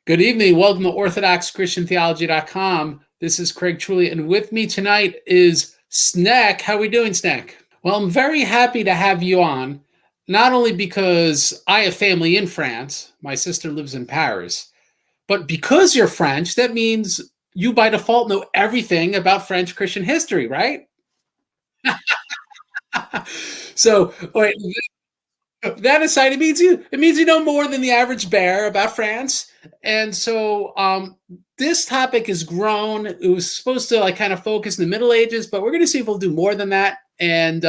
Good evening. Welcome to OrthodoxChristianTheology.com. This is Craig Trulli, and with me tonight is Snack. How are we doing, Snack? Well, I'm very happy to have you on, not only because I have family in France, my sister lives in Paris, but because you're French, that means you by default know everything about French Christian history, right? So, wait, that aside, it means you know more than the average bear about France. And so this topic has grown. It was supposed to kind of focus in the Middle Ages, but we're going to see if we'll do more than that. And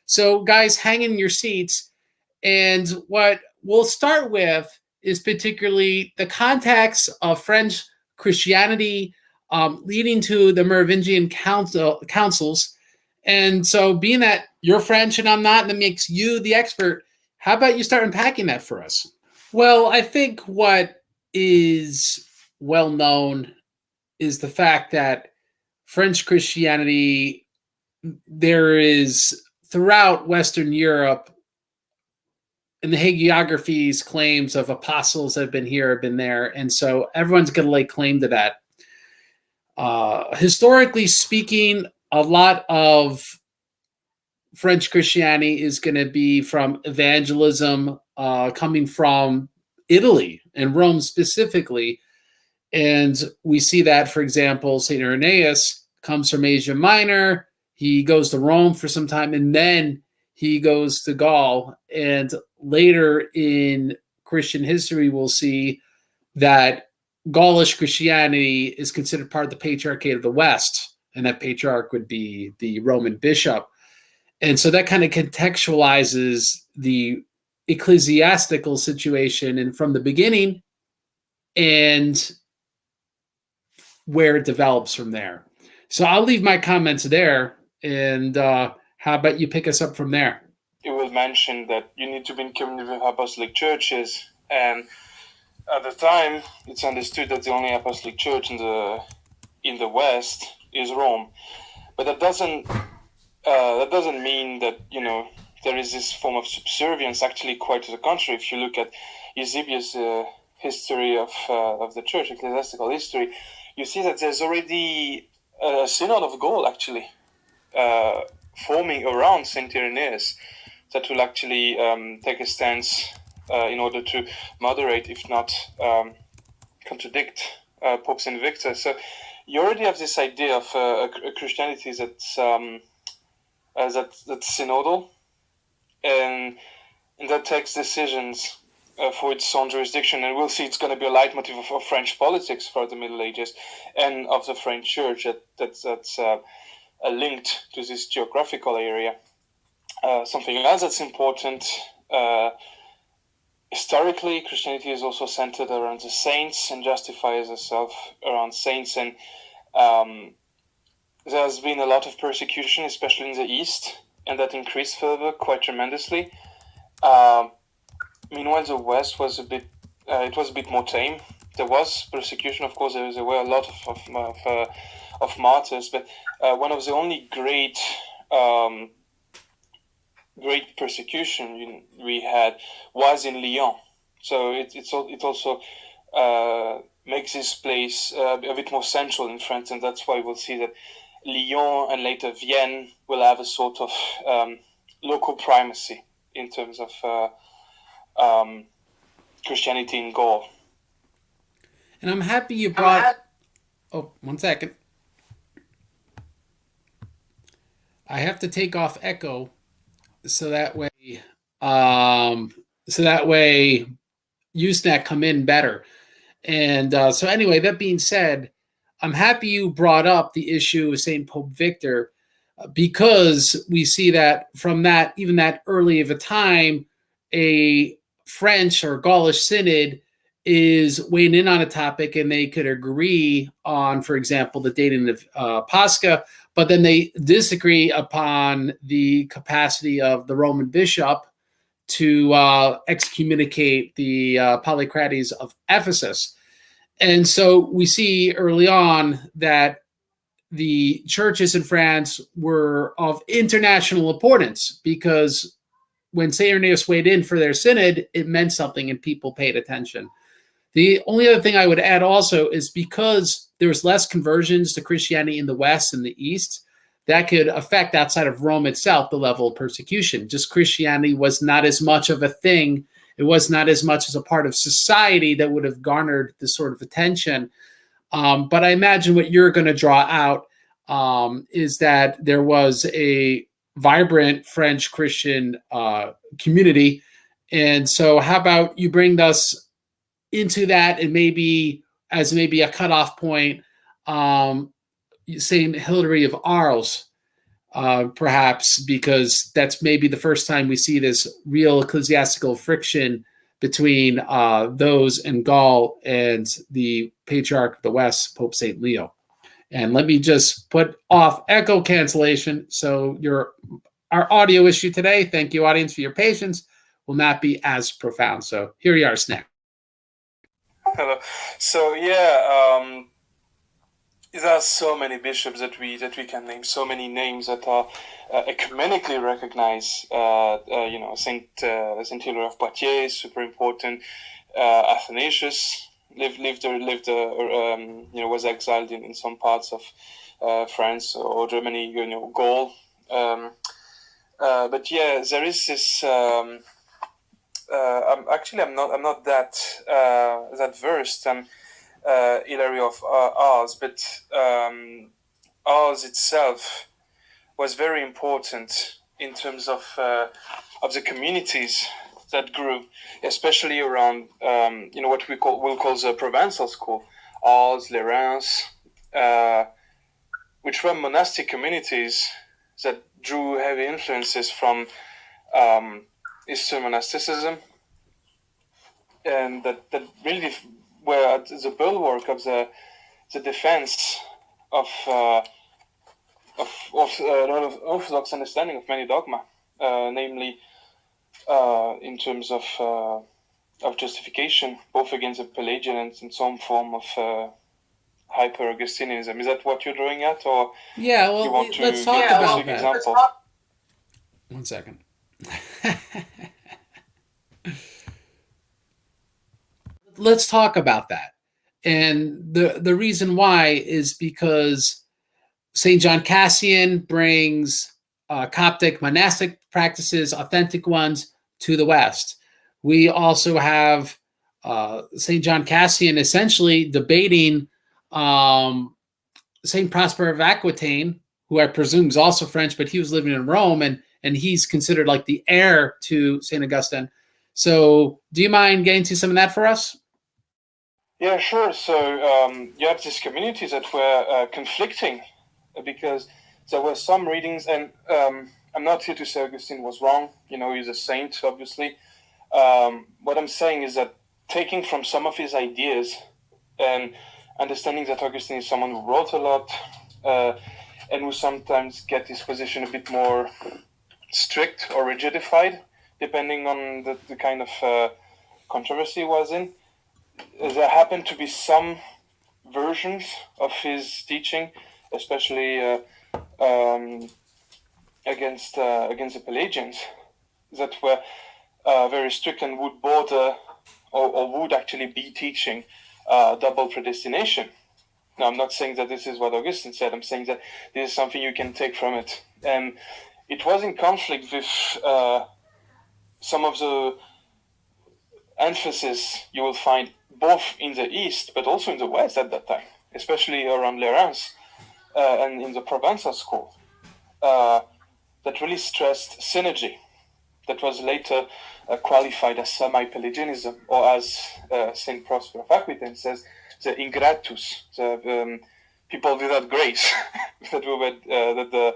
so guys, hang in your seats. And what we'll start with is particularly the context of French Christianity leading to the Merovingian councils. And so being that you're French and I'm not, and that makes you the expert, how about you start unpacking that for us? Well, I think what is well known is the fact that French Christianity, there is throughout Western Europe, in the hagiographies, claims of apostles that have been here, have been there. And so everyone's going to lay claim to that. Historically speaking, a lot of French Christianity is going to be from evangelism coming from Italy and Rome specifically. And we see that, for example, St. Irenaeus comes from Asia Minor. He goes to Rome for some time, and then he goes to Gaul. And later in Christian history, we'll see that Gaulish Christianity is considered part of the Patriarchate of the West, and that patriarch would be the Roman bishop. And so that kind of contextualizes the ecclesiastical situation and from the beginning and where it develops from there. So I'll leave my comments there. And how about you pick us up from there? You will mention that you need to be in community with apostolic churches. And at the time, it's understood that the only apostolic church in the West is Rome. But that doesn't mean that, there is this form of subservience. Actually, quite to the contrary. If you look at Eusebius' history of the church, ecclesiastical history, you see that there's already a Synod of Gaul, actually, forming around St. Irenaeus that will actually take a stance in order to moderate, if not contradict, Pope St. Victor. So you already have this idea of a Christianity that's synodal, and that takes decisions for its own jurisdiction. And we'll see it's going to be a leitmotif of French politics for the Middle Ages and of the French Church that's linked to this geographical area. Something else that's important, historically, Christianity is also centered around the saints and justifies itself around saints. And there's been a lot of persecution, especially in the East, and that increased further quite tremendously. Meanwhile, the West was a bit more tame. There was persecution, of course. There were a lot of martyrs, but one of the only great persecution we had was in Lyon. So it also makes this place a bit more central in France, and that's why we'll see that Lyon and later Vienne will have a sort of local primacy in terms of Christianity in Gaul. And I'm happy you brought... Oh, 1 second. I have to take off echo so that way Usenet come in better. And so anyway, that being said, I'm happy you brought up the issue of St. Pope Victor because we see that from that, even that early of a time, a French or Gaulish synod is weighing in on a topic and they could agree on, for example, the dating of Pascha, but then they disagree upon the capacity of the Roman bishop to excommunicate the Polycrates of Ephesus. And so we see early on that the churches in France were of international importance because when St. Irenaeus weighed in for their synod, it meant something and people paid attention. The only other thing I would add also is because there was less conversions to Christianity in the West and the East, that could affect outside of Rome itself the level of persecution. Just Christianity was not as much of a thing. It was not as much as a part of society that would have garnered this sort of attention. But I imagine what you're going to draw out is that there was a vibrant French Christian community. And so how about you bring us into that, and maybe as maybe a cutoff point, Saint Hilary of Arles, perhaps, because that's maybe the first time we see this real ecclesiastical friction between those in Gaul and the Patriarch of the West, Pope St. Leo. And let me just put off echo cancellation. So our audio issue today, thank you audience for your patience, will not be as profound. So here you are, Snack. Hello. So yeah, there are so many bishops that we can name, so many names that are ecumenically recognized. Saint Hilary of Poitiers, super important. Athanasius was exiled in some parts of France or Germany, Gaul. But yeah, there is this. I'm not that versed on Hilary of Ars, but Ars itself was very important in terms of the communities that grew, especially around what we'll call the Provençal school, Ars, Les Reims, which were monastic communities that drew heavy influences from Eastern monasticism, and that really were at the bulwark of the defense of a lot of Orthodox understanding of many dogma, namely in terms of justification, both against the Pelagian and in some form of hyper-Augustinianism. Is that what you're drawing at, or yeah? Well, you want to let's talk about that. Example? 1 second. Let's talk about that. And the reason why is because St. John Cassian brings Coptic monastic practices, authentic ones, to the West. We also have St. John Cassian essentially debating St. Prosper of Aquitaine, who I presume is also French, but he was living in Rome, and he's considered like the heir to St. Augustine. So do you mind getting to some of that for us? Yeah, sure. So you have these communities that were conflicting because there were some readings, and I'm not here to say Augustine was wrong. He's a saint, obviously. What I'm saying is that taking from some of his ideas and understanding that Augustine is someone who wrote a lot and who sometimes get his position a bit more strict or rigidified, depending on the kind of controversy he was in. There happened to be some versions of his teaching, especially against the Pelagians, that were very strict and would border or would actually be teaching double predestination. Now, I'm not saying that this is what Augustine said. I'm saying that this is something you can take from it. And it was in conflict with some of the emphasis you will find both in the East, but also in the West at that time, especially around Les Reims and in the Provençal school, that really stressed synergy, that was later qualified as semi-Pelagianism, or as St. Prosper of Aquitaine says, the ingratus, the people without grace, that the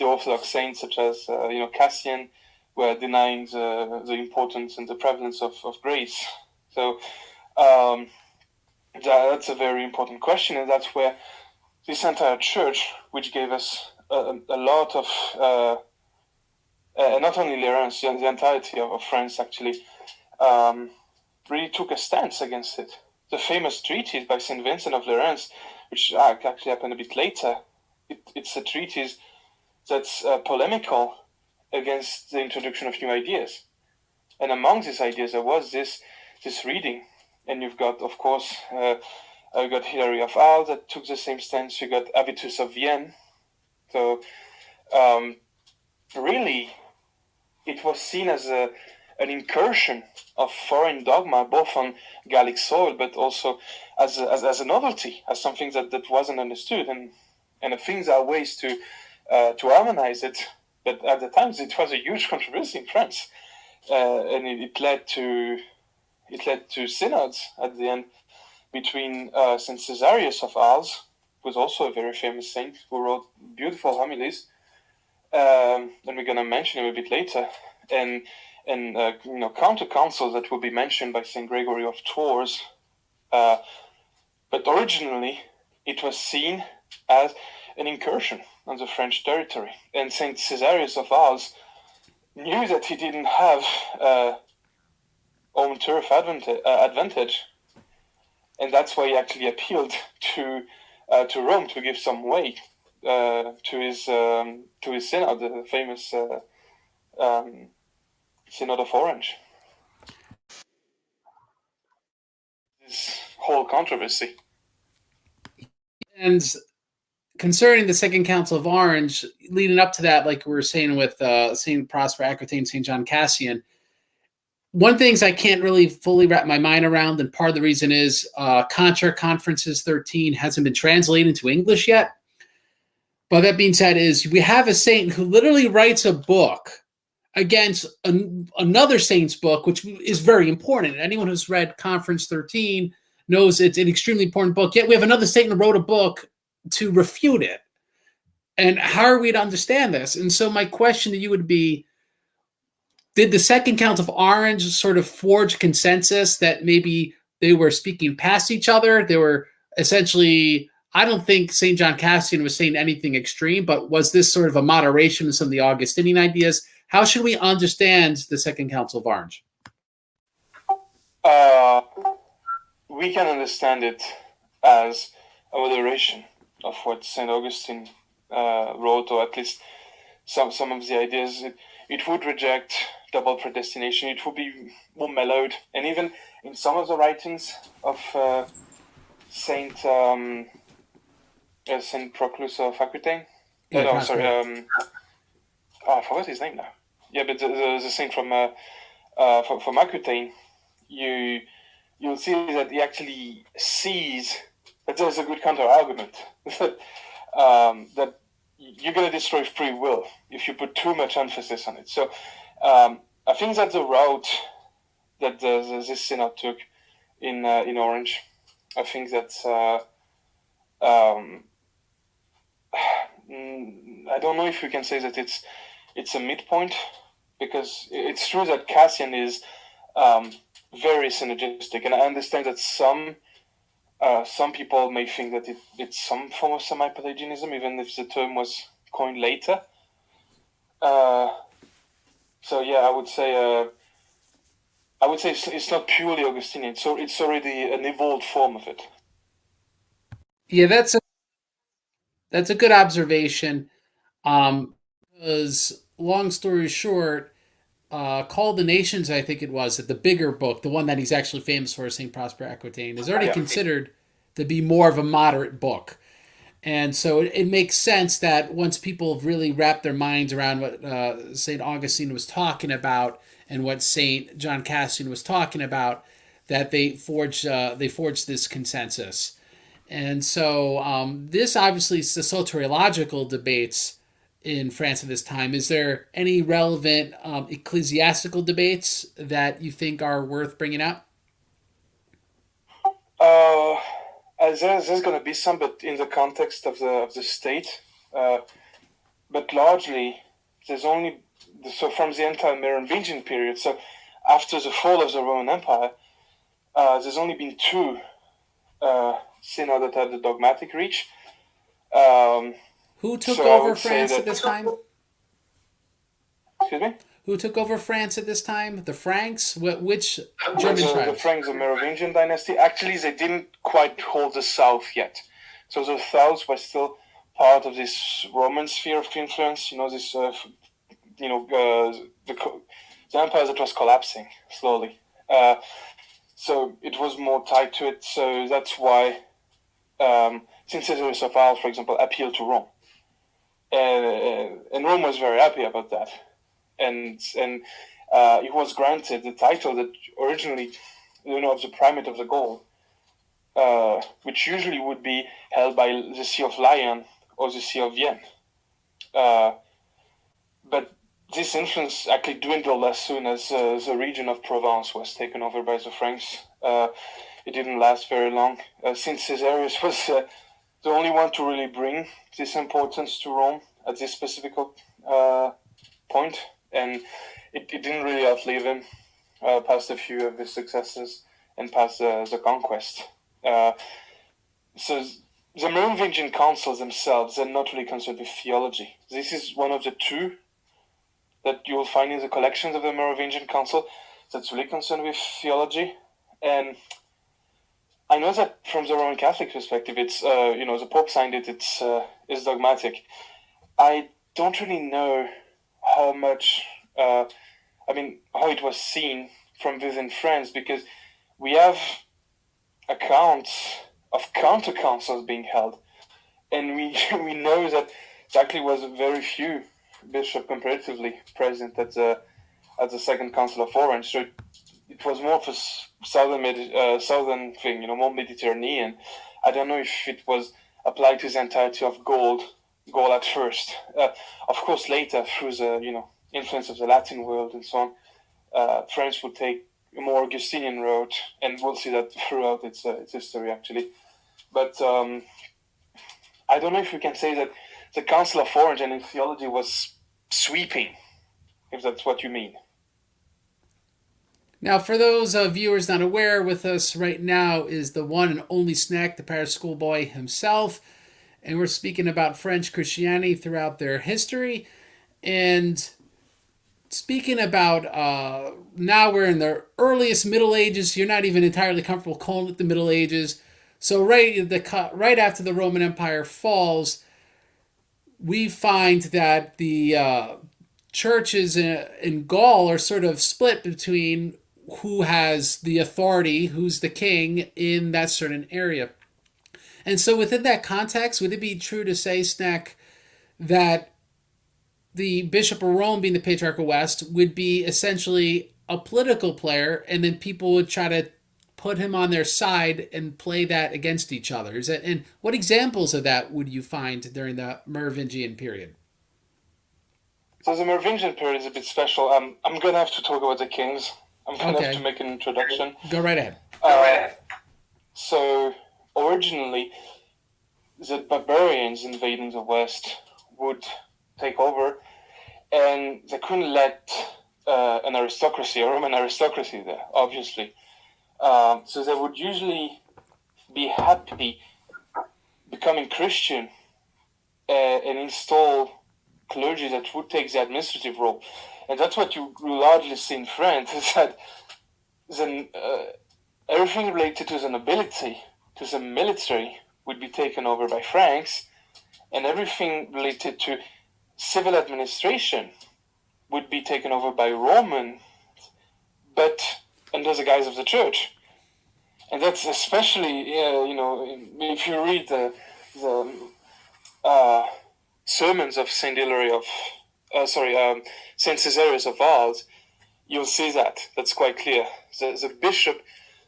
Orthodox saints such as Cassian were denying the importance and the prevalence of grace. So that's a very important question, and that's where this entire church, which gave us a lot of, not only Les Reims, the entirety of France actually, really took a stance against it. The famous treatise by St. Vincent of Les Reims, which actually happened a bit later, it's a treatise that's polemical against the introduction of new ideas. And among these ideas, there was this reading and you've got, of course, you got Hilary of Arles that took the same stance. You got Avitus of Vienne. So really, it was seen as an incursion of foreign dogma, both on Gallic soil, but also as a novelty, as something that wasn't understood. And I think there are ways to harmonize it. But at the time, it was a huge controversy in France, and it led to synods at the end between Saint Caesarius of Arles, who was also a very famous saint who wrote beautiful homilies, and we're going to mention him a bit later, and counter councils that will be mentioned by Saint Gregory of Tours. But originally, it was seen as an incursion on the French territory, and Saint Caesarius of Arles knew that he didn't have home turf advantage, and that's why he actually appealed to Rome to give some weight to his synod, the famous Synod of Orange. This whole controversy. And concerning the Second Council of Orange, leading up to that, like we were saying with St. Prosper Aquitaine, St. John Cassian, one thing I can't really fully wrap my mind around, and part of the reason is Contra Conferences 13 hasn't been translated into English yet. But that being said, is we have a saint who literally writes a book against another saint's book, which is very important. Anyone who's read Conference 13 knows it's an extremely important book. Yet we have another saint who wrote a book to refute it. And how are we to understand this? And so my question to you would be, did the Second Council of Orange sort of forge consensus that maybe they were speaking past each other? They were essentially, I don't think St. John Cassian was saying anything extreme, but was this sort of a moderation of some of the Augustinian ideas? How should we understand the Second Council of Orange? We can understand it as a moderation of what St. Augustine wrote, or at least some of the ideas. It would reject double predestination. It would be more mellowed. And even in some of the writings of Saint Proclus of Aquitaine. I forgot his name now. Yeah, but the saint from Aquitaine, you'll see that he actually sees that there's a good counter argument that you're going to destroy free will if you put too much emphasis on it. So I think that's the route that this synod took in Orange. I think that's I don't know if we can say that it's a midpoint, because it's true that Cassian is very synergistic, and I understand that some people may think that it's some form of semi-Pelagianism, even if the term was coined later. So yeah, I would say it's not purely Augustinian. So it's already an evolved form of it. Yeah, that's a good observation. Because long story short, Call the Nations, I think it was, that the bigger book, the one that he's actually famous for, St. Prosper Aquitaine, is already considered to be more of a moderate book. And so it makes sense that once people have really wrapped their minds around what St. Augustine was talking about and what St. John Cassian was talking about, that they forged this consensus. And so this obviously is the soteriological debates in France at this time. Is there any relevant ecclesiastical debates that you think are worth bringing up? There's going to be some, but in the context of the state. But largely, there's only from the entire Merovingian period. So after the fall of the Roman Empire, there's only been two synods that had the dogmatic reach. Who took over France at this time? Excuse me? Who took over France at this time? The Franks? Which German tribes? The Franks, the Merovingian dynasty. Actually, they didn't quite hold the south yet. So the south was still part of this Roman sphere of influence. The empire that was collapsing slowly. So it was more tied to it. So that's why St. Caesarius of Arles, for example, appealed to Rome. And Rome was very happy about that. And he was granted the title that originally, of the Primate of the Gaul, which usually would be held by the See of Lyon or the See of Vienne. But this influence actually dwindled as soon as the region of Provence was taken over by the Franks. It didn't last very long. St. Caesarius was the only one to really bring this importance to Rome at this specific point, and it didn't really outlive him past a few of his successes and past the conquest. So the Merovingian councils themselves are not really concerned with theology. This is one of the two that you will find in the collections of the Merovingian council that's really concerned with theology. And I know that from the Roman Catholic perspective, it's the Pope signed it. It's dogmatic. I don't really know how much. How it was seen from within France, because we have accounts of counter councils being held, and we know that there actually was very few bishops comparatively present at the Second Council of Orange. So it was more of a southern thing, more Mediterranean. I don't know if it was applied to the entirety of Gaul at first. Of course, later through the influence of the Latin world and so on, France would take a more Augustinian road, and we'll see that throughout its history actually. But I don't know if we can say that the Council of Orange and in theology was sweeping, if that's what you mean. Now, for those viewers not aware, with us right now is the one and only Snack, the parish schoolboy himself, and we're speaking about French Christianity throughout their history. And speaking about now we're in the earliest Middle Ages. You're not even entirely comfortable calling it the Middle Ages. So right after the Roman Empire falls, we find that the churches in Gaul are sort of split between who has the authority, who's the king in that certain area. And so within that context, would it be true to say, Snack, that the Bishop of Rome, being the Patriarch of West, would be essentially a political player, and then people would try to put him on their side and play that against each other? And what examples of that would you find during the Merovingian period? So the Merovingian period is a bit special. I'm going to have to talk about the kings. I'm going to have to make an introduction. Go right ahead. So originally, the barbarians invading the West would take over, and they couldn't let an aristocracy, a Roman aristocracy there, obviously. So they would usually be happy becoming Christian and install clergy that would take the administrative role. And that's what you largely see in France, is that everything related to the nobility, to the military, would be taken over by Franks, and everything related to civil administration would be taken over by Romans, but under the guise of the church. And that's especially, if you read the sermons of Saint Caesarius of Arles, you'll see that. That's quite clear. The bishop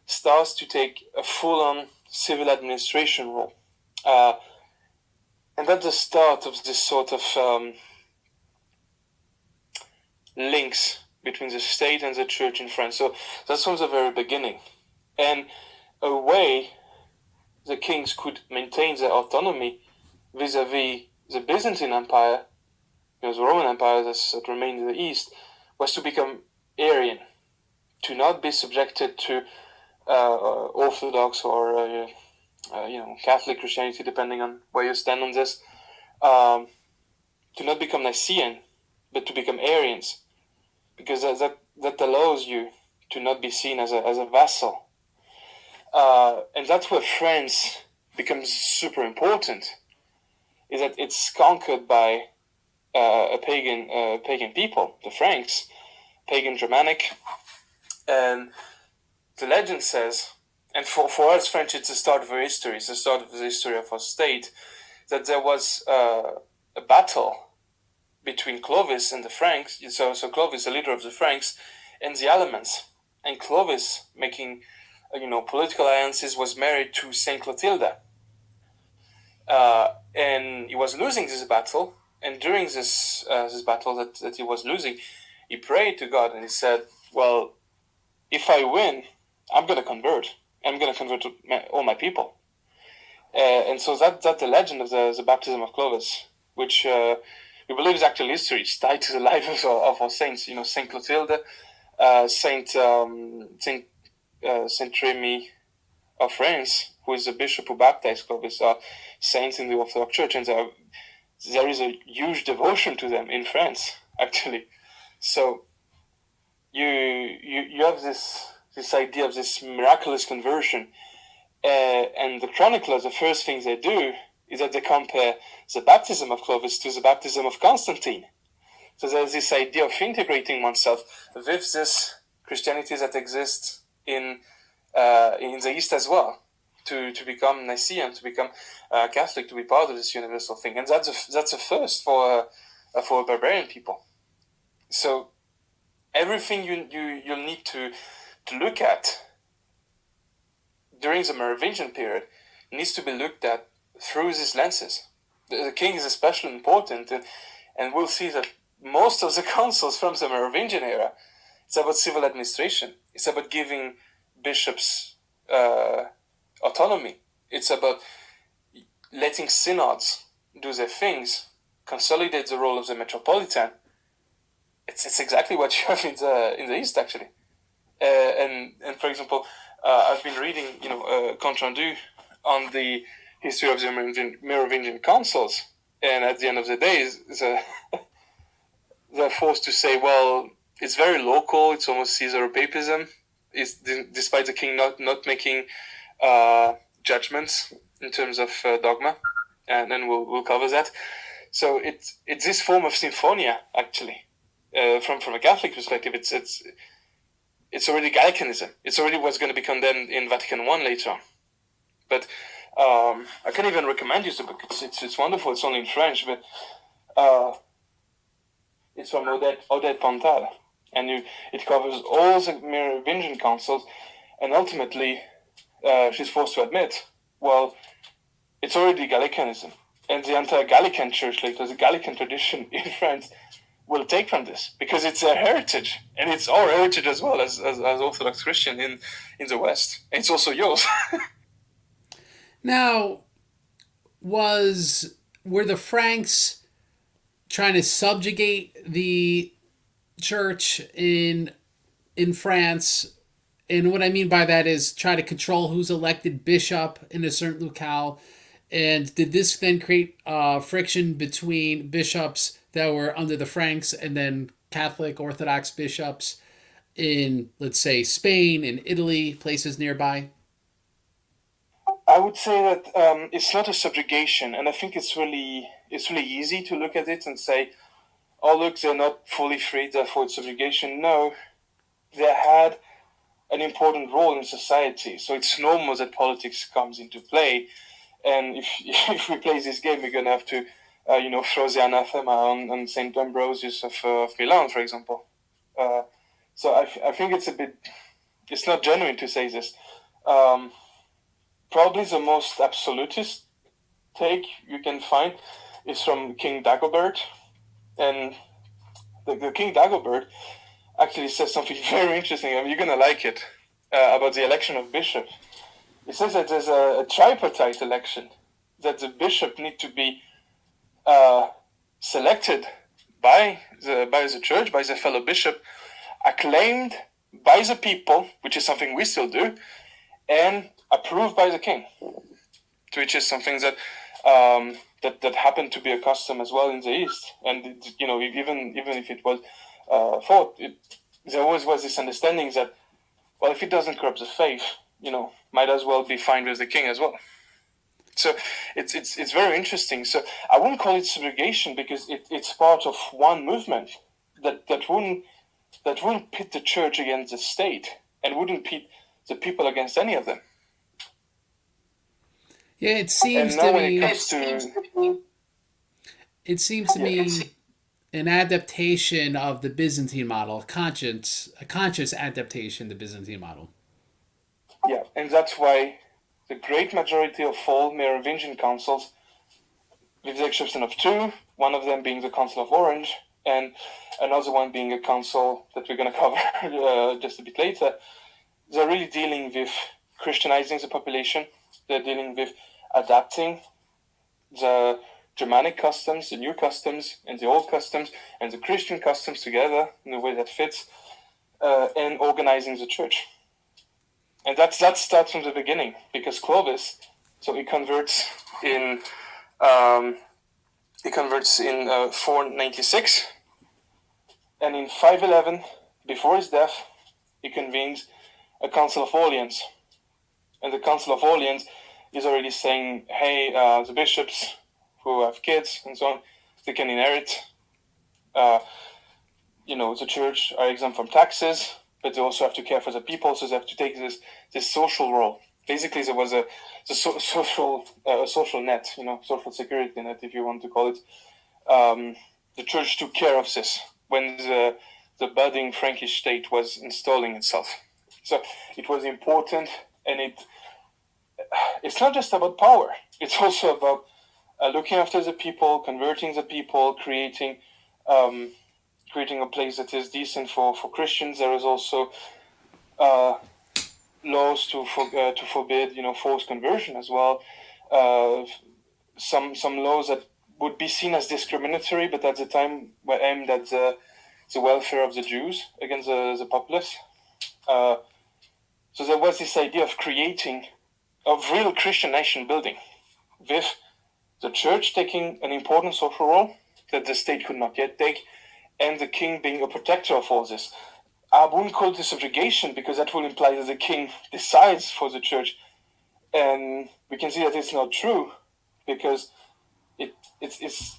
starts to take a full-on civil administration role. And that's the start of this sort of links between the state and the church in France. So that's from the very beginning. And a way the kings could maintain their autonomy vis-a-vis the Byzantine Empire, because the Roman Empire that remained in the East, was to become Arian, to not be subjected to Orthodox or Catholic Christianity, depending on where you stand on this, to not become Nicene, but to become Arians, because that allows you to not be seen as a vassal. And that's where France becomes super important, is that it's conquered by a pagan people, the Franks, pagan Germanic, and the legend says, and for us French, it's the start of our history. It's the start of the history of our state. That there was a battle between Clovis and the Franks. So Clovis, the leader of the Franks, and the Alamans. And Clovis, making political alliances, was married to Saint Clotilda. And he was losing this battle. And during this battle that he was losing, he prayed to God and he said, well, if I win, I'm going to convert. I'm going to convert all my people. And so that's the legend of the baptism of Clovis, which we believe is actual history. It's tied to the life of our saints. Saint Clotilde, Saint Remy of France, who is the bishop who baptized Clovis, are saints in the Orthodox Church, and there is a huge devotion to them in France, actually. So you have this idea of this miraculous conversion. And the chroniclers, the first things they do is that they compare the baptism of Clovis to the baptism of Constantine. So there's this idea of integrating oneself with this Christianity that exists in the East as well, to become Nicene, to become Catholic, to be part of this universal thing. And that's a first for barbarian people. So everything you'll need to look at during the Merovingian period needs to be looked at through these lenses. The king is especially important, and we'll see that most of the councils from the Merovingian era, it's about civil administration. It's about giving bishops autonomy. It's about letting synods do their things, consolidate the role of the metropolitan. It's exactly what you have in the East, actually. And for example, I've been reading, compte rendu on the history of the Merovingian councils, and at the end of the day, they're forced to say, well, it's very local. It's almost Caesaropapism. It's despite the king not making judgments in terms of dogma, and then we'll cover that. So it's this form of symphonia, actually. From a Catholic perspective, it's already Gallicanism. It's already what's going to be condemned in Vatican I later on. But I can even recommend you the book. It's wonderful. It's only in French, but it's from Odette Pontal, and it covers all the Merovingian councils, and ultimately she's forced to admit, well, it's already Gallicanism, and the entire Gallican church, later the Gallican tradition in France, will take from this, because it's their heritage, and it's our heritage as well as Orthodox Christian in the West. And it's also yours. Now, were the Franks trying to subjugate the church in France? And what I mean by that is try to control who's elected bishop in a certain locale. And did this then create friction between bishops that were under the Franks and then Catholic Orthodox bishops in, let's say, Spain and Italy, places nearby? I would say that it's not a subjugation, and I think it's really easy to look at it and say, oh, look, they're not fully free, therefore it's subjugation. No, they had an important role in society, so it's normal that politics comes into play. And if we play this game, we're going to have to, throw the anathema on St. Ambrosius of Milan, for example. So I think it's not genuine to say this. Probably the most absolutist take you can find is from King Dagobert. And the King Dagobert actually says something very interesting. I mean, you're going to like it, about the election of bishops. It says that there's a tripartite election, that the bishop need to be selected by the church, by the fellow bishop, acclaimed by the people, which is something we still do, and approved by the king, which is something that that happened to be a custom as well in the East. And even if it was thought, there always was this understanding that, well, if it doesn't corrupt the faith, might as well be fine with the king as well. So it's very interesting. So I wouldn't call it subjugation, because it's part of one movement that wouldn't pit the church against the state, and wouldn't pit the people against any of them. Yeah, it seems And now to when it me. comes to It seems to me an adaptation of the Byzantine model, a conscious adaptation of the Byzantine model. Yeah, and that's why the great majority of all Merovingian councils, with the exception of two, one of them being the Council of Orange, and another one being a council that we're going to cover just a bit later, they're really dealing with Christianizing the population. They're dealing with adapting the Germanic customs, the new customs, and the old customs, and the Christian customs together in a way that fits, and organizing the church. And that starts from the beginning, because Clovis, so he converts in 496, and in 511, before his death, he convenes a Council of Orleans. And the Council of Orleans is already saying, hey, the bishops who have kids and so on, they can inherit. The church are exempt from taxes, but they also have to care for the people, so they have to take this social role. Basically, there was a social net, social security net, if you want to call it. The church took care of this when the budding Frankish state was installing itself. So it was important, and it's not just about power. It's also about looking after the people, converting the people, creating a place that is decent for Christians. There is also laws to forbid forced conversion as well. Some laws that would be seen as discriminatory, but at the time were aimed at the welfare of the Jews against the populace. So there was this idea of creating a real Christian nation building, with the church taking an important social role that the state could not yet take, and the king being a protector of all this. I wouldn't call it a subjugation, because that will imply that the king decides for the church, and we can see that it's not true, because it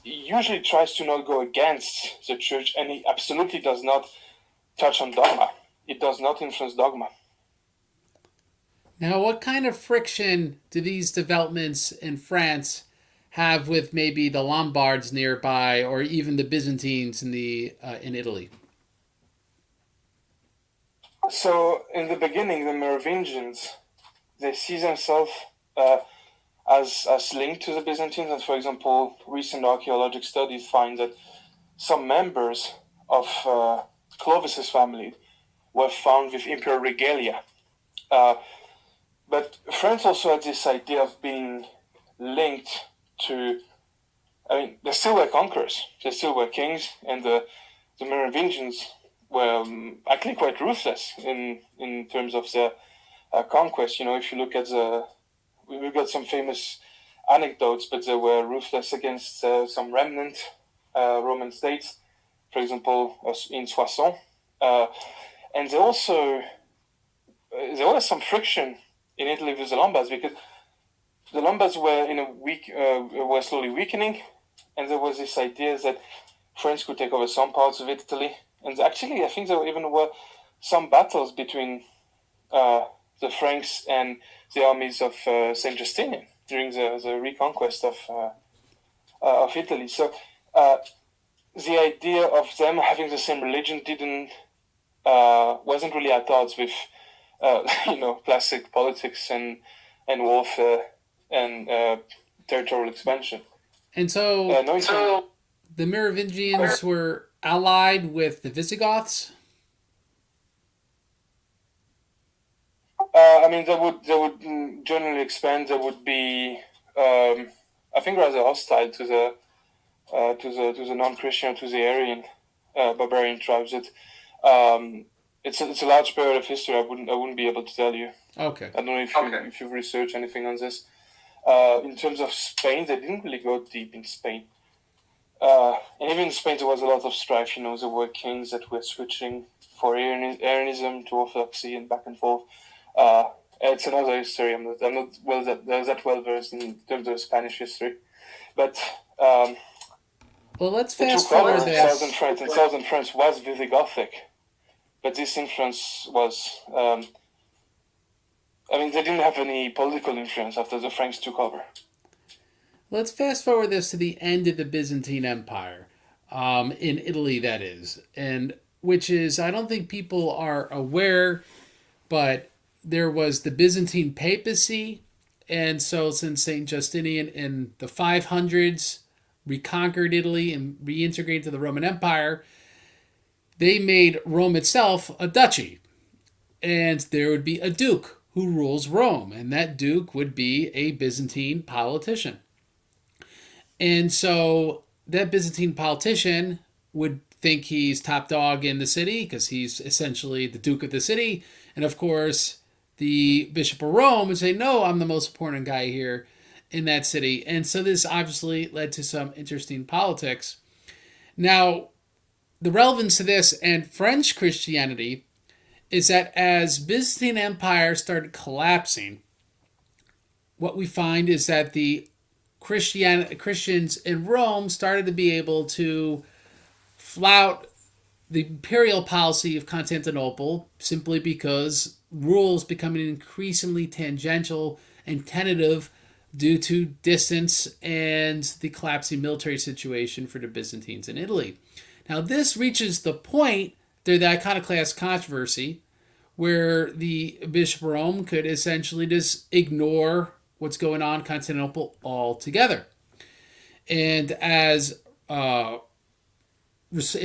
usually tries to not go against the church, and it absolutely does not touch on dogma. It does not influence dogma. Now, what kind of friction do these developments in France have with maybe the Lombards nearby, or even the Byzantines in Italy? So, in the beginning, the Merovingians, they see themselves as linked to the Byzantines, and for example, recent archaeological studies find that some members of Clovis's family were found with imperial regalia. But France also had this idea of being linked to, they still were conquerors, they still were kings, and the Merovingians were actually quite ruthless in terms of their conquest. If you look at we've got some famous anecdotes, but they were ruthless against some remnant Roman states, for example, in Soissons. And there was some friction in Italy with the Lombards, because the Lombards were slowly weakening, and there was this idea that France could take over some parts of Italy. And actually, I think there even were some battles between the Franks and the armies of Saint Justinian during the reconquest of Italy. So the idea of them having the same religion wasn't really at odds with classic politics and warfare and territorial expansion. And so the Merovingians were allied with the Visigoths? They would generally expand. They would be, I think, rather hostile to the non-Christian, to the Aryan barbarian tribes. It's a large period of history. I wouldn't be able to tell you. Okay. I don't know if you've researched anything on this. In terms of Spain, they didn't really go deep in Spain. And even in Spain, there was a lot of strife. There were kings that were switching for Arianism to Orthodoxy and back and forth. It's another history. I'm not that well versed in terms of Spanish history, but well, let's fast forward this. Southern France was Visigothic, but this influence was I mean, they didn't have any political influence after the Franks took over. Let's fast forward this to the end of the Byzantine Empire, in Italy, that is, and which is, I don't think people are aware, but there was the Byzantine Papacy, and so since Saint Justinian in the 500s reconquered Italy and reintegrated to the Roman Empire, they made Rome itself a duchy, and there would be a duke who rules Rome, and that duke would be a Byzantine politician. And so that Byzantine politician would think he's top dog in the city because he's essentially the duke of the city. And of course, the Bishop of Rome would say, no, I'm the most important guy here in that city. And so this obviously led to some interesting politics. Now, the relevance to this and French Christianity is that as Byzantine Empire started collapsing, what we find is that the Christians in Rome started to be able to flout the imperial policy of Constantinople simply because rules becoming increasingly tangential and tentative due to distance and the collapsing military situation for the Byzantines in Italy. Now, this reaches the point through the iconoclast controversy where the Bishop of Rome could essentially just ignore what's going on in Constantinople altogether. And as in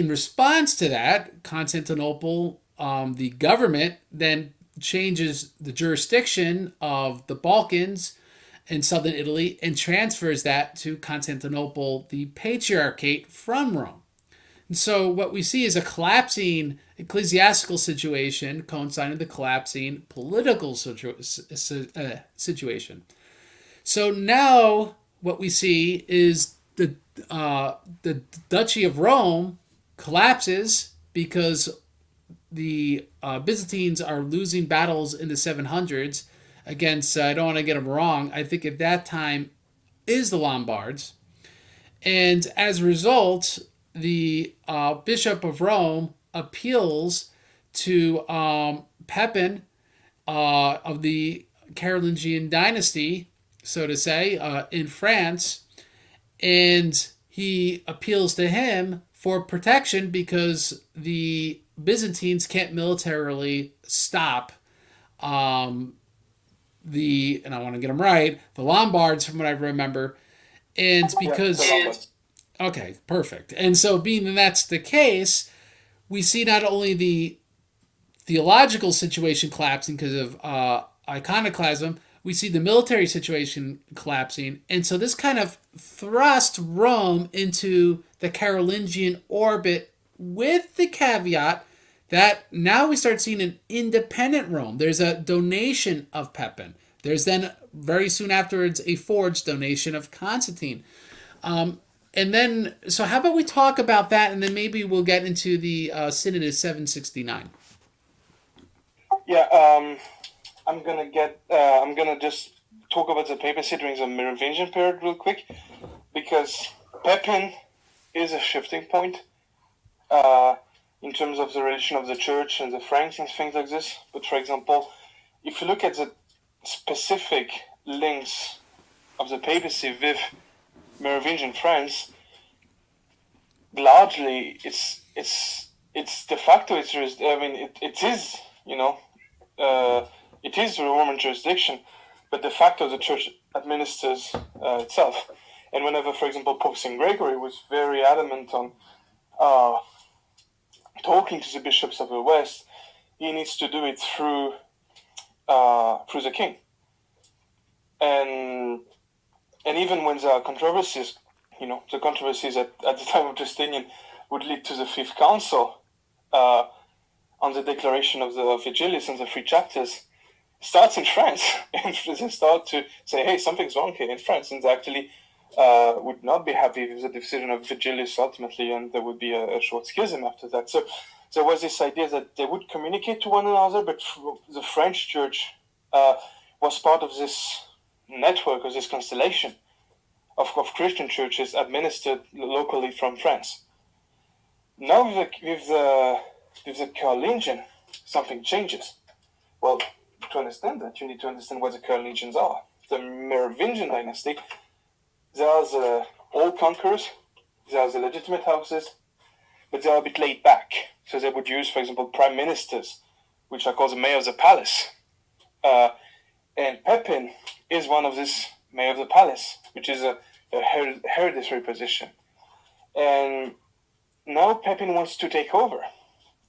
response to that, Constantinople, the government then changes the jurisdiction of the Balkans and southern Italy and transfers that to Constantinople, the patriarchate from Rome. And so what we see is a collapsing ecclesiastical situation coinciding with the collapsing political situation. So now what we see is the Duchy of Rome collapses because the Byzantines are losing battles in the 700s against, I don't want to get them wrong, I think at that time is the Lombards. And as a result, the Bishop of Rome appeals to Pepin of the Carolingian dynasty, so to say, in France, and he appeals to him for protection because the Byzantines can't militarily stop and I want to get them right, the Lombards, from what I remember, and because okay, perfect. And so, being that that's the case, we see not only the theological situation collapsing because of iconoclasm, we see the military situation collapsing. And so this kind of thrust Rome into the Carolingian orbit with the caveat that now we start seeing an independent Rome. There's a donation of Pepin. There's then, very soon afterwards, a forged donation of Constantine. And then, so how about we talk about that, and then maybe we'll get into the Synod of 769. Yeah, I'm gonna just talk about the papacy during the Merovingian period real quick, because Pepin is a shifting point in terms of the relation of the church and the Franks and things like this. But for example, if you look at the specific links of the papacy with Merovingian France, largely it's de facto it is it is the Roman jurisdiction, but de facto the church administers itself. And whenever, for example, Pope St. Gregory was very adamant on talking to the bishops of the West, he needs to do it through the king. And even when there are controversies, the controversies at the time of Justinian would lead to the Fifth Council on the declaration of the Vigilis and the three chapters, starts in France. And they start to say, hey, something's wrong here in France. And they actually would not be happy with the decision of Vigilis ultimately, and there would be a short schism after that. So there was this idea that they would communicate to one another, but the French church was part of this network, of this constellation of Christian churches administered locally from France. Now with the Carolingian, something changes. Well, to understand that, you need to understand what the Carolingians are. The Merovingian dynasty, they are the old conquerors, they are the legitimate houses, but they are a bit laid back. So they would use, for example, prime ministers, which are called the mayor of the palace. And Pepin is one of these mayor of the palace, which is a hereditary position. And now Pepin wants to take over.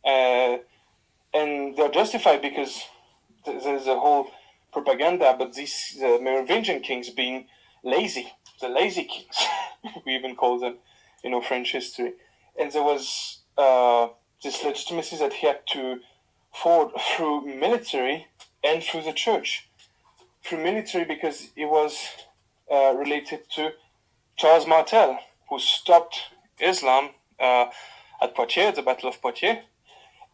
And they're justified because there's a whole propaganda about the Merovingian kings being lazy, the lazy kings, we even call them, French history. And there was this legitimacy that he had to forward through military and through the church. Through military because it was related to Charles Martel, who stopped Islam at Poitiers, the Battle of Poitiers,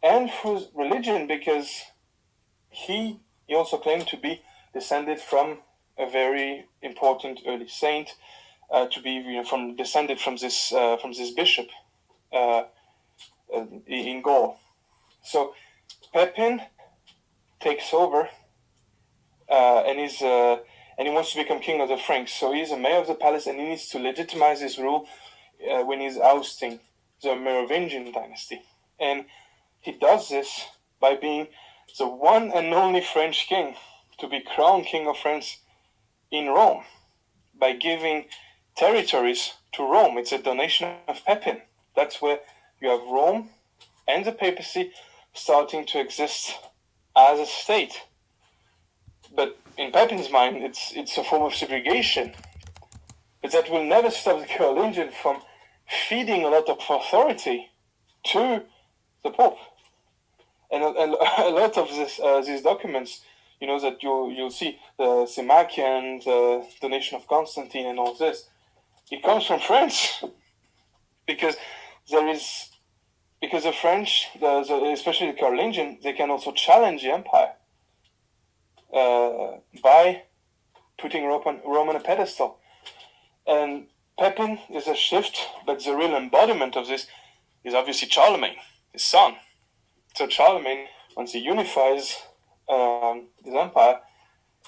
and through religion because he also claimed to be descended from a very important early saint, to be descended from this bishop in Gaul. So Pepin takes over, and he wants to become king of the Franks. So he's a mayor of the palace, and he needs to legitimize his rule when he's ousting the Merovingian dynasty. And he does this by being the one and only French king to be crowned king of France in Rome, by giving territories to Rome. It's a donation of Pepin. That's where you have Rome and the papacy starting to exist as a state. But in Pepin's mind, it's a form of segregation. But that will never stop the Carolingian from feeding a lot of authority to the Pope. And a lot of these documents, that you'll see, the Symachian, the donation of Constantine and all this, it comes from France. Because the French, especially the Carolingian, they can also challenge the empire by putting Rome on a pedestal. And Pepin is a shift, but the real embodiment of this is obviously Charlemagne, his son. So Charlemagne, once he unifies his empire,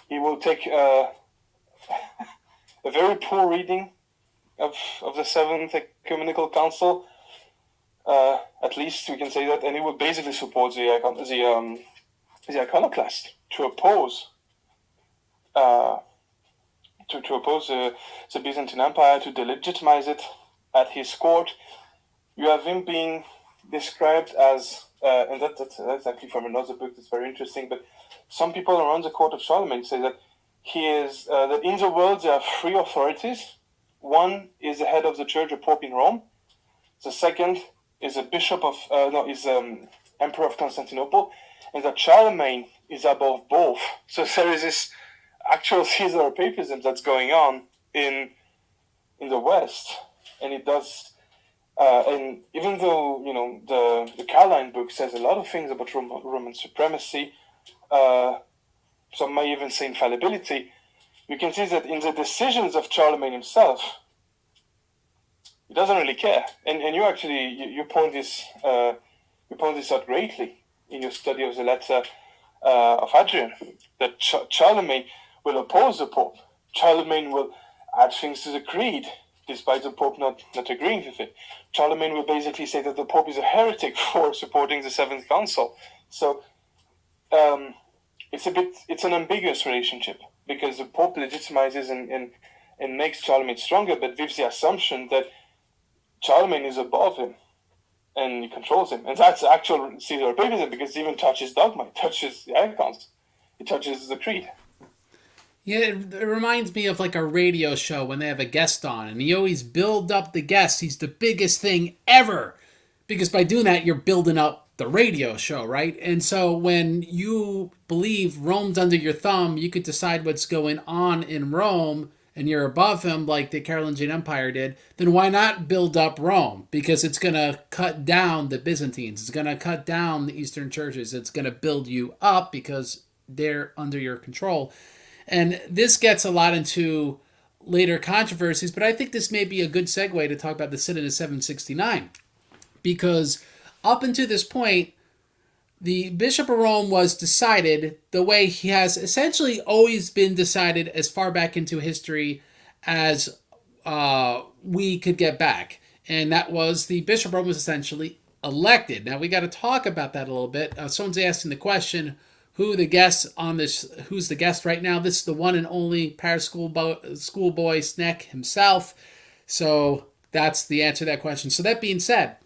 he will take a very poor reading of the Seventh Ecumenical Council. At least we can say that, and he will basically support the iconoclast to oppose the Byzantine Empire, to delegitimize it at his court. You have him being described as, and that's actually from another book that's very interesting, but some people around the court of Charlemagne say that he is, that in the world there are three authorities. One is the head of the church, a pope in Rome. The second is a bishop of, emperor of Constantinople, and that Charlemagne is above both. So there is this actual Caesar papism that's going on in the West, and it does. And even though the Caroline book says a lot of things about Roman supremacy, some might even say infallibility, you can see that in the decisions of Charlemagne himself, he doesn't really care. And you actually you point this out greatly in your study of the letter of Adrian, that Charlemagne will oppose the Pope. Charlemagne will add things to the creed, despite the Pope not agreeing with it. Charlemagne will basically say that the Pope is a heretic for supporting the Seventh Council. So it's an ambiguous relationship, because the Pope legitimizes and makes Charlemagne stronger, but with the assumption that Charlemagne is above him and he controls him. And that's actual Caesar papacy, because it even touches dogma, it touches the icons, it touches the creed. Yeah, it reminds me of like a radio show when they have a guest on, and you always build up the guest. He's the biggest thing ever, because by doing that, you're building up the radio show, right? And so when you believe Rome's under your thumb, you could decide what's going on in Rome, and you're above him like the Carolingian Empire did, then why not build up Rome? Because it's going to cut down the Byzantines. It's going to cut down the Eastern churches. It's going to build you up because they're under your control. And this gets a lot into later controversies, but I think this may be a good segue to talk about the Synod of 769. Because up until this point, the Bishop of Rome was decided the way he has essentially always been decided as far back into history as we could get back. And that was the Bishop of Rome was essentially elected. Now we got to talk about that a little bit. Someone's asking the question, who's the guest right now? This is the one and only Paris schoolboy Sneck himself. So that's the answer to that question. So that being said,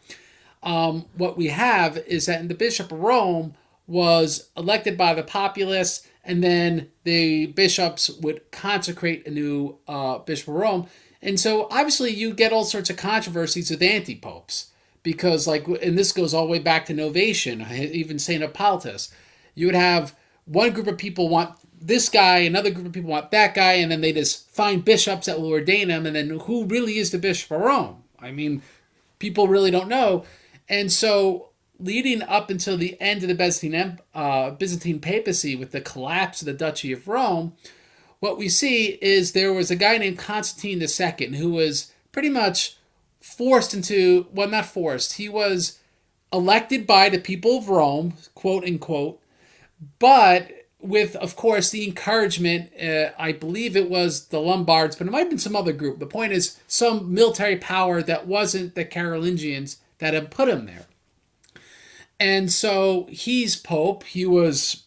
what we have is that the Bishop of Rome was elected by the populace, and then the bishops would consecrate a new Bishop of Rome. And so obviously you get all sorts of controversies with anti-popes because, like, and this goes all the way back to Novatian, even St. Hippolytus. You would have one group of people want this guy, another group of people want that guy, and then they just find bishops that will ordain them, and then who really is the Bishop of Rome? I mean, people really don't know. And so, leading up until the end of the Byzantine papacy with the collapse of the Duchy of Rome, what we see is there was a guy named Constantine II who was pretty much forced into, well, not forced, he was elected by the people of Rome, quote unquote, but with, of course, the encouragement, I believe it was the Lombards, but it might have been some other group. The point is, some military power that wasn't the Carolingians that had put him there. And so he's Pope. He was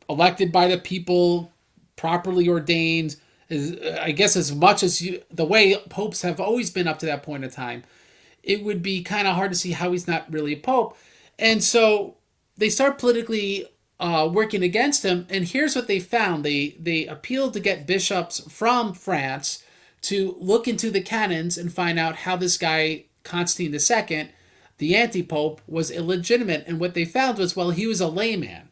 elected by the people, properly ordained, I guess as much as the way popes have always been up to that point in time. It would be kind of hard to see how he's not really a pope. And so they start politically working against him. And here's what they found. They appealed to get bishops from France to look into the canons and find out how this guy, Constantine II, the anti-pope, was illegitimate. And what they found was, well, he was a layman.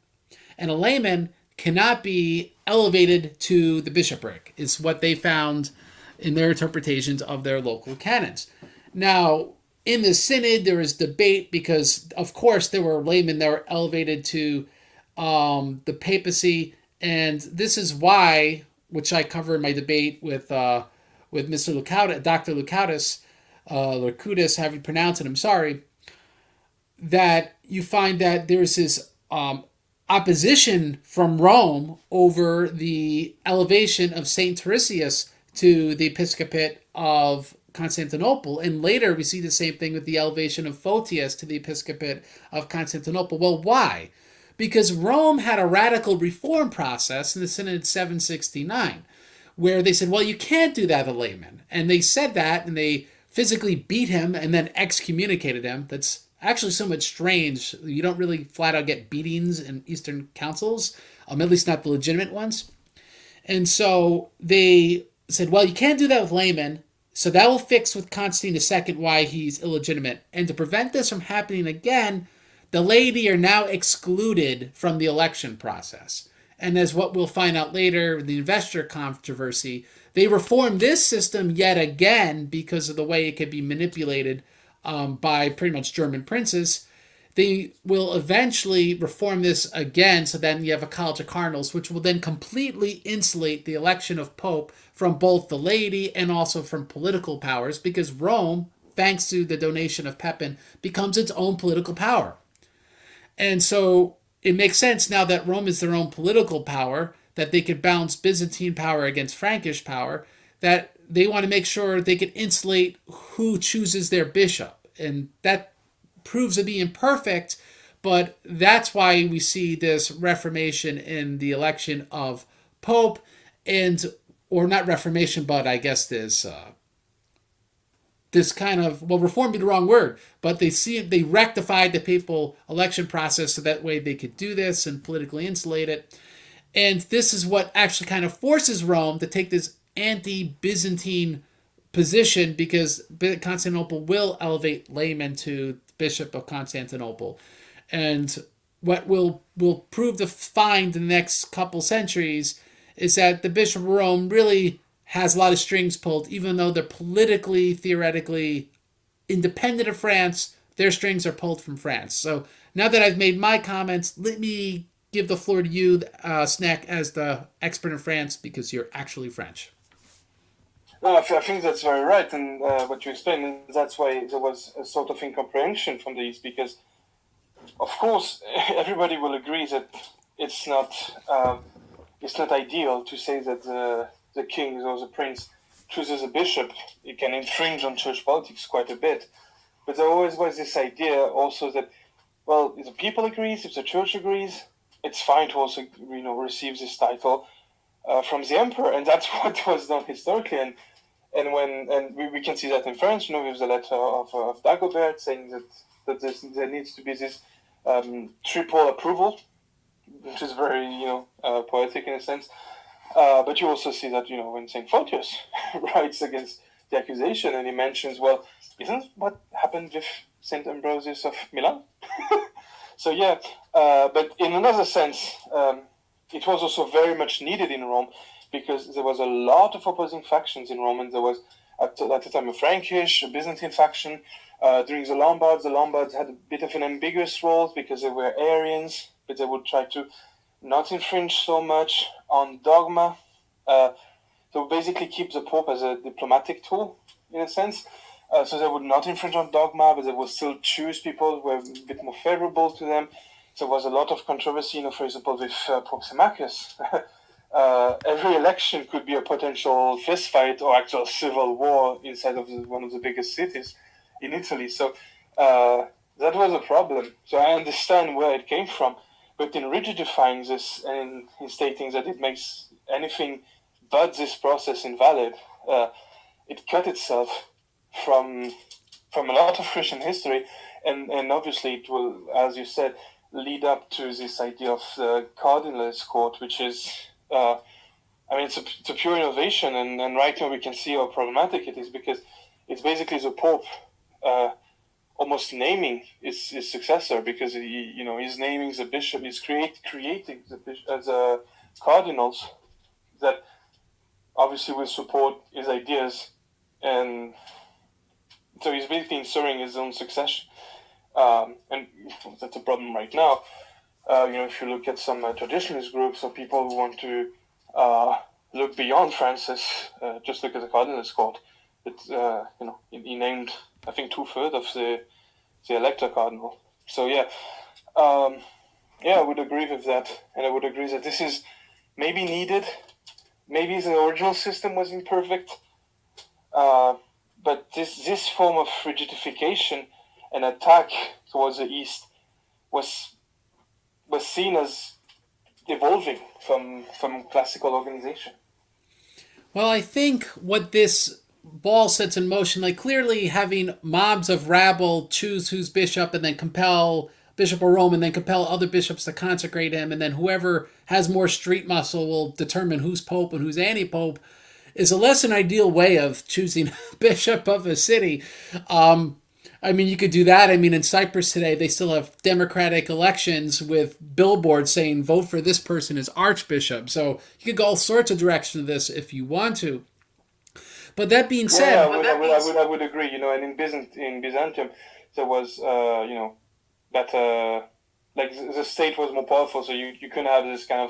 And a layman cannot be elevated to the bishopric, is what they found in their interpretations of their local canons. Now, in the Synod, there was debate because, of course, there were laymen that were elevated to the papacy, and this is why, which I cover in my debate with Mr. Lucautus, Dr. Lucautus, however you pronounce it, I'm sorry, that you find that there's this opposition from Rome over the elevation of Saint Tarisius to the episcopate of Constantinople, and later we see the same thing with the elevation of Photius to the episcopate of Constantinople. Well, why? Because Rome had a radical reform process in the Synod 769, where they said, well, you can't do that to laymen. And they said that, and they physically beat him and then excommunicated him. That's actually somewhat strange. You don't really flat out get beatings in Eastern councils, at least not the legitimate ones. And so they said, well, you can't do that with laymen, so that will fix with Constantine II why he's illegitimate. And to prevent this from happening again, the laity are now excluded from the election process. And as what we'll find out later, the investor controversy, they reformed this system yet again because of the way it could be manipulated by pretty much German princes. They will eventually reform this again, so then you have a College of Cardinals, which will then completely insulate the election of Pope from both the laity and also from political powers, because Rome, thanks to the donation of Pepin, becomes its own political power. And so it makes sense now that Rome is their own political power, that they could balance Byzantine power against Frankish power, that they want to make sure they can insulate who chooses their bishop. And that proves to be imperfect, but that's why we see this reformation in the election of Pope, and, or not reformation, but I guess this kind of, well, reform be the wrong word, but they rectified the papal election process so that way they could do this and politically insulate it. And this is what actually kind of forces Rome to take this anti-Byzantine position, because Constantinople will elevate laymen to Bishop of Constantinople. And what we'll prove to find in the next couple centuries is that the Bishop of Rome really has a lot of strings pulled, even though they're politically, theoretically independent of France, their strings are pulled from France. So now that I've made my comments, let me give the floor to you, Snack, as the expert in France, because you're actually French. No, I think that's very right, and what you explained, and that's why there was a sort of incomprehension from the East, because of course, everybody will agree that it's not ideal to say that the king or the prince chooses a bishop. It can infringe on church politics quite a bit. But there always was this idea also that, well, if the people agrees, if the church agrees, it's fine to also, receive this title from the emperor, and that's what was done historically. And we can see that in France, with the letter of Dagobert saying that there needs to be this triple approval, which is very poetic in a sense. But you also see that when Saint Photius writes against the accusation, and he mentions, well, isn't what happened with Saint Ambrosius of Milan? So yeah, but in another sense, it was also very much needed in Rome, because there was a lot of opposing factions in Rome, and there was at the time a Frankish, a Byzantine faction. During the Lombards had a bit of an ambiguous role because they were Arians, but they would try to not infringe so much on dogma. So basically keep the Pope as a diplomatic tool, in a sense. So they would not infringe on dogma, but they would still choose people who were a bit more favorable to them. So there was a lot of controversy, for example, with Pope Symmachus. Every election could be a potential fistfight or actual civil war inside of one of the biggest cities in Italy. So that was a problem. So I understand where it came from. But in rigidifying this and in stating that it makes anything but this process invalid, it cut itself from a lot of Christian history, and obviously it will, as you said, lead up to this idea of the cardinalist court, which is, it's a pure innovation, and right now we can see how problematic it is, because it's basically the Pope almost naming his successor, because he's naming the bishop, he's creating the cardinals that obviously will support his ideas, and so he's basically inserting his own succession, and that's a problem right now. If you look at some traditionalist groups or people who want to look beyond Francis, just look at the cardinalist court. He named, I think, 2/3 of the elector cardinal. So I would agree with that, and I would agree that this is maybe needed. Maybe the original system was imperfect, but this form of rigidification and attack towards the East was seen as evolving from classical organization. Well, I think what this ball sets in motion, like clearly having mobs of rabble choose who's bishop and then compel Bishop of Rome and then compel other bishops to consecrate him, and then whoever has more street muscle will determine who's pope and who's anti-pope, is a less than ideal way of choosing bishop of a city. You could do that. In Cyprus today, they still have democratic elections with billboards saying, vote for this person as archbishop. So you could go all sorts of directions with this if you want to. But that being said... I would agree, and in Byzantium, there was, that, the state was more powerful, so you couldn't have this kind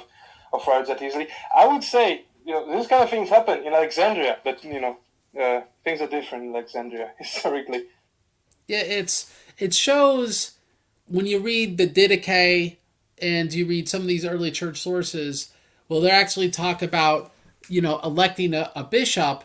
of rights that easily. I would say, this kind of things happen in Alexandria, but, things are different in Alexandria, historically. Yeah, it shows when you read the Didache and you read some of these early church sources, well, they actually talk about, electing a bishop,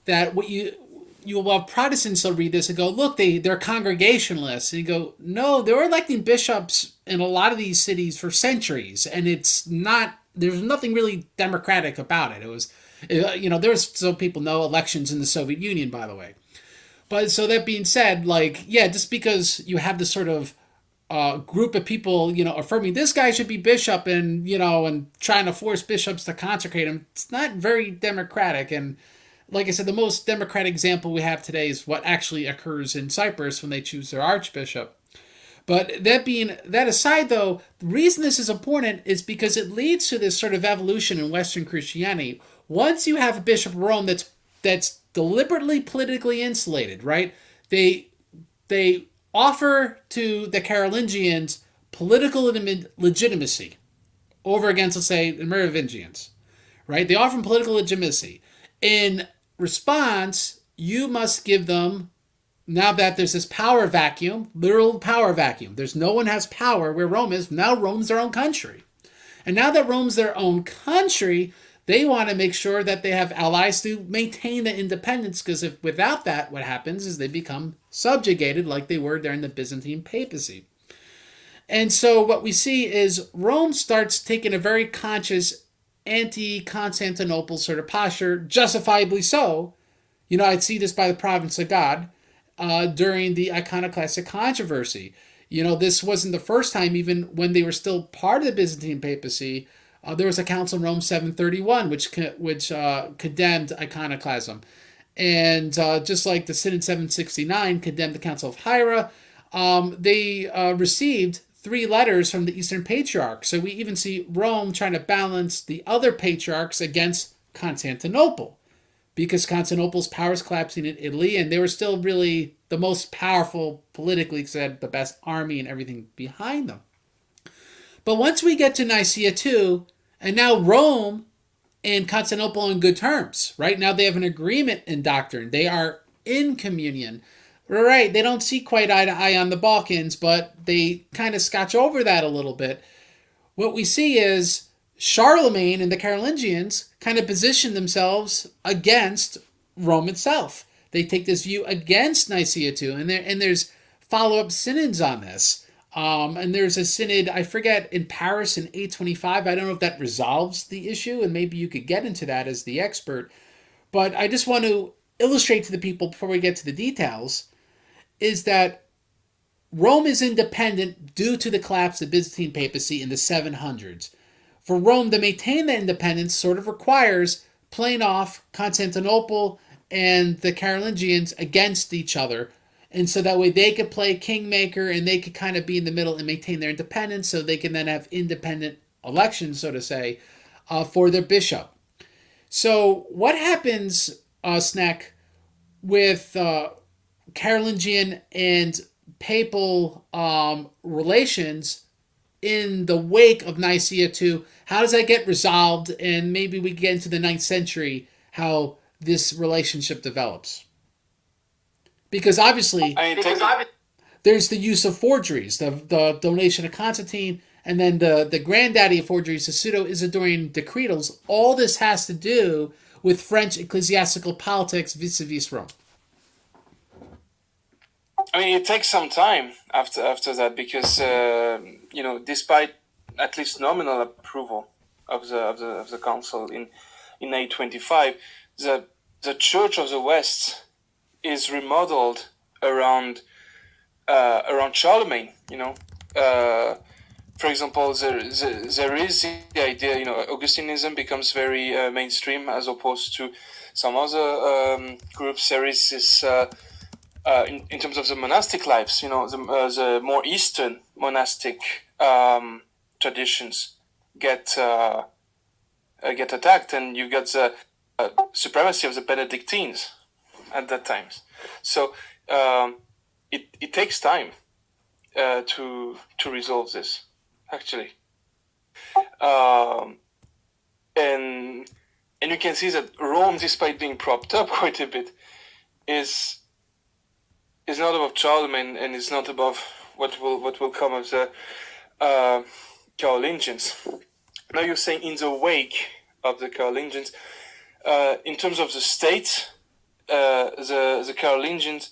that what you'll have Protestants will read this and go, look, they're Congregationalists. And you go, no, they were electing bishops in a lot of these cities for centuries, and there's nothing really democratic about it. It was, there's, so people know, elections in the Soviet Union, by the way. But so that being said, just because you have this sort of group of people, affirming this guy should be bishop and, and trying to force bishops to consecrate him, it's not very democratic. And like I said, the most democratic example we have today is what actually occurs in Cyprus when they choose their archbishop. But that aside, though, the reason this is important is because it leads to this sort of evolution in Western Christianity. Once you have a bishop of Rome that's deliberately politically insulated, right? They offer to the Carolingians political legitimacy over against, let's say, the Merovingians, right? They offer them political legitimacy. In response, you must give them now that there's this power vacuum, literal power vacuum, there's no one has power where Rome is. Now Rome's their own country. And now that Rome's their own country, they want to make sure that they have allies to maintain the independence, because if without that, what happens is they become subjugated like they were during the Byzantine papacy. And so what we see is Rome starts taking a very conscious anti-Constantinople sort of posture, justifiably so. I'd see this by the province of God during the iconoclastic controversy. This wasn't the first time, even when they were still part of the Byzantine papacy. There was a council in Rome 731 which condemned iconoclasm. And just like the Synod 769 condemned the Council of Hira, they received 3 letters from the Eastern Patriarch. So we even see Rome trying to balance the other patriarchs against Constantinople, because Constantinople's power is collapsing in Italy, and they were still really the most powerful politically, because they had the best army and everything behind them. But once we get to Nicea II, and now Rome and Constantinople are in good terms. Right now they have an agreement in doctrine. They are in communion. Right, they don't see quite eye to eye on the Balkans, but they kind of scotch over that a little bit. What we see is Charlemagne and the Carolingians kind of position themselves against Rome itself. They take this view against Nicea II, and there's follow-up synods on this. And there's a synod, I forget, in Paris in 825. I don't know if that resolves the issue, and maybe you could get into that as the expert. But I just want to illustrate to the people before we get to the details is that Rome is independent due to the collapse of the Byzantine papacy in the 700s. For Rome to maintain that independence sort of requires playing off Constantinople and the Carolingians against each other. And so that way they could play kingmaker, and they could kind of be in the middle and maintain their independence, so they can then have independent elections, so to say, for their bishop. So what happens, Snack, with Carolingian and papal relations in the wake of Nicea II? How does that get resolved? And maybe we get into the 9th century, how this relationship develops. Because obviously, there's the use of forgeries, the donation of Constantine, and then the granddaddy of forgeries, the Pseudo-Isidorean Decretals. All this has to do with French ecclesiastical politics vis-a-vis Rome. I mean, it takes some time after that, because despite at least nominal approval of the council in 825, the Church of the West is remodeled around Charlemagne. For example, there is the idea. Augustinism becomes very mainstream as opposed to some other groups. There is this. In terms of the monastic lives, the more Eastern monastic traditions get attacked, and you got the supremacy of the Benedictines at that time. So it takes time to resolve this, actually, and you can see that Rome, despite being propped up quite a bit, is not above Charlemagne, and is not above what will come of the Carolingians. Now you're saying in the wake of the Carolingians, in terms of the state, the Carolingian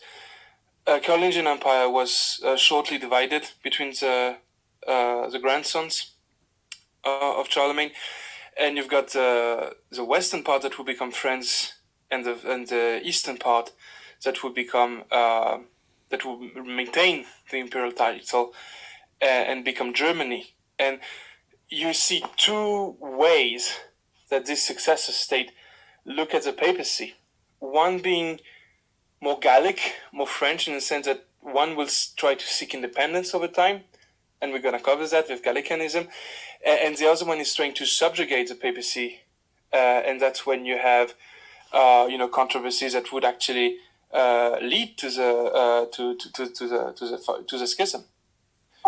Empire was shortly divided between the grandsons of Charlemagne, and you've got the western part that will become France, and the eastern part that will become that will maintain the imperial title and become Germany. And you see 2 ways that this successor state look at the papacy. One being more Gallic, more French, in the sense that one will try to seek independence over time, and we're going to cover that with Gallicanism. And the other one is trying to subjugate the papacy, and that's when you have controversies that would actually lead to the schism.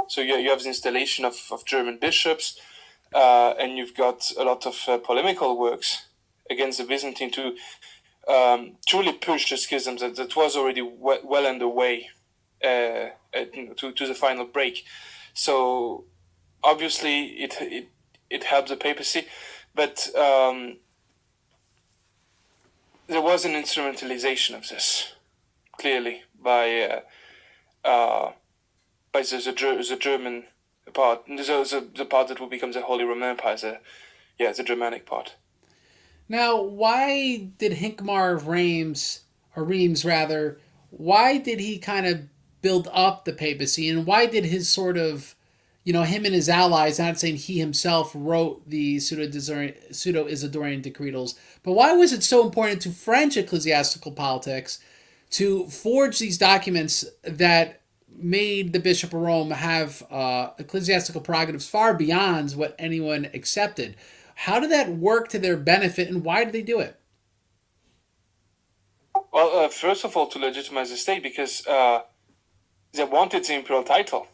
So you have the installation of German bishops, and you've got a lot of polemical works against the Byzantine to truly push the schism that was already well underway to the final break. So obviously it helped the papacy, but there was an instrumentalization of this, clearly, by the German part, the part that will become the Holy Roman Empire, the Germanic part. Now, why did Hincmar of Reims, or Reims rather, why did he kind of build up the papacy, and why did his sort of, him and his allies, not saying he himself wrote the Pseudo-Isidorean Decretals, but why was it so important to French ecclesiastical politics to forge these documents that made the Bishop of Rome have ecclesiastical prerogatives far beyond what anyone accepted? How did that work to their benefit, and why did they do it? Well, first of all, to legitimize the state, because they wanted the imperial title.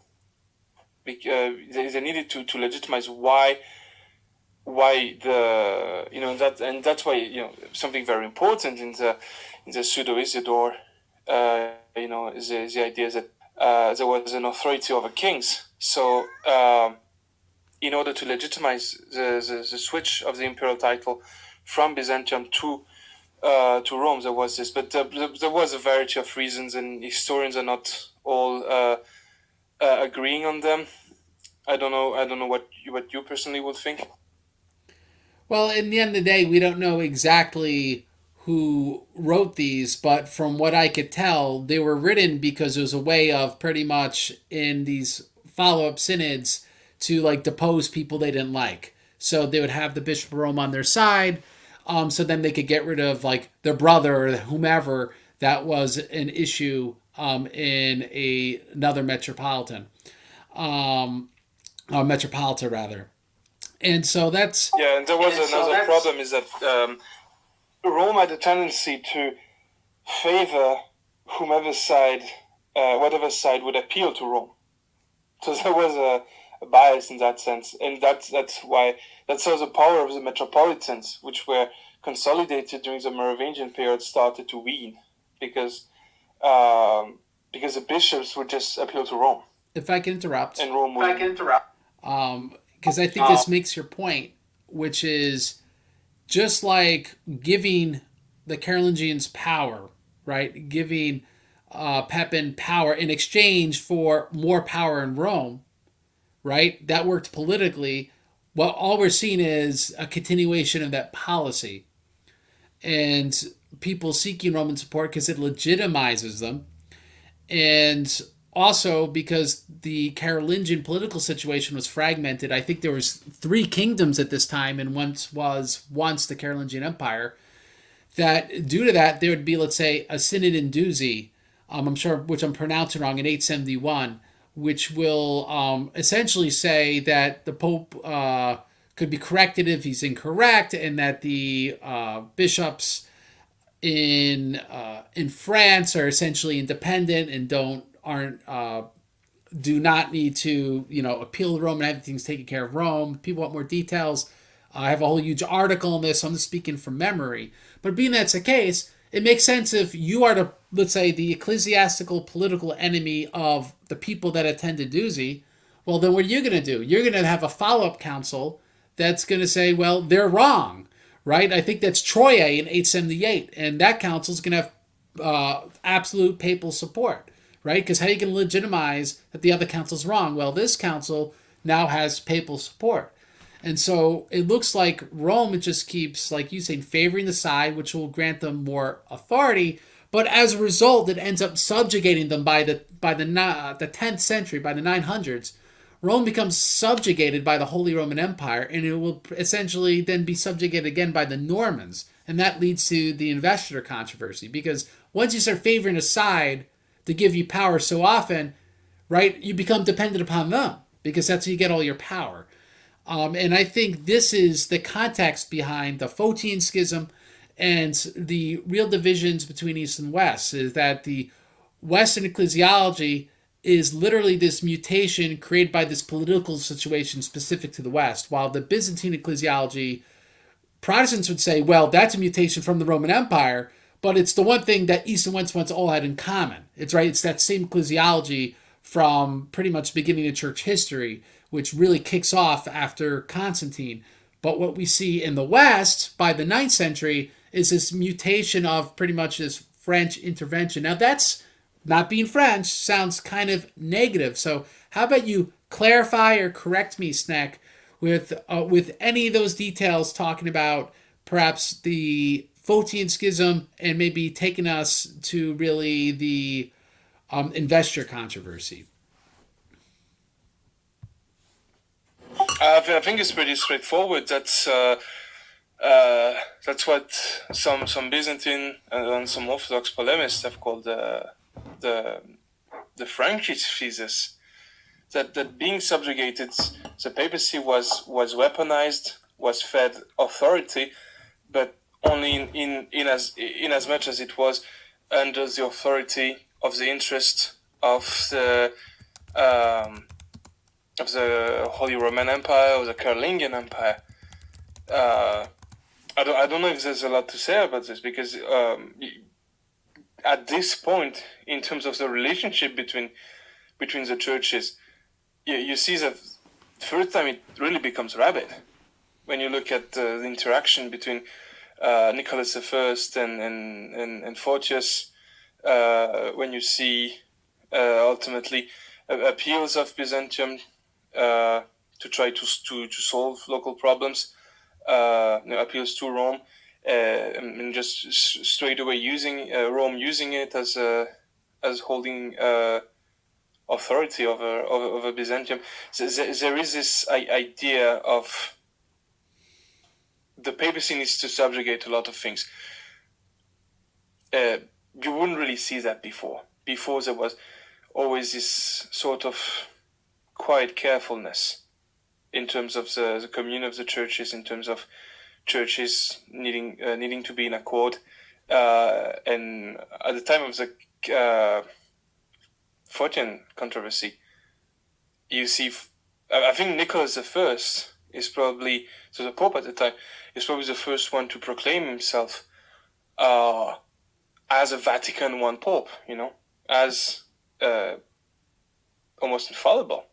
They needed to legitimize why the that's why something very important in the Pseudo Isidore is the idea that there was an authority over kings. So in order to legitimize the switch of the imperial title from Byzantium to Rome, there was this, but there was a variety of reasons, and historians are not all agreeing on them. I don't know what you personally would think. Well, in the end of the day, we don't know exactly who wrote these, but from what I could tell, they were written because it was a way of pretty much in these follow-up synods to depose people they didn't like. So they would have the Bishop of Rome on their side, so then they could get rid of their brother or whomever that was an issue in another metropolitan. Metropolitan rather. And so that's... Yeah, and there was another problem is that Rome had a tendency to favor whatever side would appeal to Rome. So there was a bias in that sense, and that's why the power of the metropolitans, which were consolidated during the Merovingian period, started to wane, because the bishops would just appeal to Rome. If I can interrupt, and Rome would. Because I think this makes your point, which is just like giving the Carolingians power, right? Giving Pepin power in exchange for more power in Rome, right? That worked politically. Well, all we're seeing is a continuation of that policy. And people seeking Roman support because it legitimizes them. And also because the Carolingian political situation was fragmented. I think there was 3 kingdoms at this time, and once the Carolingian Empire. That due to that, there would be, let's say, a synod in Duchy, I'm sure, which I'm pronouncing wrong, in 871, which will essentially say that the Pope could be corrected if he's incorrect, and that the bishops in France are essentially independent and do not need to appeal to Rome and have things taken care of Rome. People want more details. I have a whole huge article on this, so I'm just speaking from memory. But being that's the case, it makes sense if you are let's say, the ecclesiastical political enemy of the people that attended Duchy. Well, then what are you going to do? You're going to have a follow-up council that's going to say, well, they're wrong, right? I think that's Troye in 878, and that council is going to have absolute papal support, right? Because how are you going to legitimize that the other council's wrong? Well, this council now has papal support. And so it looks like Rome, it just keeps, like you say, favoring the side, which will grant them more authority. But as a result, it ends up subjugating them by the 10th century, by the 900s. Rome becomes subjugated by the Holy Roman Empire, and it will essentially then be subjugated again by the Normans. And that leads to the investiture controversy, because once you start favoring a side to give you power so often, right, you become dependent upon them, because that's how you get all your power. And I think this is the context behind the Photian Schism and the real divisions between East and West, is that the Western ecclesiology is literally this mutation created by this political situation specific to the West, while the Byzantine ecclesiology, Protestants would say, well, that's a mutation from the Roman Empire, but it's the one thing that East and West once all had in common. It's right. It's that same ecclesiology from pretty much the beginning of church history, which really kicks off after Constantine. But what we see in the West by the ninth century is this mutation of pretty much this French intervention. Now, that's not being French sounds kind of negative. So, how about you clarify or correct me, Snack, with any of those details, talking about perhaps the Photian schism and maybe taking us to really the investor controversy. I think it's pretty straightforward. That's what some Byzantine and some Orthodox polemists have called the Frankish thesis. That being subjugated, the papacy was weaponized, was fed authority, but only in as much as it was under the authority of the interest of the Holy Roman Empire or the Carolingian Empire. I don't know if there's a lot to say about this, because at this point, in terms of the relationship between the churches, you see that the first time it really becomes rabid when you look at the interaction between Nicholas I and Photius, when you see ultimately appeals of Byzantium to try to solve local problems, appeals to Rome, and just straight away using Rome using it as holding authority over Byzantium. So there is this idea of the papacy needs to subjugate a lot of things. You wouldn't really see that before. Before, there was always this sort of quiet carefulness in terms of the commune of the churches, in terms of churches needing to be in accord. And at the time of the Photian controversy, you see, I think Nicholas I is probably, so the Pope at the time, is probably the first one to proclaim himself as a Vatican I Pope, as almost infallible.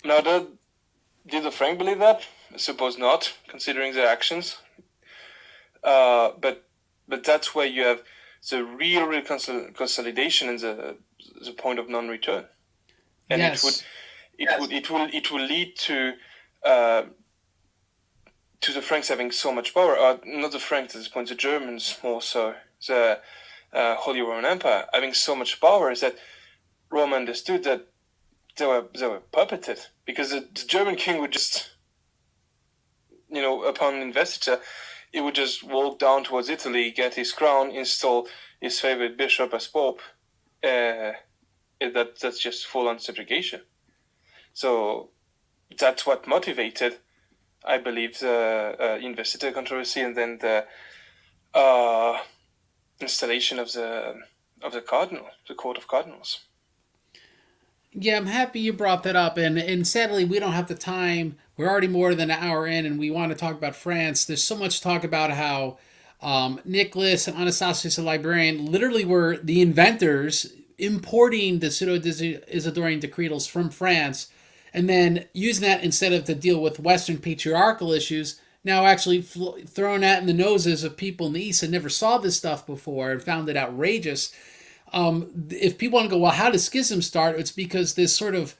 Now, did the Frank believe that? I suppose not, considering their actions. But that's where you have the real consolidation and the point of non-return, and yes. it will lead to the Franks having so much power. Not the Franks at this point, the Germans more so. The Holy Roman Empire having so much power is that Rome understood that they were puppeted, because the German king would just, upon investiture, he would just walk down towards Italy, get his crown, install his favorite bishop as pope. That's just full-on subjugation. So that's what motivated, I believe, the investiture controversy, and then the installation of the cardinal, the court of cardinals. Yeah, I'm happy you brought that up, and sadly we don't have the time. We're already more than an hour in, and we want to talk about France. There's so much talk about how Nicholas and Anastasius the librarian literally were the inventors importing the Pseudo-Isidorean Decretals from France, and then using that instead of to deal with Western patriarchal issues, now actually throwing that in the noses of people in the East that never saw this stuff before and found it outrageous. If people want to go, well, how did schism start? It's because this sort of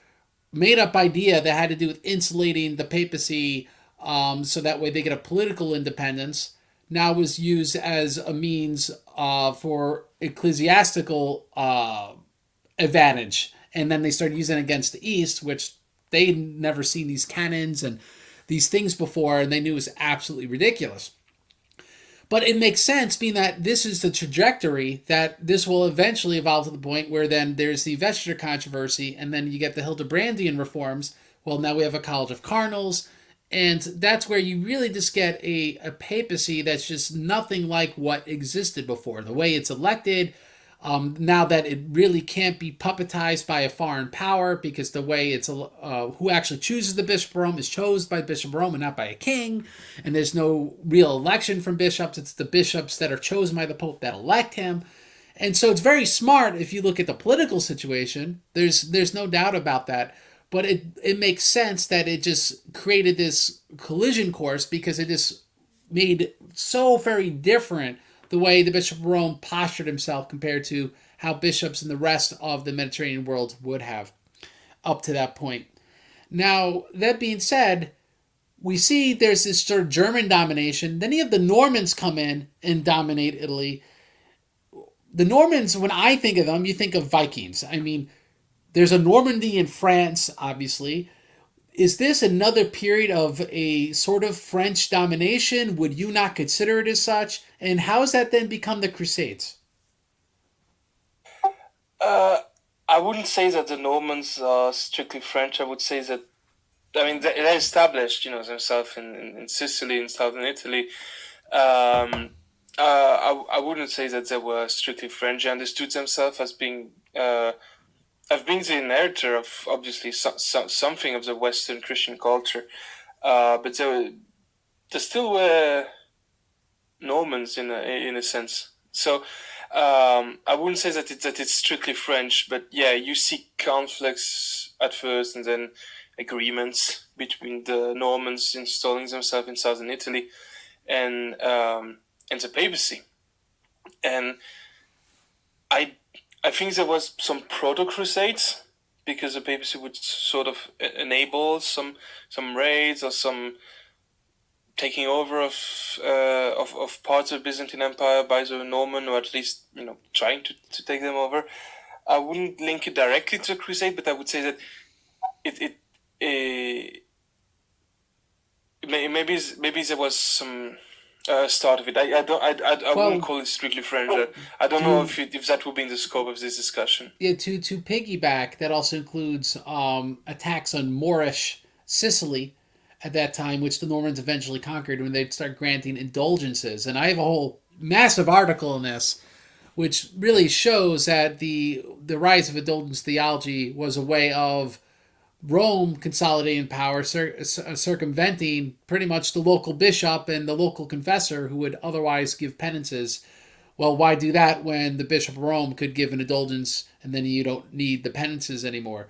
made-up idea that had to do with insulating the papacy, so that way they get a political independence, now was used as a means for ecclesiastical advantage. And then they started using it against the East, which they'd never seen these canons and these things before, and they knew it was absolutely ridiculous. But it makes sense, being that this is the trajectory, that this will eventually evolve to the point where then there's the investiture controversy, and then you get the Hildebrandian reforms. Well, now we have a College of Cardinals, and that's where you really just get a papacy that's just nothing like what existed before. The way it's elected, Now that it really can't be puppetized by a foreign power because the way it's who actually chooses the Bishop of Rome is chosen by Bishop of Rome and not by a king, and there's no real election from bishops. It's the bishops that are chosen by the Pope that elect him. And so it's very smart if you look at the political situation. There's no doubt about that. But it makes sense that it just created this collision course because it just made so very different the way the Bishop of Rome postured himself compared to how bishops in the rest of the Mediterranean world would have up to that point. Now, that being said, we see there's this sort of German domination. Then you have the Normans come in and dominate Italy. The Normans, when I think of them, you think of Vikings. I mean, there's a Normandy in France, obviously. Is this another period of a sort of French domination? Would you not consider it as such? And how has that then become the Crusades? I wouldn't say that the Normans are strictly French. I would say that, I mean, they established, themselves in Sicily, in southern Italy. I wouldn't say that they were strictly French. They understood themselves as being the inheritor of obviously something of the Western Christian culture, but they still were Normans in a sense. So I wouldn't say that it's strictly French, but yeah, you see conflicts at first and then agreements between the Normans installing themselves in southern Italy and the Papacy, and I think there was some proto-crusades because the papacy would sort of enable some raids or some taking over of parts of the Byzantine Empire by the Norman, or at least trying to take them over. I wouldn't link it directly to the crusade, but I would say that maybe there was some start of it. I wouldn't call it strictly French. I don't know if that would be in the scope of this discussion. Yeah, to piggyback, that also includes attacks on Moorish Sicily at that time, which the Normans eventually conquered when they'd start granting indulgences. And I have a whole massive article in this, which really shows that the rise of indulgence theology was a way of Rome consolidating power, circumventing pretty much the local bishop and the local confessor who would otherwise give penances. Well, why do that when the Bishop of Rome could give an indulgence and then you don't need the penances anymore?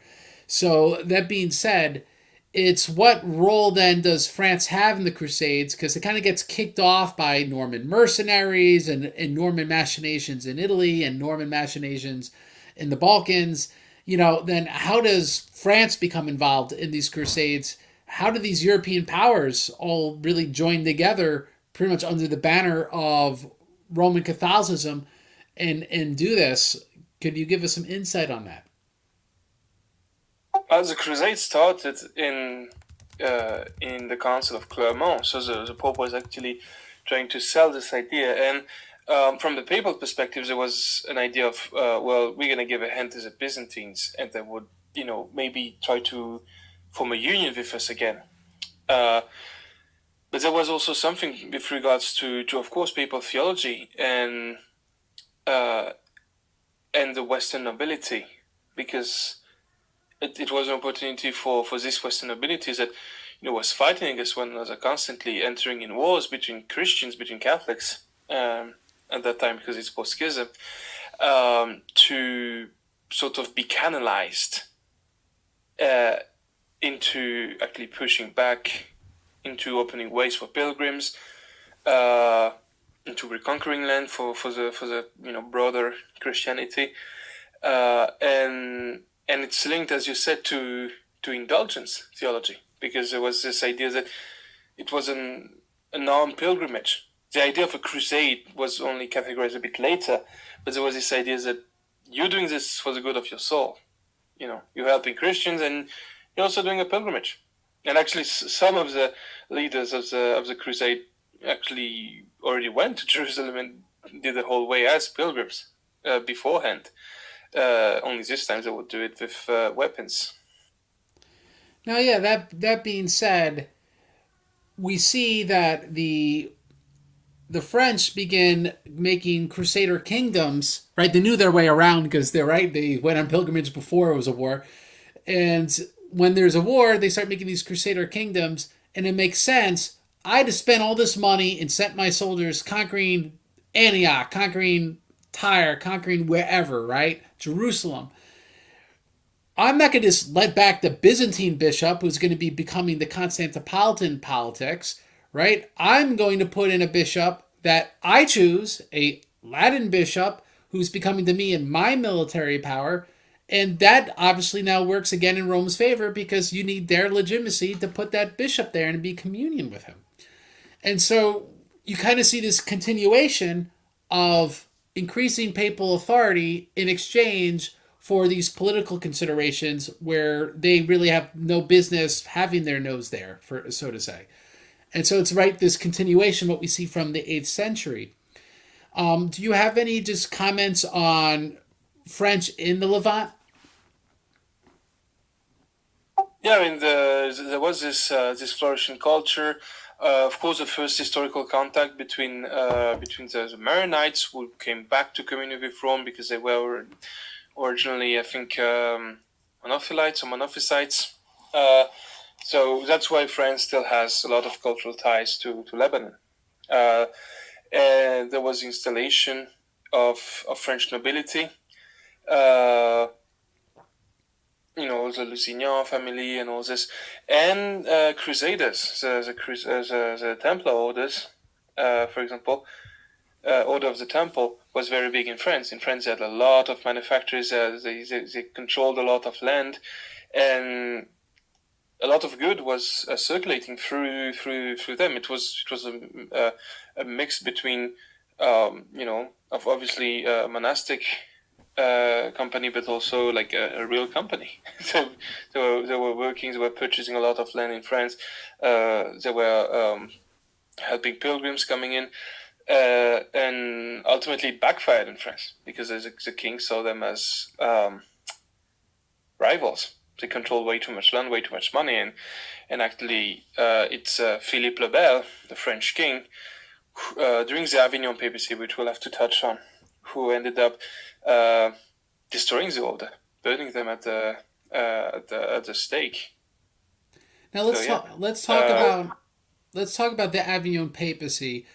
So, that being said, it's what role then does France have in the Crusades? Because it kind of gets kicked off by Norman mercenaries and Norman machinations in Italy and Norman machinations in the Balkans. Then how does France become involved in these Crusades? How do these European powers all really join together pretty much under the banner of Roman Catholicism and do this? Could you give us some insight on that? The Crusades started in the Council of Clermont, so the Pope was actually trying to sell this idea, and from the papal perspective, there was an idea of, we're going to give a hand to the Byzantines, and they would, maybe try to form a union with us again. But there was also something with regards to of course, papal theology and the Western nobility, because it was an opportunity for this Western nobility that was fighting against one another, constantly entering in wars between Christians, between Catholics at that time, because it's post-schism, to sort of be canalized into actually pushing back, into opening ways for pilgrims, into reconquering land for the broader Christianity, and it's linked, as you said, to indulgence theology, because there was this idea that it was an armed pilgrimage. The idea of a crusade was only categorized a bit later, but there was this idea that you're doing this for the good of your soul. You're helping Christians, and you're also doing a pilgrimage. And actually, some of the leaders of the crusade actually already went to Jerusalem and did the whole way as pilgrims beforehand. Only this time they would do it with weapons. Now, yeah, that being said, we see that the French began making crusader kingdoms, right? They knew their way around because they're right. They went on pilgrimage before it was a war. And when there's a war, they start making these crusader kingdoms, and it makes sense. I had to spend all this money and sent my soldiers conquering Antioch, conquering Tyre, conquering wherever, right? Jerusalem. I'm not going to just let back the Byzantine bishop who's going to be becoming the Constantinopolitan politics, right? I'm going to put in a bishop that I choose, a Latin bishop who's becoming to me in my military power. And that obviously now works again in Rome's favor because you need their legitimacy to put that bishop there and be communion with him. And so you kind of see this continuation of increasing papal authority in exchange for these political considerations where they really have no business having their nose there, for so to say. And so it's right this continuation what we see from the 8th century. Do you have any just comments on French in the Levant? Yeah, I mean, there was this flourishing culture. Of course, the first historical contact between the Maronites who came back to community with Rome because they were originally, I think, Monophilites or Monophysites. So that's why France still has a lot of cultural ties to Lebanon. And there was the installation of French nobility. The Lusignan family and all this, and Crusaders, the Templar orders, for example, Order of the Temple was very big in France. In France, they had a lot of manufacturers. They controlled a lot of land, and a lot of good was circulating through them. It was a mix between, of obviously monastic company, but also like a real company. So they were working, they were purchasing a lot of land in France. They were helping pilgrims coming in, and ultimately it backfired in France because the king saw them as rivals. They controlled way too much land, way too much money, and actually it's Philippe le Bel, the French king, during the Avignon Papacy, which we'll have to touch on, who ended up destroying the order, burning them at the stake. Now let's talk about the Avignon Papacy.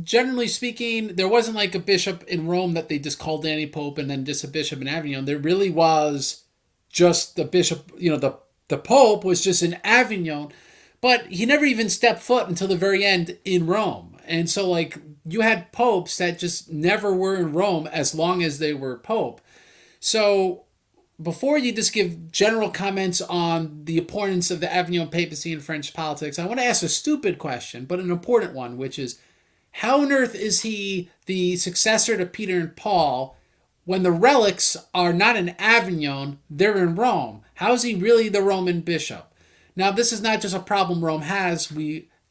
Generally speaking, there wasn't like a bishop in Rome that they just called any pope and then just a bishop in Avignon. There really was just the bishop. The pope was just in Avignon, but he never even stepped foot until the very end in Rome. And so, like, you had popes that just never were in Rome as long as they were pope. So, before you just give general comments on the importance of the Avignon papacy in French politics, I want to ask a stupid question, but an important one, which is how on earth is he the successor to Peter and Paul when the relics are not in Avignon, they're in Rome? How is he really the Roman bishop? Now, this is not just a problem Rome has.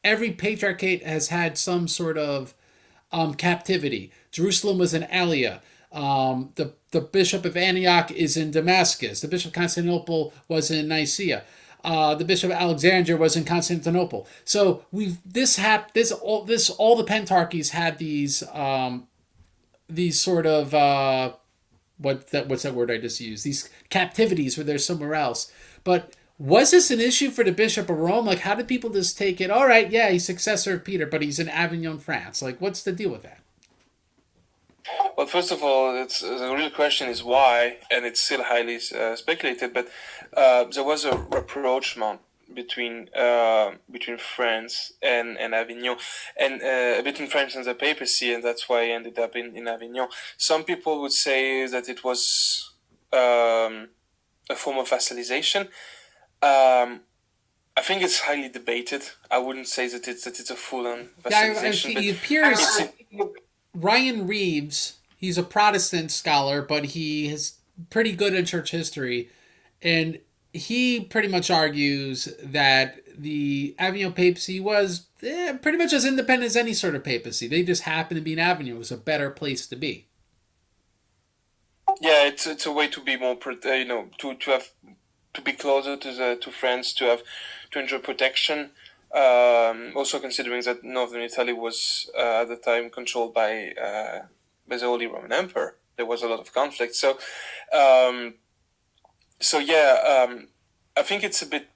Every patriarchate has had some sort of captivity. Jerusalem was in Alia. The bishop of Antioch is in Damascus. The bishop of Constantinople was in Nicaea. The bishop of Alexandria was in Constantinople. So all the pentarchies had these sort of what's that word I just used? These captivities where they're somewhere else. But was this an issue for the Bishop of Rome? Like, how did people just take it? All right, yeah, he's successor of Peter, but he's in Avignon, France. Like, what's the deal with that? Well, first of all, the real question is why, and it's still highly speculated. But there was a rapprochement between France and Avignon, and between France and the papacy, and that's why I ended up in Avignon. Some people would say that it was a form of vassalization. I think it's highly debated. I wouldn't say that it's a full-on vassalization. Yeah, it appears Ryan Reeves, he's a Protestant scholar, but he is pretty good in church history, and he pretty much argues that the Avignon papacy was pretty much as independent as any sort of papacy. They just happened to be in Avignon. It was a better place to be. Yeah, it's a way to be more, to have to be closer to France, to enjoy protection. Also considering that northern Italy was at the time controlled by the Holy Roman Emperor, there was a lot of conflict. Um, I think it's a bit.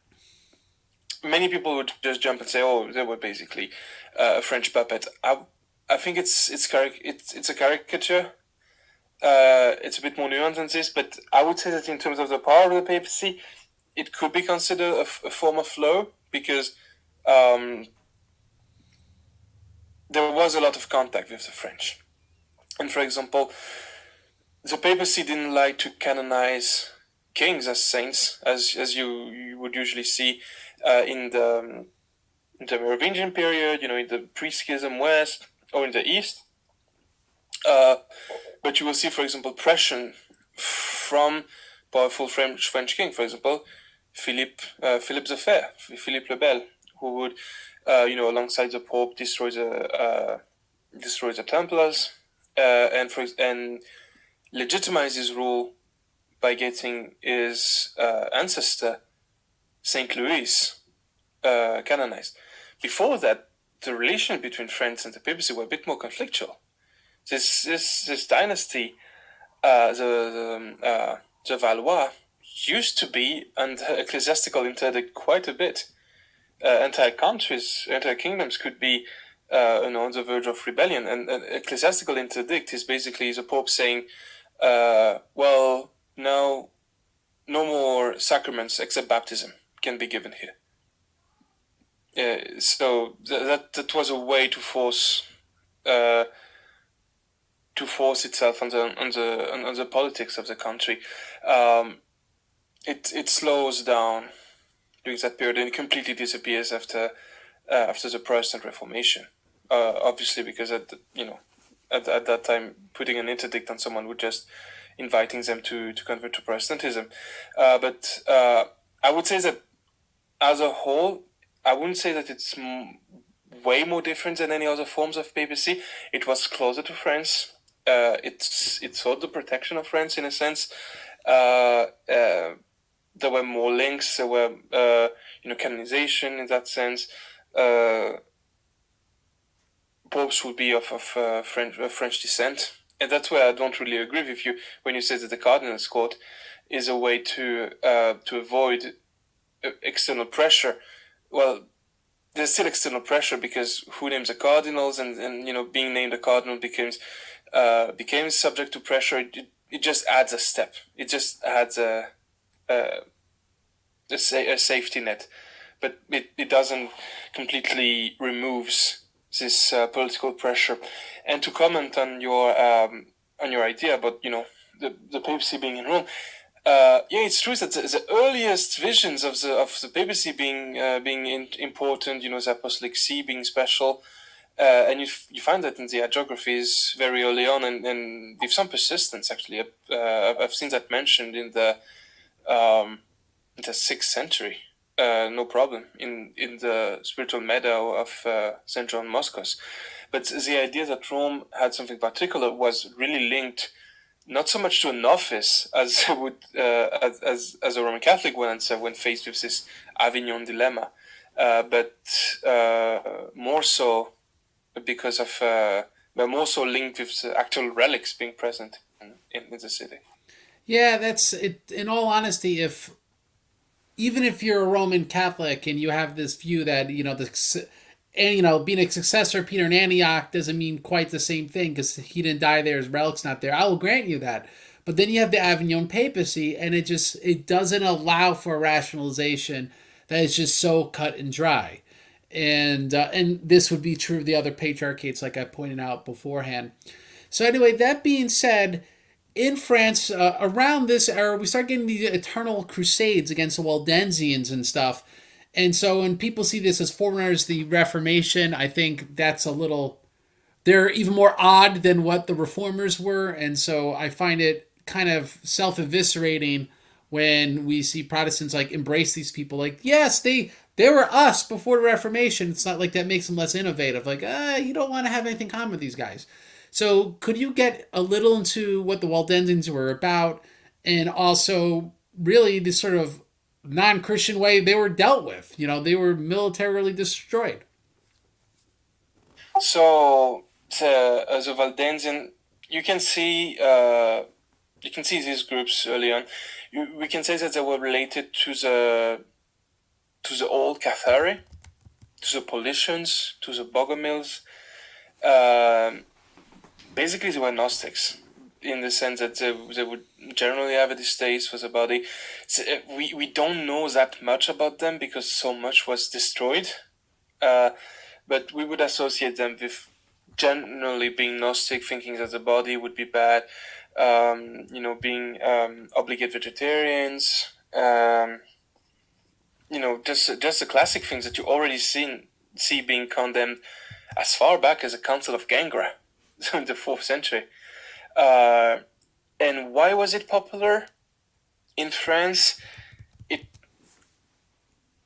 Many people would just jump and say, "Oh, they were basically a French puppet." I think it's a caricature. It's a bit more nuanced than this, but I would say that in terms of the power of the papacy, it could be considered a form of flow because there was a lot of contact with the French. And for example, the papacy didn't like to canonize kings as saints, as you would usually see in the Merovingian period, in the pre-schism West or in the East. But you will see, for example, pressure from powerful French king, for example, Philippe the Fair, Philippe le Bel, who would, alongside the Pope, destroy the Templars, and legitimize his rule by getting his ancestor Saint Louis canonized. Before that, the relation between France and the papacy were a bit more conflictual. This dynasty, the Valois, used to be under ecclesiastical interdict quite a bit. Entire kingdoms could be on the verge of rebellion, and ecclesiastical interdict is basically the Pope saying, well, no more sacraments except baptism can be given here. So that was a way to force itself on the politics of the country. It slows down during that period and it completely disappears after the Protestant Reformation. Obviously, because at that time, putting an interdict on someone would just inviting them to convert to Protestantism. But I would say that as a whole, I wouldn't say that it's way more different than any other forms of papacy. It was closer to France. It sought the protection of France in a sense. There were more links. There were canonization in that sense. Popes would be of French descent, and that's where I don't really agree with you when you say that the Cardinals' Court is a way to avoid external pressure. Well, there's still external pressure because who names the cardinals, and being named a cardinal became subject to pressure. It just adds a step. It just adds a safety net, but it doesn't completely removes this political pressure. And to comment on your idea about the papacy being in Rome. It's true that the earliest visions of the papacy being important, the Apostolic See being special, and you find that in the hagiographies very early on, and with some persistence actually. I've seen that mentioned in the 6th century, no problem, in the spiritual meadow of St. John Bosco's. But the idea that Rome had something particular was really linked not so much to an office as would as a Roman Catholic would answer when faced with this Avignon dilemma, but more so because of but more so linked with the actual relics being present in the city. Yeah, that's it. In all honesty, even if you're a Roman Catholic and you have this view that being a successor of Peter in Antioch doesn't mean quite the same thing because he didn't die there, his relic's not there. I will grant you that. But then you have the Avignon papacy, and it doesn't allow for a rationalization that is just so cut and dry. And this would be true of the other patriarchates, like I pointed out beforehand. So anyway, that being said, in France, around this era, we start getting the eternal crusades against the Waldensians and stuff. And so when people see this as forerunners, the Reformation, I think that's they're even more odd than what the Reformers were. And so I find it kind of self-eviscerating when we see Protestants embrace these people. Yes, they were us before the Reformation. It's not like that makes them less innovative. You don't want to have anything common with these guys. So could you get a little into what the Waldensians were about, and also really this sort of non-Christian way they were dealt with. They were militarily destroyed. So as a Waldensian, you can see these groups early on. We can say that they were related to the old Cathari, to the Paulicians, to the Bogomils. Basically, they were Gnostics in the sense that they would generally have a distaste for the body. So, we don't know that much about them because so much was destroyed. But we would associate them with generally being Gnostic, thinking that the body would be bad, being obligate vegetarians, just the classic things that you already see being condemned as far back as the Council of Gangra in the 4th century. And why was it popular in France?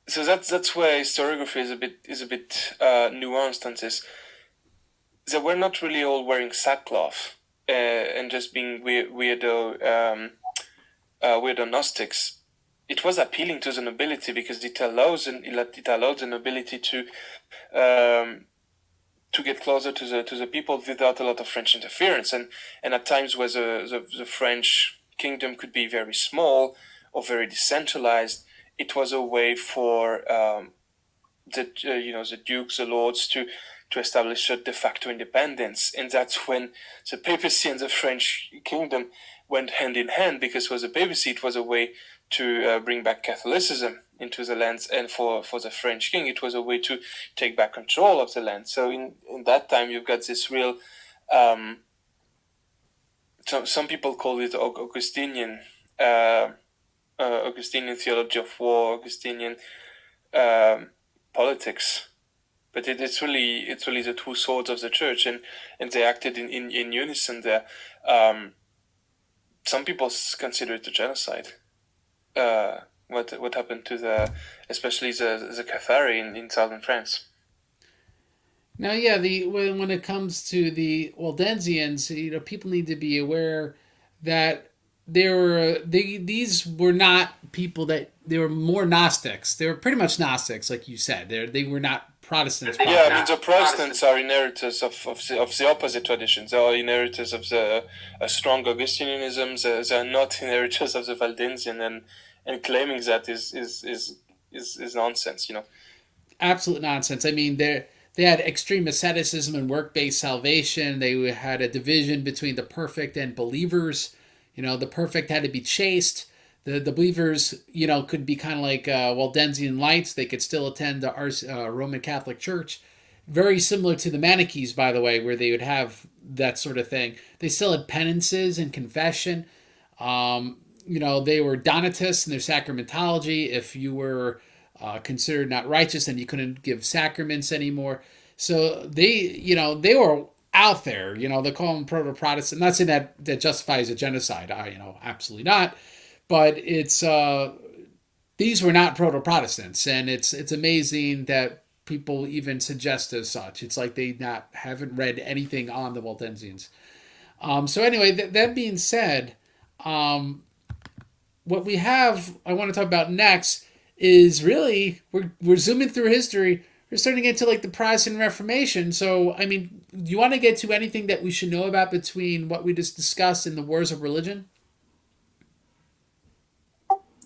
So that's where historiography is a bit nuanced on this. They were not really all wearing sackcloth and just being weirdo Gnostics. It was appealing to the nobility because it allowed the nobility to get closer to the people without a lot of French interference, and at times where the French kingdom could be very small or very decentralized, it was a way for the dukes, the lords, to establish a de facto independence, and that's when the papacy and the French kingdom went hand in hand, because for the papacy it was a way to bring back Catholicism into the lands, and for the French king it was a way to take back control of the land. So in that time you've got this real some people call it Augustinian theology of war, Augustinian politics, but it's really the two swords of the church, and they acted in unison there. Some people consider it a genocide. What happened to especially the Cathari in southern France. Now, yeah, when it comes to the Waldensians, people need to be aware that these were not people that they were more Gnostics. They were pretty much Gnostics, like you said. They were not Protestants. Yeah, I mean the Protestants are inheritors of the opposite traditions. They are inheritors of the strong Augustinianism. They are not inheritors of the Waldensian, and claiming that is nonsense. Absolute nonsense. I mean, they had extreme asceticism and work-based salvation. They had a division between the perfect and believers. The perfect had to be chaste. The believers, could be kind of like Waldensian lights. They could still attend the Roman Catholic Church. Very similar to the Manichees, by the way, where they would have that sort of thing. They still had penances and confession. They were Donatists in their sacramentology. If you were considered not righteous, then you couldn't give sacraments anymore. So they were out there. They call them proto-Protestant. Not saying that justifies a genocide. Absolutely not. But it's these were not proto-Protestants, and it's amazing that people even suggest as such. It's like they haven't read anything on the Waldensians. So anyway, that being said, what I want to talk about next is really we're zooming through history. We're starting to get to like the Protestant Reformation. So I mean, do you want to get to anything that we should know about between what we just discussed and the wars of religion?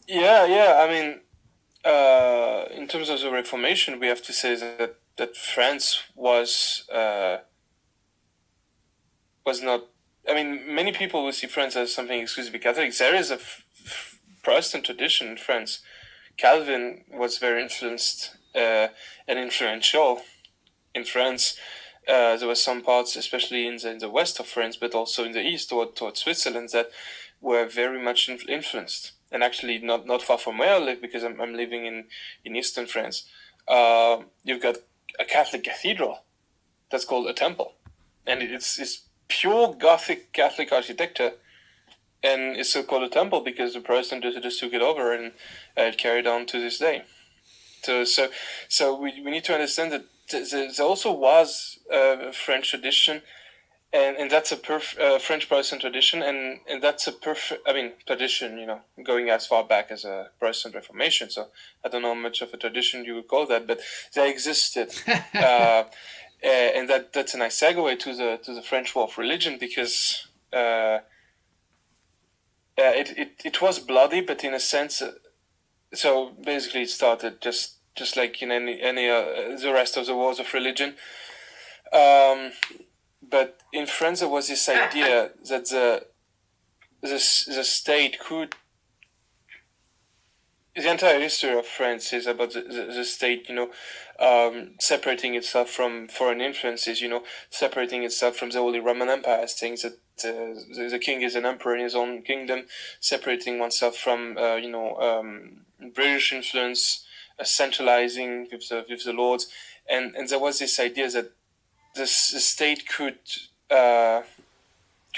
Yeah. I mean, in terms of the Reformation, we have to say that France was not. I mean, many people will see France as something exclusively Catholic. There is a Protestant tradition in France. Calvin was very influenced and influential in France. There were some parts, especially in the west of France, but also in the east towards Switzerland, that were very much influenced. And actually, not far from where I live, because I'm living in eastern France. You've got a Catholic cathedral that's called a temple, and it's pure Gothic Catholic architecture. And it's so called a temple because the Protestant just took it over, and it carried on to this day. So we need to understand that there also was a French tradition and that's a French Protestant tradition, and that's a perfect, tradition, going as far back as a Protestant Reformation. So I don't know how much of a tradition you would call that, but they existed, and that's a nice segue to the French War of Religion, because it was bloody, but in a sense, so basically it started just like in any the rest of the wars of religion. But in France, there was this idea that the state could. The entire history of France is about the state, separating itself from foreign influences, separating itself from the Holy Roman Empire, saying that the king is an emperor in his own kingdom, separating oneself from, British influence, centralizing with the lords, and there was this idea that the state could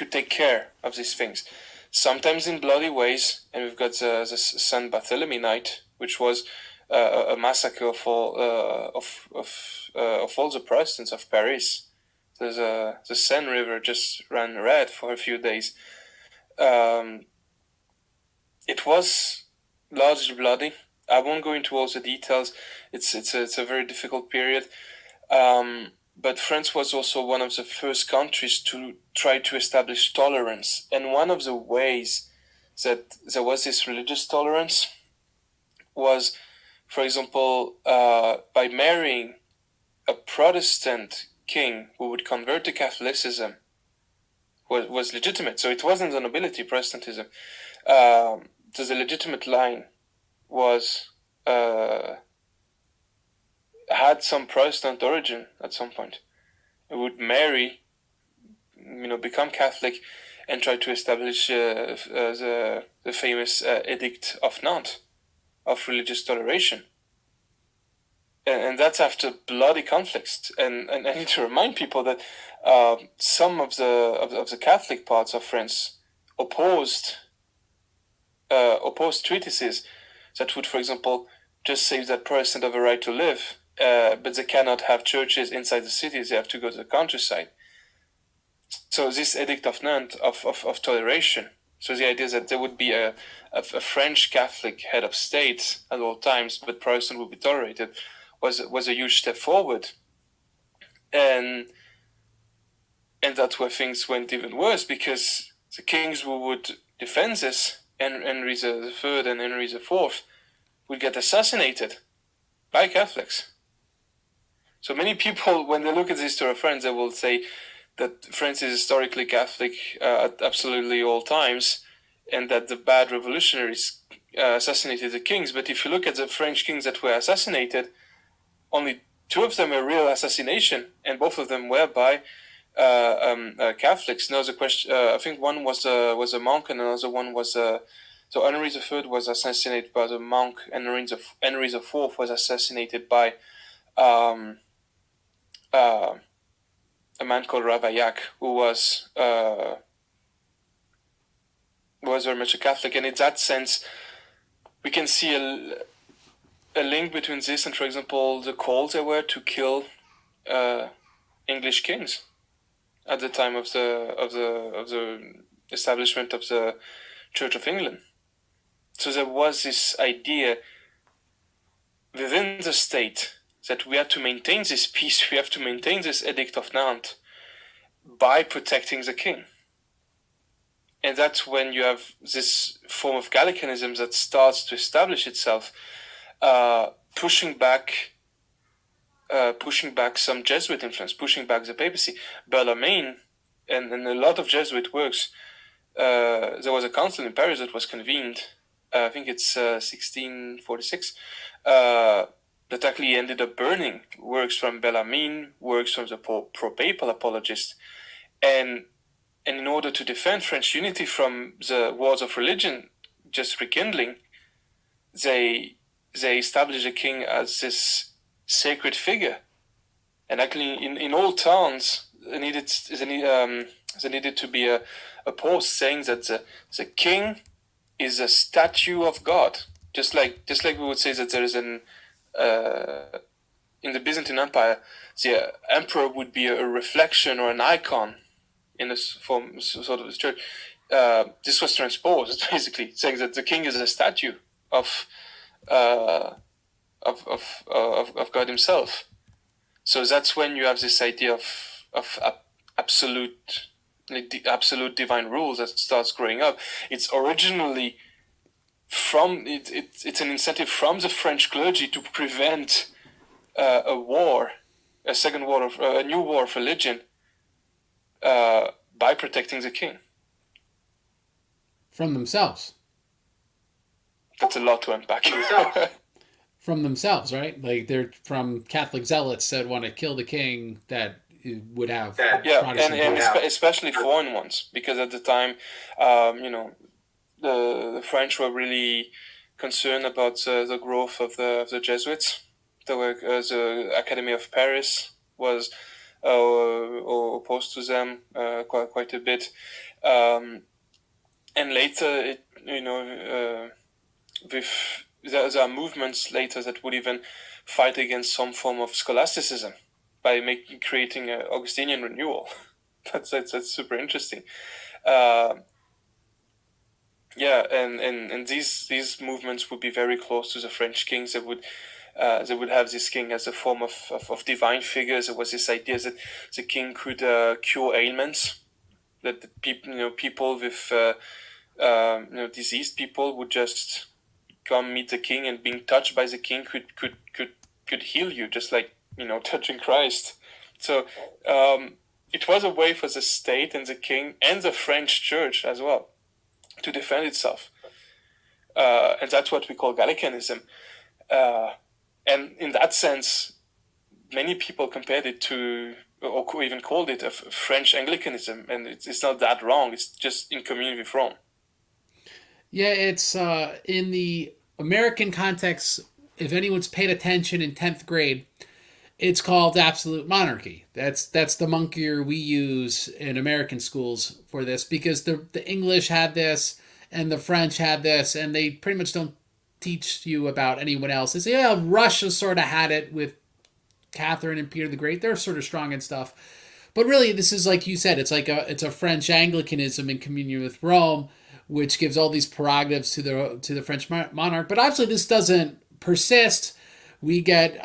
take care of these things, sometimes in bloody ways. And we've got the Saint Bartholomew Night, which was a massacre of all the Protestants of Paris. The Seine River just ran red for a few days. It was largely bloody. I won't go into all the details. It's a very difficult period. But France was also one of the first countries to try to establish tolerance. And one of the ways that there was this religious tolerance was, for example, by marrying a Protestant king who would convert to Catholicism was legitimate. So it wasn't the nobility, Protestantism. So the legitimate line was... had some Protestant origin at some point. It would marry, become Catholic, and try to establish the famous Edict of Nantes of religious toleration. And that's after bloody conflicts. And I need to remind people that some of the Catholic parts of France opposed treatises that would, for example, just say that Protestants have a right to live, but they cannot have churches inside the cities. They have to go to the countryside. So this Edict of Nantes of toleration. So the idea that there would be a French Catholic head of state at all times, but Protestant would be tolerated, was a huge step forward. And that's where things went even worse, because the kings who would defend this, Henry III and Henry IV, would get assassinated by Catholics. So many people, when they look at the history of France, they will say that France is historically Catholic at absolutely all times, and that the bad revolutionaries assassinated the kings. But if you look at the French kings that were assassinated, only two of them were real assassination, and both of them were by Catholics. Now the question, I think one was a monk, and another one was so Henry III was assassinated by the monk, and Henry IV was assassinated by a man called Ravaillac, who was very much a Catholic. And in that sense, we can see a link between this and, for example, the calls there were to kill English kings at the time of the establishment of the Church of England. So there was this idea within the state that we have to maintain this peace, we have to maintain this Edict of Nantes by protecting the king. And that's when you have this form of Gallicanism that starts to establish itself, pushing back some Jesuit influence, pushing back the papacy. Bellarmine and a lot of Jesuit works, there was a council in Paris that was convened, I think it's 1646, that actually ended up burning works from Bellarmine, works from the pro-papal apologists. And in order to defend French unity from the wars of religion just rekindling, they established the king as this sacred figure. And actually, in all towns, there needed to be a post saying that the king is a statue of God. Just like we would say that there is in the Byzantine Empire, the emperor would be a reflection or an icon in this form, sort of this church, this was transposed, basically saying that the king is a statue of God Himself. So that's when you have this idea of absolute divine rules that starts growing up. It's originally from it's an incentive from the French clergy to prevent a war, a new war of religion, by protecting the king. From themselves. That's a lot to unpack. From themselves, right? Like they're from Catholic zealots that want to kill the king that would have and especially foreign ones, because at the time, the French were really concerned about the growth of the Jesuits. The Academy of Paris was opposed to them quite a bit, and later, there are movements later that would even fight against some form of scholasticism by creating an Augustinian renewal. that's super interesting. And these movements would be very close to the French kings. They would have this king as a form of divine figures. There was this idea that the king could cure ailments, that the people with diseased people would just come meet the king, and being touched by the king could heal you, just like touching Christ. So it was a way for the state and the king and the French church as well to defend itself, and that's what we call Gallicanism. And in that sense, many people compared it to, or even called it, a French Anglicanism, and it's not that wrong. It's just in communion with Rome. Yeah, it's in the American context, if anyone's paid attention in 10th grade, it's called absolute monarchy. That's the monkier we use in American schools for this, because the English had this and the French had this, and they pretty much don't teach you about anyone else. They say, yeah, Russia sort of had it with Catherine and Peter the Great. They're sort of strong and stuff. But really, this is like you said, it's a French Anglicanism in communion with Rome, which gives all these prerogatives to the French monarch. But obviously, this doesn't persist. We get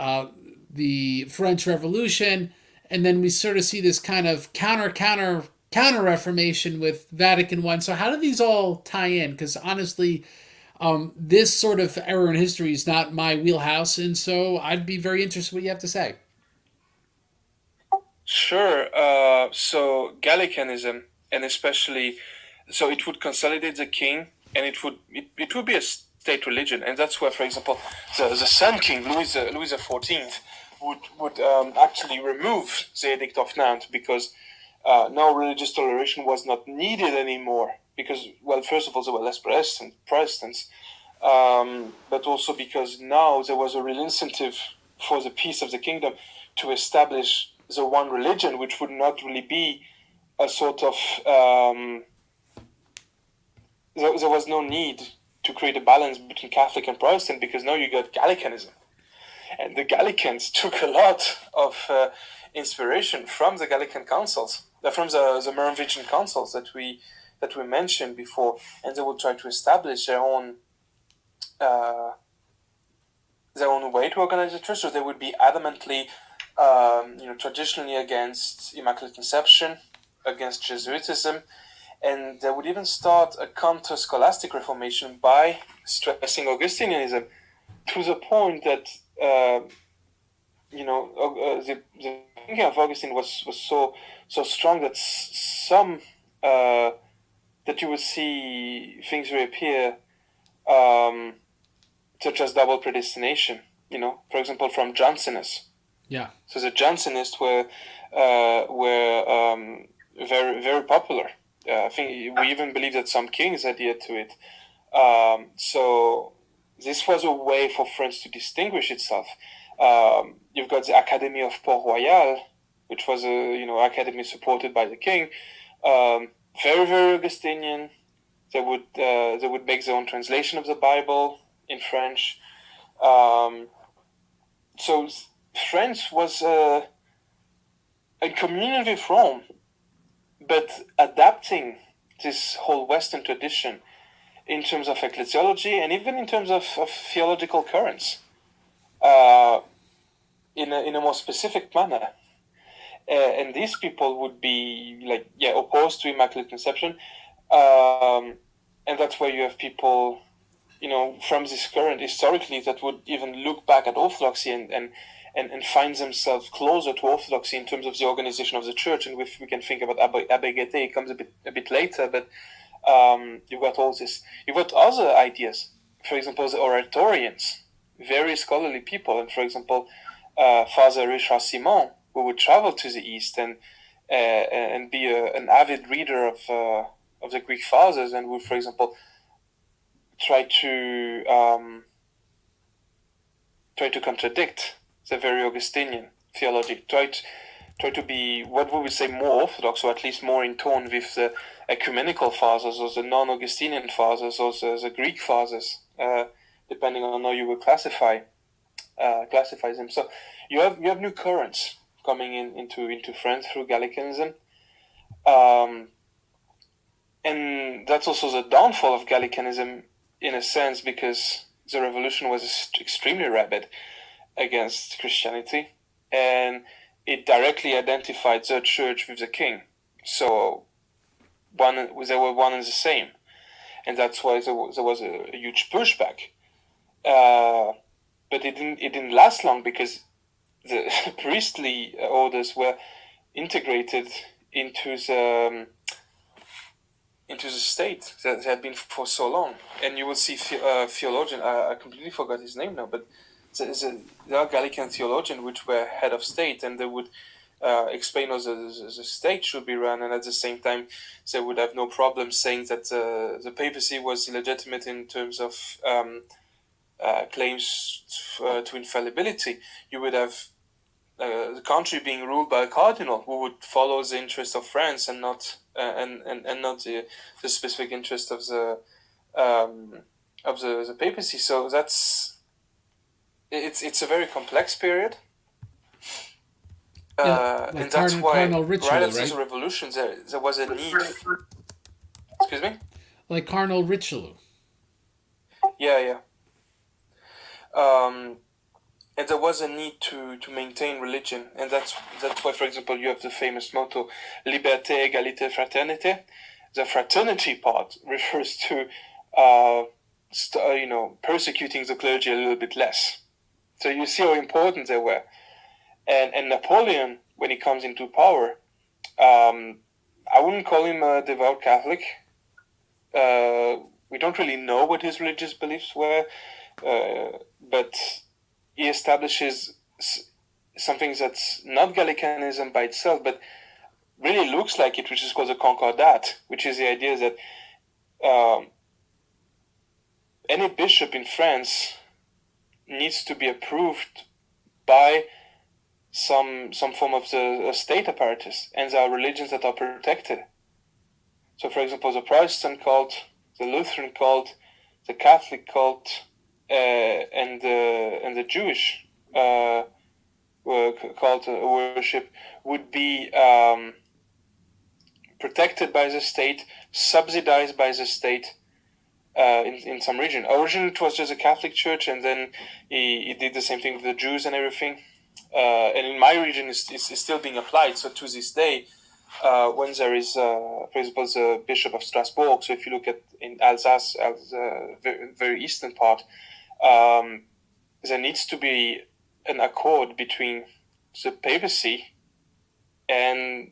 the French Revolution, and then we sort of see this kind of counter Reformation with Vatican I. So how do these all tie in? Because honestly, this sort of era in history is not my wheelhouse, and so I'd be very interested in what you have to say. Sure. So Gallicanism, and especially, so it would consolidate the king, and it would be a state religion, and that's where, for example, the Sun King Louis XIV would actually remove the Edict of Nantes, because now religious toleration was not needed anymore. Because, well, first of all, there were less Protestants, but also because now there was a real incentive for the peace of the kingdom to establish the one religion, which would not really be a sort of... there was no need to create a balance between Catholic and Protestant, because now you got Gallicanism. And the Gallicans took a lot of inspiration from the Gallican councils, from the Merovingian councils that we mentioned before, and they would try to establish their own way to organize the church. So they would be adamantly, traditionally against Immaculate Conception, against Jesuitism, and they would even start a counter-scholastic reformation by stressing Augustinianism, to the point that the thinking of Augustine was so strong that some that you would see things reappear, such as double predestination. For example, from Jansenists. Yeah. So the Jansenists were very, very popular. I think we even believe that some kings adhered to it. So this was a way for France to distinguish itself. You've got the Academy of Port-Royal, which was a academy supported by the king. Very, very Augustinian. They would make their own translation of the Bible in French. So France was in communion with Rome, but adapting this whole Western tradition in terms of ecclesiology and even in terms of theological currents in a more specific manner. And these people would be opposed to Immaculate Conception. And that's where you have people, from this current historically that would even look back at Orthodoxy and find themselves closer to Orthodoxy in terms of the organization of the church. And if we can think about Abbe Gete, it comes a bit later, but you've got all this. You've got other ideas. For example, the Oratorians, very scholarly people. And for example, Father Richard Simon, who would travel to the East and be an avid reader of the Greek fathers, and would, for example, try to contradict the very Augustinian theology, try to be, what would we say, more orthodox, or at least more in tone with the ecumenical fathers, or the non-Augustinian fathers, or the Greek fathers, depending on how you will classify them. So you have new currents coming into France through Gallicanism. And that's also the downfall of Gallicanism in a sense, because the revolution was extremely rabid against Christianity, and it directly identified the church with the king. So they were one and the same, and that's why there was a huge pushback. But it didn't last long, because the priestly orders were integrated into the state that had been for so long. And you will see theologian, I completely forgot his name now, but there are Gallican theologians which were head of state, and they would explain how the state should be run, and at the same time they would have no problem saying that the papacy was illegitimate in terms of claims to infallibility. You would have the country being ruled by a cardinal who would follow the interest of France and not not the specific interest of the papacy. So it's a very complex period, and that's why ritual, right after the revolution there was a need. Excuse me. Like Cardinal Richelieu. Yeah. And there was a need to maintain religion, and that's why, for example, you have the famous motto "Liberté, Égalité, Fraternité." The fraternity part refers to persecuting the clergy a little bit less. So you see how important they were. And Napoleon, when he comes into power, I wouldn't call him a devout Catholic. We don't really know what his religious beliefs were, but he establishes something that's not Gallicanism by itself, but really looks like it, which is called the Concordat, which is the idea that any bishop in France needs to be approved by some form of the state apparatus, and there are religions that are protected. So, for example, the Protestant cult, the Lutheran cult, the Catholic cult, and the Jewish cult worship would be protected by the state, subsidized by the state in some region. Originally, it was just a Catholic church, and then he did the same thing with the Jews and everything. And in my region, it's still being applied. So to this day, when there is, for example, the Bishop of Strasbourg, so if you look at in Alsace, the very eastern part, there needs to be an accord between the papacy and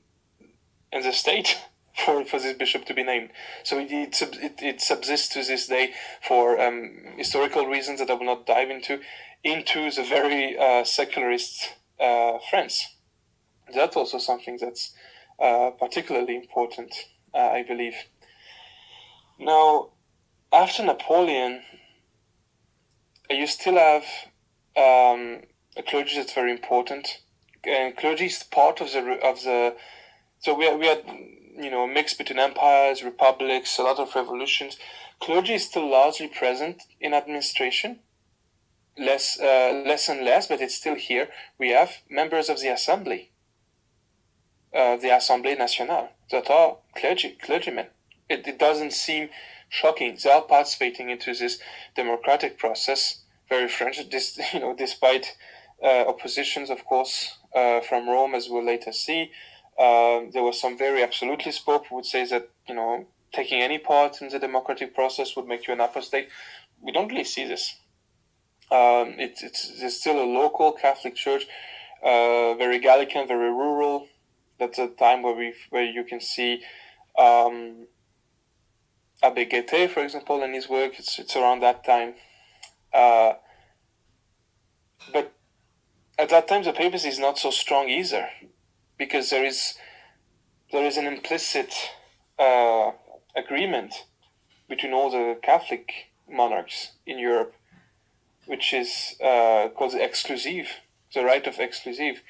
the state for this bishop to be named. So it subsists to this day for historical reasons that I will not dive into the very secularist France. That's also something that's particularly important, I believe. Now, after Napoleon, you still have a clergy that's very important, and clergy is part of the. So we had a mix between empires, republics, a lot of revolutions. Clergy is still largely present in administration, less and less, but it's still here. We have members of the Assembly, the Assemblée Nationale, that are clergymen. It doesn't seem shocking. They are participating into this democratic process, very French, despite oppositions, of course, from Rome, as we'll later see. There were some very absolutist pope who would say that, taking any part in the democratic process would make you an apostate. We don't really see this. There's still a local Catholic church, very Gallican, very rural. That's a time where you can see Abbé Guette, for example, in his work. It's around that time. But at that time, the papacy is not so strong either, because there is an implicit agreement between all the Catholic monarchs in Europe, which is called the exclusive, the right of exclusive,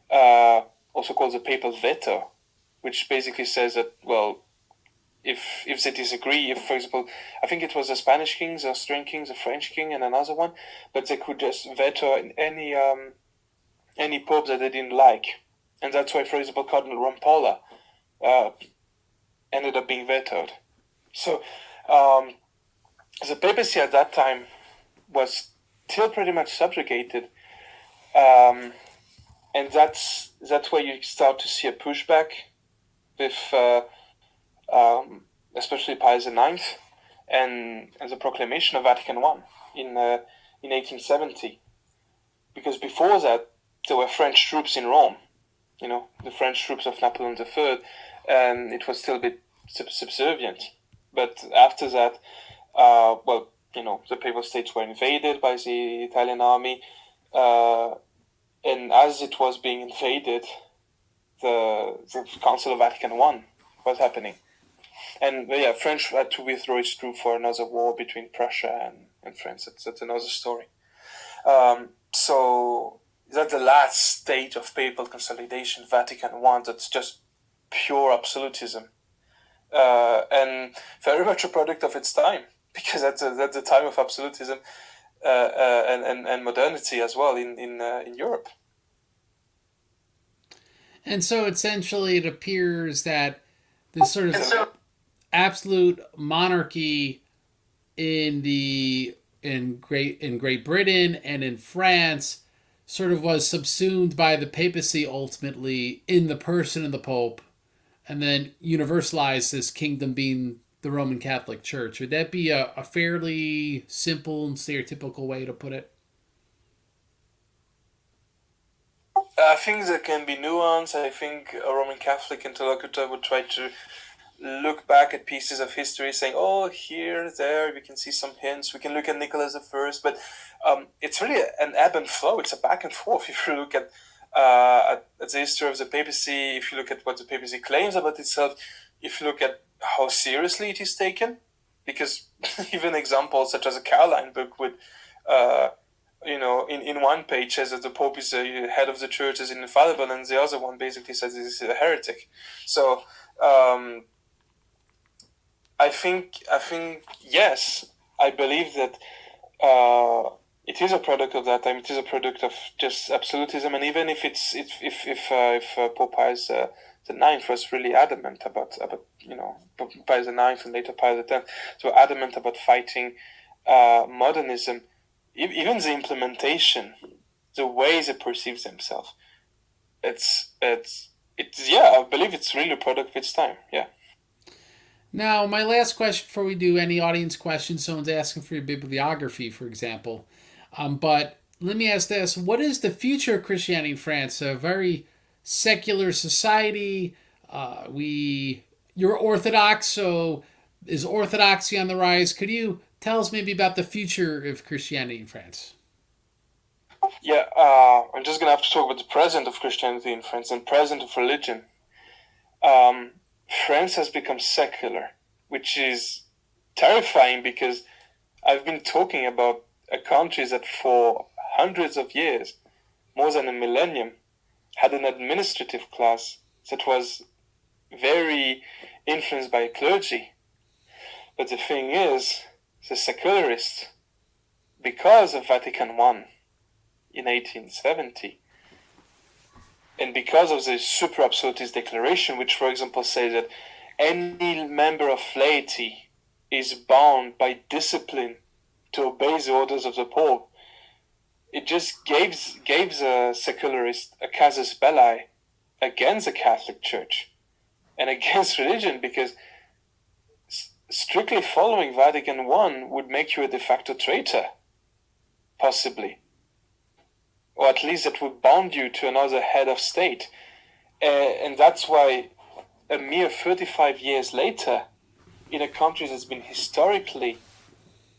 also called the papal veto, which basically says that, well, if they disagree, if, for example, I think it was the Spanish kings, the Austrian kings, the French king, and another one, but they could just veto any pope that they didn't like. And that's why, for example, Cardinal Rampolla ended up being vetoed. So the papacy at that time was still pretty much subjugated, and that's where you start to see a pushback with especially Pius IX and the proclamation of Vatican I in 1870, because before that there were French troops in Rome, the French troops of Napoleon III, and it was still a bit subservient. But after that, the Papal States were invaded by the Italian army, and as it was being invaded, the Council of Vatican I was happening. And French had to withdraw its troops for another war between Prussia and France. That's another story. So that's the last stage of papal consolidation, Vatican I, that's just pure absolutism. And very much a product of its time, because that's the time of absolutism and modernity as well in Europe. And so essentially it appears that this sort of absolute monarchy in Great Britain and in France sort of was subsumed by the papacy ultimately in the person of the Pope, and then universalized this kingdom being the Roman Catholic Church. Would that be a fairly simple and stereotypical way to put it? I think there can be nuance. I think a Roman Catholic interlocutor would try to look back at pieces of history saying, oh, here, there, we can see some hints. We can look at Nicholas I. But it's really an ebb and flow. It's a back and forth. If you look at the history of the papacy, if you look at what the papacy claims about itself, if you look at how seriously it is taken, because even examples such as a Caroline book would, in one page says that the Pope is the head of the church, is infallible, and the other one basically says this is a heretic. So I think yes, I believe that it is a product of that time. It is a product of just absolutism, and even if Pope Pius the Ninth was really adamant about Pius the Ninth and later Pius the X, so adamant about fighting modernism, even the implementation, the way they perceive themselves, it's I believe it's really a product of its time. Yeah. Now, my last question before we do any audience questions, someone's asking for your bibliography, for example. But let me ask this. What is the future of Christianity in France? A very secular society. You're Orthodox, so is Orthodoxy on the rise? Could you tell us maybe about the future of Christianity in France? Yeah, I'm just going to have to talk about the present of Christianity in France and present of religion. France has become secular, which is terrifying because I've been talking about a country that for hundreds of years, more than a millennium, had an administrative class that was very influenced by clergy. But the thing is, the secularists, because of Vatican I in 1870, And because of the super absolutist declaration, which, for example, says that any member of laity is bound by discipline to obey the orders of the Pope, it just gave the secularist a casus belli against the Catholic Church and against religion, because strictly following Vatican I would make you a de facto traitor, possibly. Or at least it would bound you to another head of state. And that's why a mere 35 years later, in a country that's been historically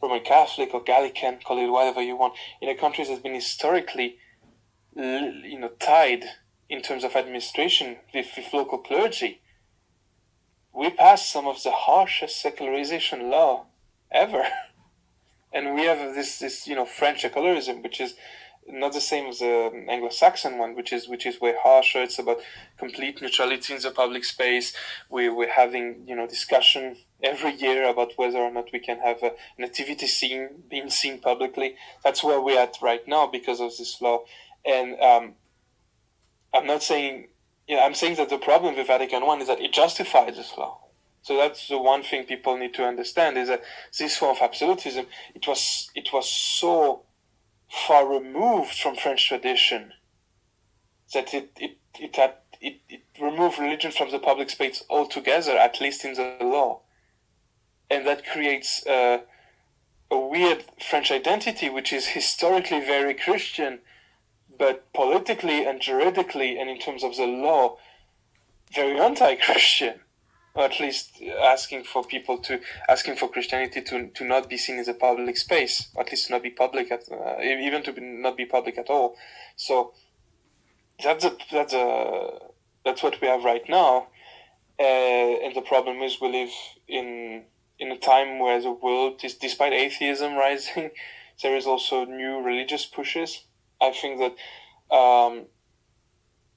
Roman Catholic or Gallican, call it whatever you want, in a country that's been historically tied in terms of administration with local clergy, we passed some of the harshest secularization law ever. And we have this French secularism, which is not the same as the Anglo-Saxon one, which is way harsher. It's about complete neutrality in the public space. We're having discussion every year about whether or not we can have a nativity scene being seen publicly. That's where we're at right now because of this law. And I'm not saying, I'm saying that the problem with Vatican I is that it justifies this law. So that's the one thing people need to understand, is that this form of absolutism, it was so far removed from French tradition that it removed religion from the public space altogether, at least in the law. And that creates a weird French identity, which is historically very Christian, but politically and juridically and in terms of the law, very anti-Christian. Or at least asking for Christianity to not be seen as a public space, or at least to not be public not be public at all. So that's what we have right now, and the problem is we live in a time where the world is, despite atheism rising, there is also new religious pushes. I think that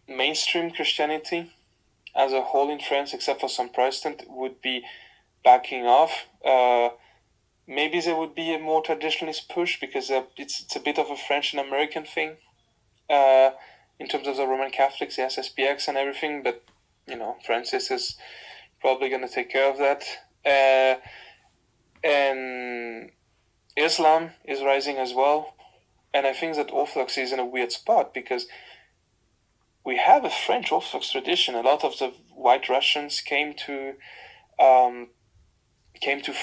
mainstream Christianity as a whole in France, except for some Protestant, would be backing off. Maybe there would be a more traditionalist push, because it's a bit of a French and American thing in terms of the Roman Catholics, the SSPX and everything, but Francis is probably going to take care of that. And Islam is rising as well. And I think that Orthodoxy is in a weird spot, because we have a French Orthodox tradition. A lot of the White Russians came to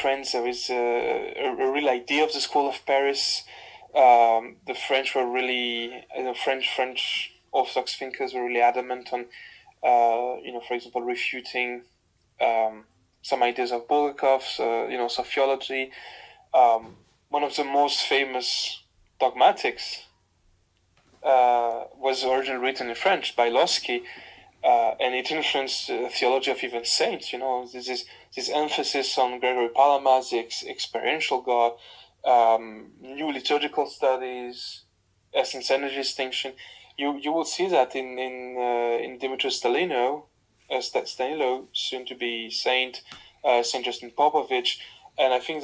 France. There is a real idea of the School of Paris. The French were really, French Orthodox thinkers were really adamant on, for example, refuting some ideas of Bulgakov's, sophiology. One of the most famous dogmatics was originally written in French by Losky, and it influenced the theology of even saints. This emphasis on Gregory Palamas, the experiential God, new liturgical studies, essence energy distinction. You will see that in Demetrius Stanilo, soon to be Saint Justin Popovich, and I think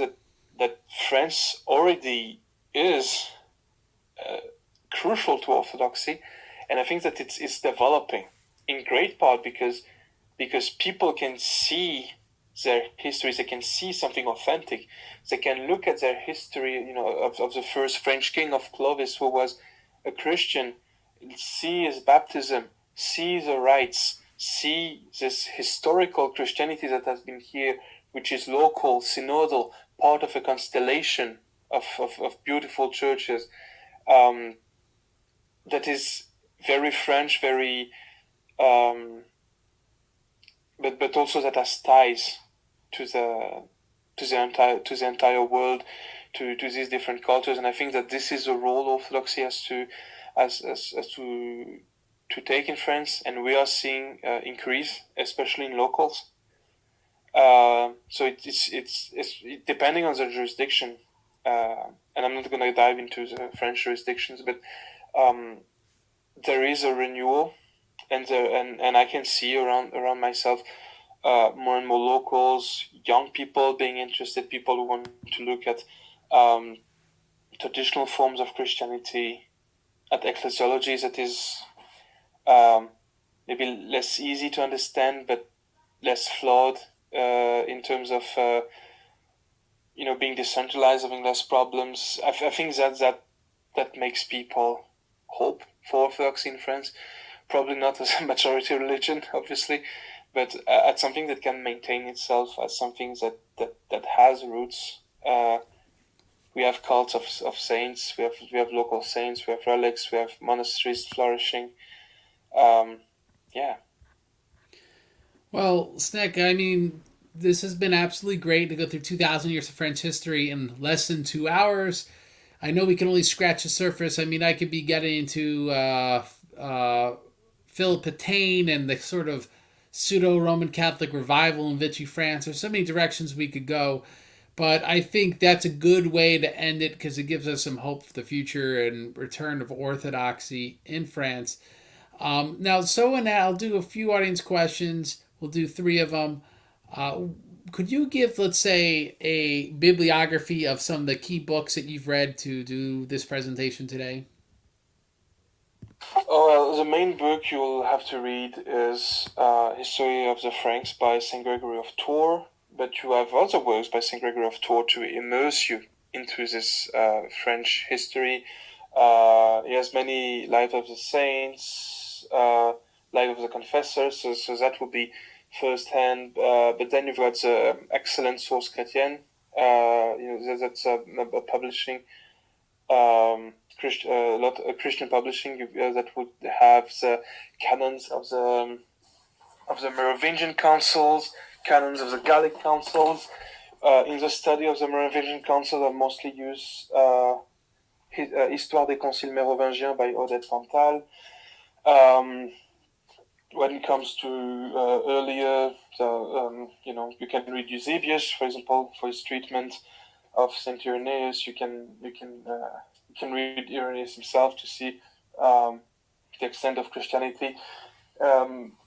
that France already is crucial to Orthodoxy, and I think that it's developing in great part because people can see their histories, they can see something authentic, they can look at their history, of the first French king, of Clovis, who was a Christian, see his baptism, see the rites, see this historical Christianity that has been here, which is local, synodal, part of a constellation of beautiful churches. That is very French, very, but also that has ties to the entire world, to these different cultures, and I think that this is a role Orthodoxy has to take in France, and we are seeing increase, especially in locals. So it's depending on the jurisdiction, and I'm not going to dive into the French jurisdictions, but there is a renewal, and I can see around myself more and more locals, young people being interested, people who want to look at traditional forms of Christianity, at ecclesiology that is maybe less easy to understand, but less flawed in terms of being decentralized, having less problems. I think that makes people hope for Orthodoxy in France. Probably not as a majority religion, obviously, but as something that can maintain itself, as something that has roots. We have cults of saints. We have local saints. We have relics. We have monasteries flourishing. Yeah. Well, Sneck, I mean, this has been absolutely great to go through 2,000 years of French history in less than 2 hours. I know we can only scratch the surface. I mean, I could be getting into Philip Pétain and the sort of pseudo Roman Catholic revival in Vichy France. There's so many directions we could go. But I think that's a good way to end it because it gives us some hope for the future and return of orthodoxy in France. Now, so and I'll do a few audience questions. We'll do three of them. Uh, could you give, let's say, a bibliography of some of the key books that you've read to do this presentation today? Oh, well, the main book you'll have to read is History of the Franks by St. Gregory of Tours, but you have other works by St. Gregory of Tours to immerse you into this French history. He has many Life of the Saints, Life of the Confessors, so that would be first-hand. But then you've got the excellent Source Chrétienne, that's a publishing Christian publishing that would have the canons of the Merovingian councils, canons of the Gallic councils. In the study of the Merovingian councils, I mostly use Histoire des conciles mérovingiens by Odette Pantal. When it comes to earlier, you can read Eusebius, for example, for his treatment of Saint Irenaeus. You can read Irenaeus himself to see the extent of Christianity.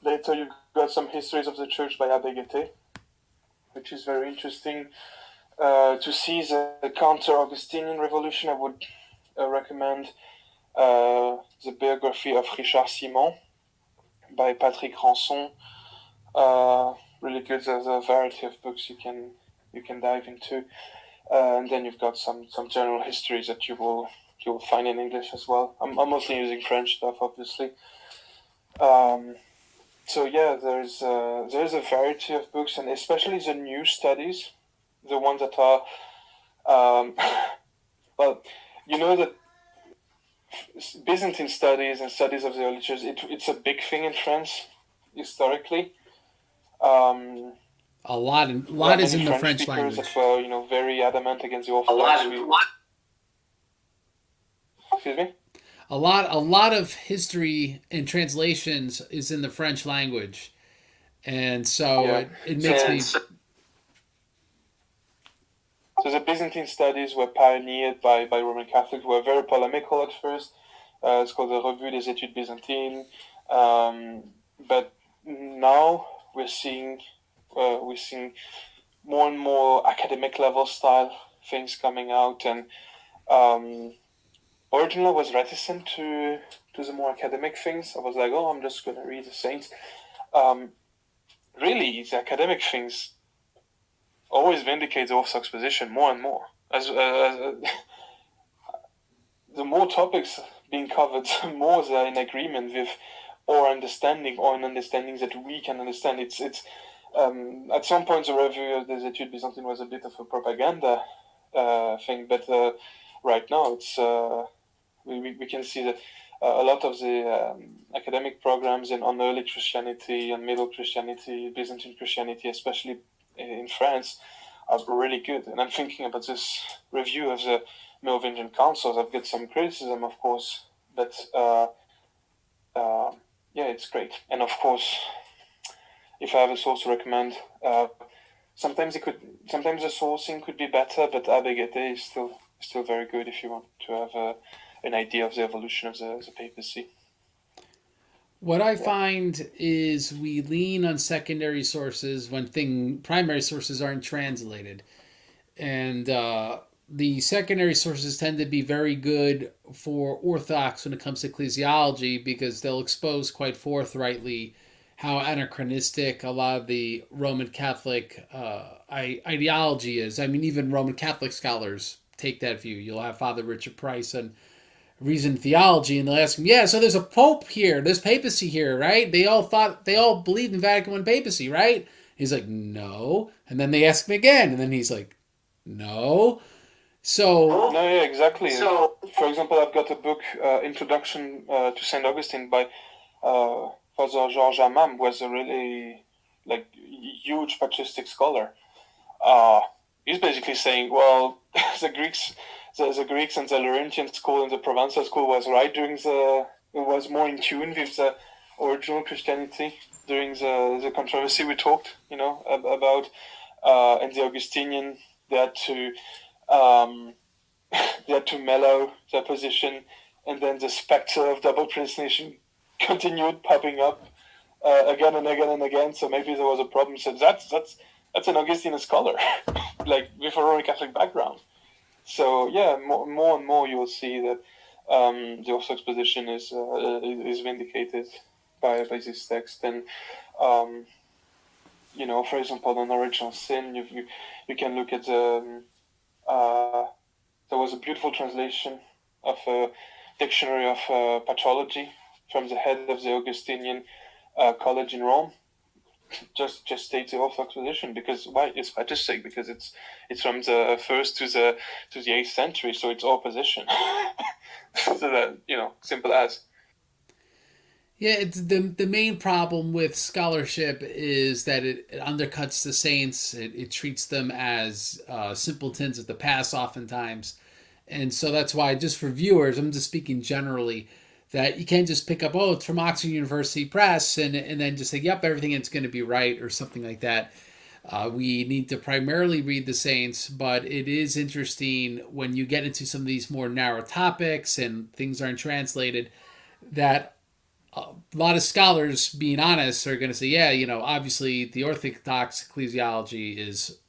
Later, you've got some histories of the church by Abbé Guettet, which is very interesting. To see the counter-Augustinian revolution, I would recommend the biography of Richard Simon by Patrick Ranson. Really good. There's a variety of books you can dive into. And then you've got some general histories that you will find in English as well. I'm mostly using French stuff, obviously. So yeah, there's a variety of books, and especially the new studies, the ones that are, well, you know that Byzantine studies and studies of the early church, it's a big thing in France historically. A lot is in the French language. That were, very adamant against the Orthodox. Excuse me? A lot of history and translations is in the French language, and so Yeah. it makes me. So the Byzantine studies were pioneered by Roman Catholics, who were very polemical at first. It's called the Revue des Études Byzantines. But now we're seeing more and more academic level style things coming out, and originally I was reticent to the more academic things. I was like, I'm just going to read the Saints. Really, the academic things always vindicate the Orthodox position more and more. As the more topics being covered, the more they're in agreement with our understanding, or an understanding that we can understand. It's at some point the Revue des Études Byzantines was a bit of a propaganda thing, but right now it's we can see that a lot of the academic programs on early Christianity and middle Christianity, Byzantine Christianity, especially in France, are really good. And I'm thinking about this review of the Merovingian councils. I've got some criticism, of course, but yeah, it's great. And of course, if I have a source to recommend, sometimes the sourcing could be better, but Abbé Guettet is still very good if you want to have an idea of the evolution of the papacy. What I find is we lean on secondary sources when primary sources aren't translated, and the secondary sources tend to be very good for Orthodox when it comes to ecclesiology because they'll expose quite forthrightly how anachronistic a lot of the Roman Catholic ideology is. I mean, even Roman Catholic scholars take that view. You'll have Father Richard Price on Reason Theology, and they'll ask him, "Yeah, so there's a pope here, there's papacy here, right? They all believed in Vatican I papacy, right?" He's like, "No," and then they ask him again, and then he's like, "No." So No, yeah, exactly. So, for example, I've got a book, Introduction to St. Augustine by Father Georges Hammam, who was a really huge patristic scholar. He's basically saying, well, the Greeks and the Laurentian school and the Provençal school was right was more in tune with the original Christianity during the controversy we talked, about, and the Augustinian, they had to mellow their position, and then the specter of double predestination continued popping up again and again and again. So maybe there was a problem. So that's an Augustinian scholar, with a Roman Catholic background. So yeah, more and more you will see that the Orthodox position is vindicated by this text. And for example, on original sin, you can look at the. There was a beautiful translation of a dictionary of patrology from the head of the Augustinian college in Rome. Just states the Orthodox position, because why? It's patristic, because it's from the 1st to the 8th century, so it's all position. So that, simple as. yeah, it's the main problem with scholarship is that it undercuts the saints. It treats them as simpletons of the past, oftentimes, and so that's why, just for viewers, I'm just speaking generally, that you can't just pick up, oh, it's from Oxford University Press, and then just say, yep, everything is going to be right or something like that. We need to primarily read the saints, but it is interesting when you get into some of these more narrow topics and things aren't translated, that a lot of scholars, being honest, are going to say, yeah, obviously the Orthodox ecclesiology is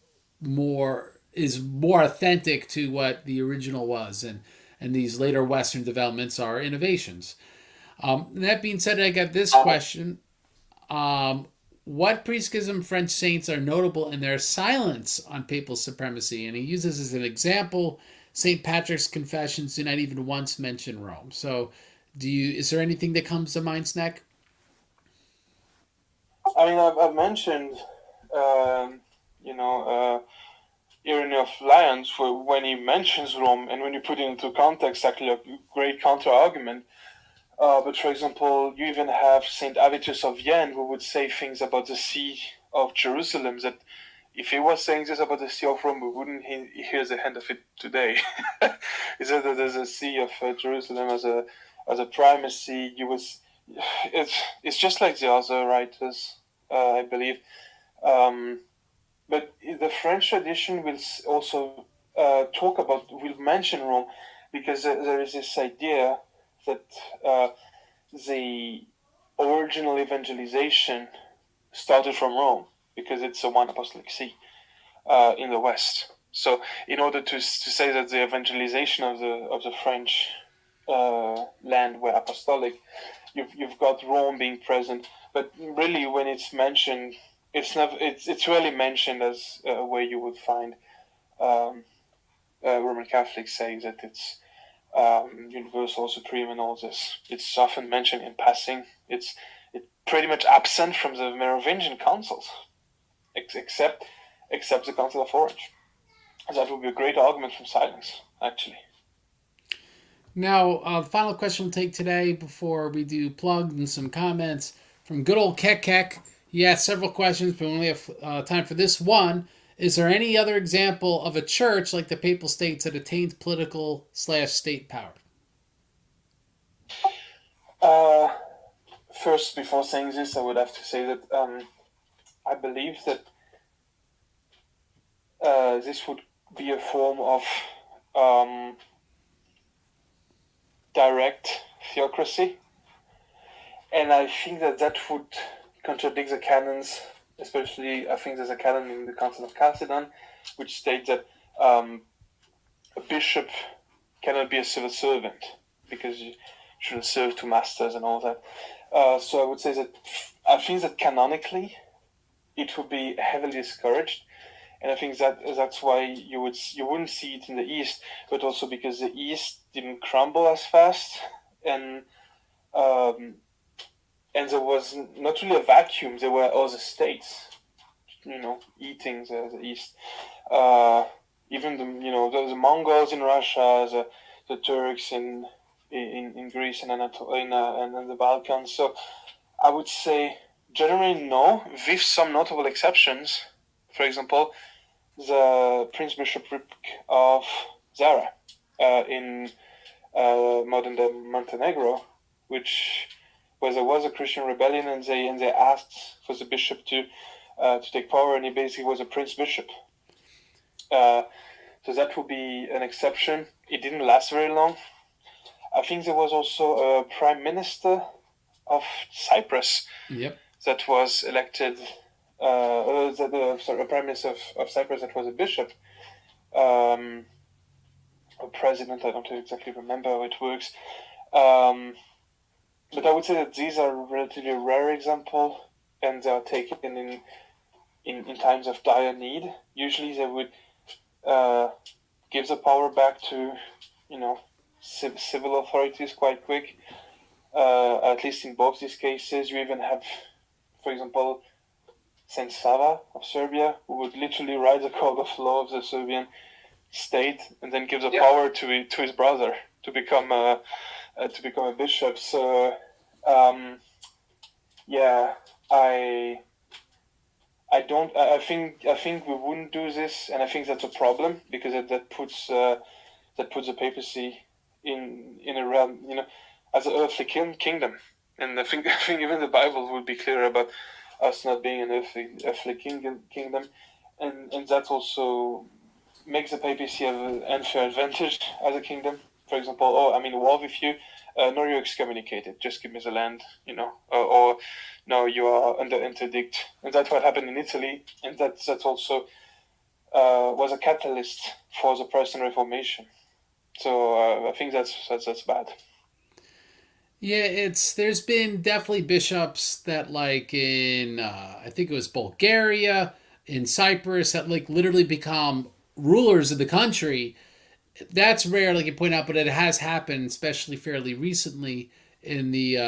more authentic to what the original was, and these later Western developments are innovations. That being said, I got this question: what pre-schism French saints are notable in their silence on papal supremacy? And he uses as an example Saint Patrick's confessions do not even once mention Rome. So, is there anything that comes to mind, Snack? I mean, I've mentioned, Irony of Lyons, when he mentions Rome, and when you put it into context, actually a great counter argument. But for example, you even have Saint Avitus of Vienne, who would say things about the See of Jerusalem that, if he was saying this about the See of Rome, we wouldn't hear the end of it today. He said that there's a See of Jerusalem as a primacy. It's just like the other writers, I believe. But the French tradition will also will mention Rome, because there is this idea that the original evangelization started from Rome, because it's a one apostolic see in the West. So, in order to say that the evangelization of the French land were apostolic, you've got Rome being present. But really, when it's mentioned, it's rarely mentioned as where you would find Roman Catholics saying that it's universal, supreme, and all this. It's often mentioned in passing. It's pretty much absent from the Merovingian councils, except the Council of Orange. That would be a great argument from silence, actually. Now, the final question we'll take today before we do plugs and some comments from good old Kek. He asked several questions, but we only have time for this one. Is there any other example of a church like the Papal States that attained political/state power? First, before saying this, I would have to say that I believe that this would be a form of direct theocracy, and I think that would contradict the canons. Especially, I think there's a canon in the Council of Chalcedon which states that a bishop cannot be a civil servant because you shouldn't serve two masters and all that. So I would say that I think that canonically it would be heavily discouraged, and I think that that's why you wouldn't see it in the East, but also because the East didn't crumble as fast, and there was not really a vacuum. There were other states, eating the East. Even the Mongols in Russia, the Turks in Greece and and the Balkans. So I would say generally no, with some notable exceptions. For example, the Prince Bishopric of Zara in modern day Montenegro, where there was a Christian rebellion, and they asked for the bishop to take power, and he basically was a prince bishop. So that would be an exception. It didn't last very long. I think there was also a prime minister of Cyprus that was elected. A prime minister of Cyprus that was a bishop. A president, I don't exactly remember how it works. But I would say that these are relatively rare examples, and they are taken in times of dire need. Usually they would give the power back to, civil authorities quite quick. At least in both these cases, you even have, for example, Saint Sava of Serbia, who would literally write the code of law of the Serbian state and then give the power to his brother to become a bishop. So I think we wouldn't do this, and I think that's a problem because that puts the papacy in a realm, as an earthly kingdom. And I think even the Bible would be clear about us not being an earthly kingdom, and that also makes the papacy have an unfair advantage as a kingdom. For example, I'm in war with you. No, you're excommunicated. Just give me the land, or no, you are under interdict. And that's what happened in Italy, and that's also was a catalyst for the Protestant Reformation. So I think that's bad. Yeah, there's been definitely bishops that like in I think it was Bulgaria, in Cyprus, that like literally become rulers of the country. That's rare, like you point out, but it has happened, especially fairly recently in the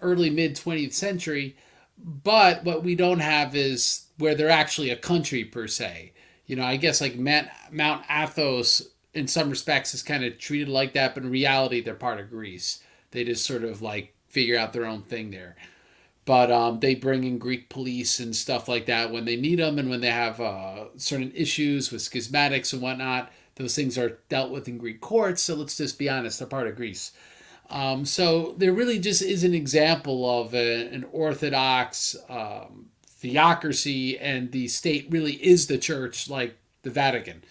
early mid 20th century. But what we don't have is where they're actually a country per se. I guess like Mount Athos in some respects is kind of treated like that, but in reality, they're part of Greece. They just sort of like figure out their own thing there. But they bring in Greek police and stuff like that when they need them, and when they have certain issues with schismatics and whatnot. Those things are dealt with in Greek courts. So let's just be honest, they're part of Greece. So there really just is an example of an Orthodox theocracy, and the state really is the church, like the Vatican.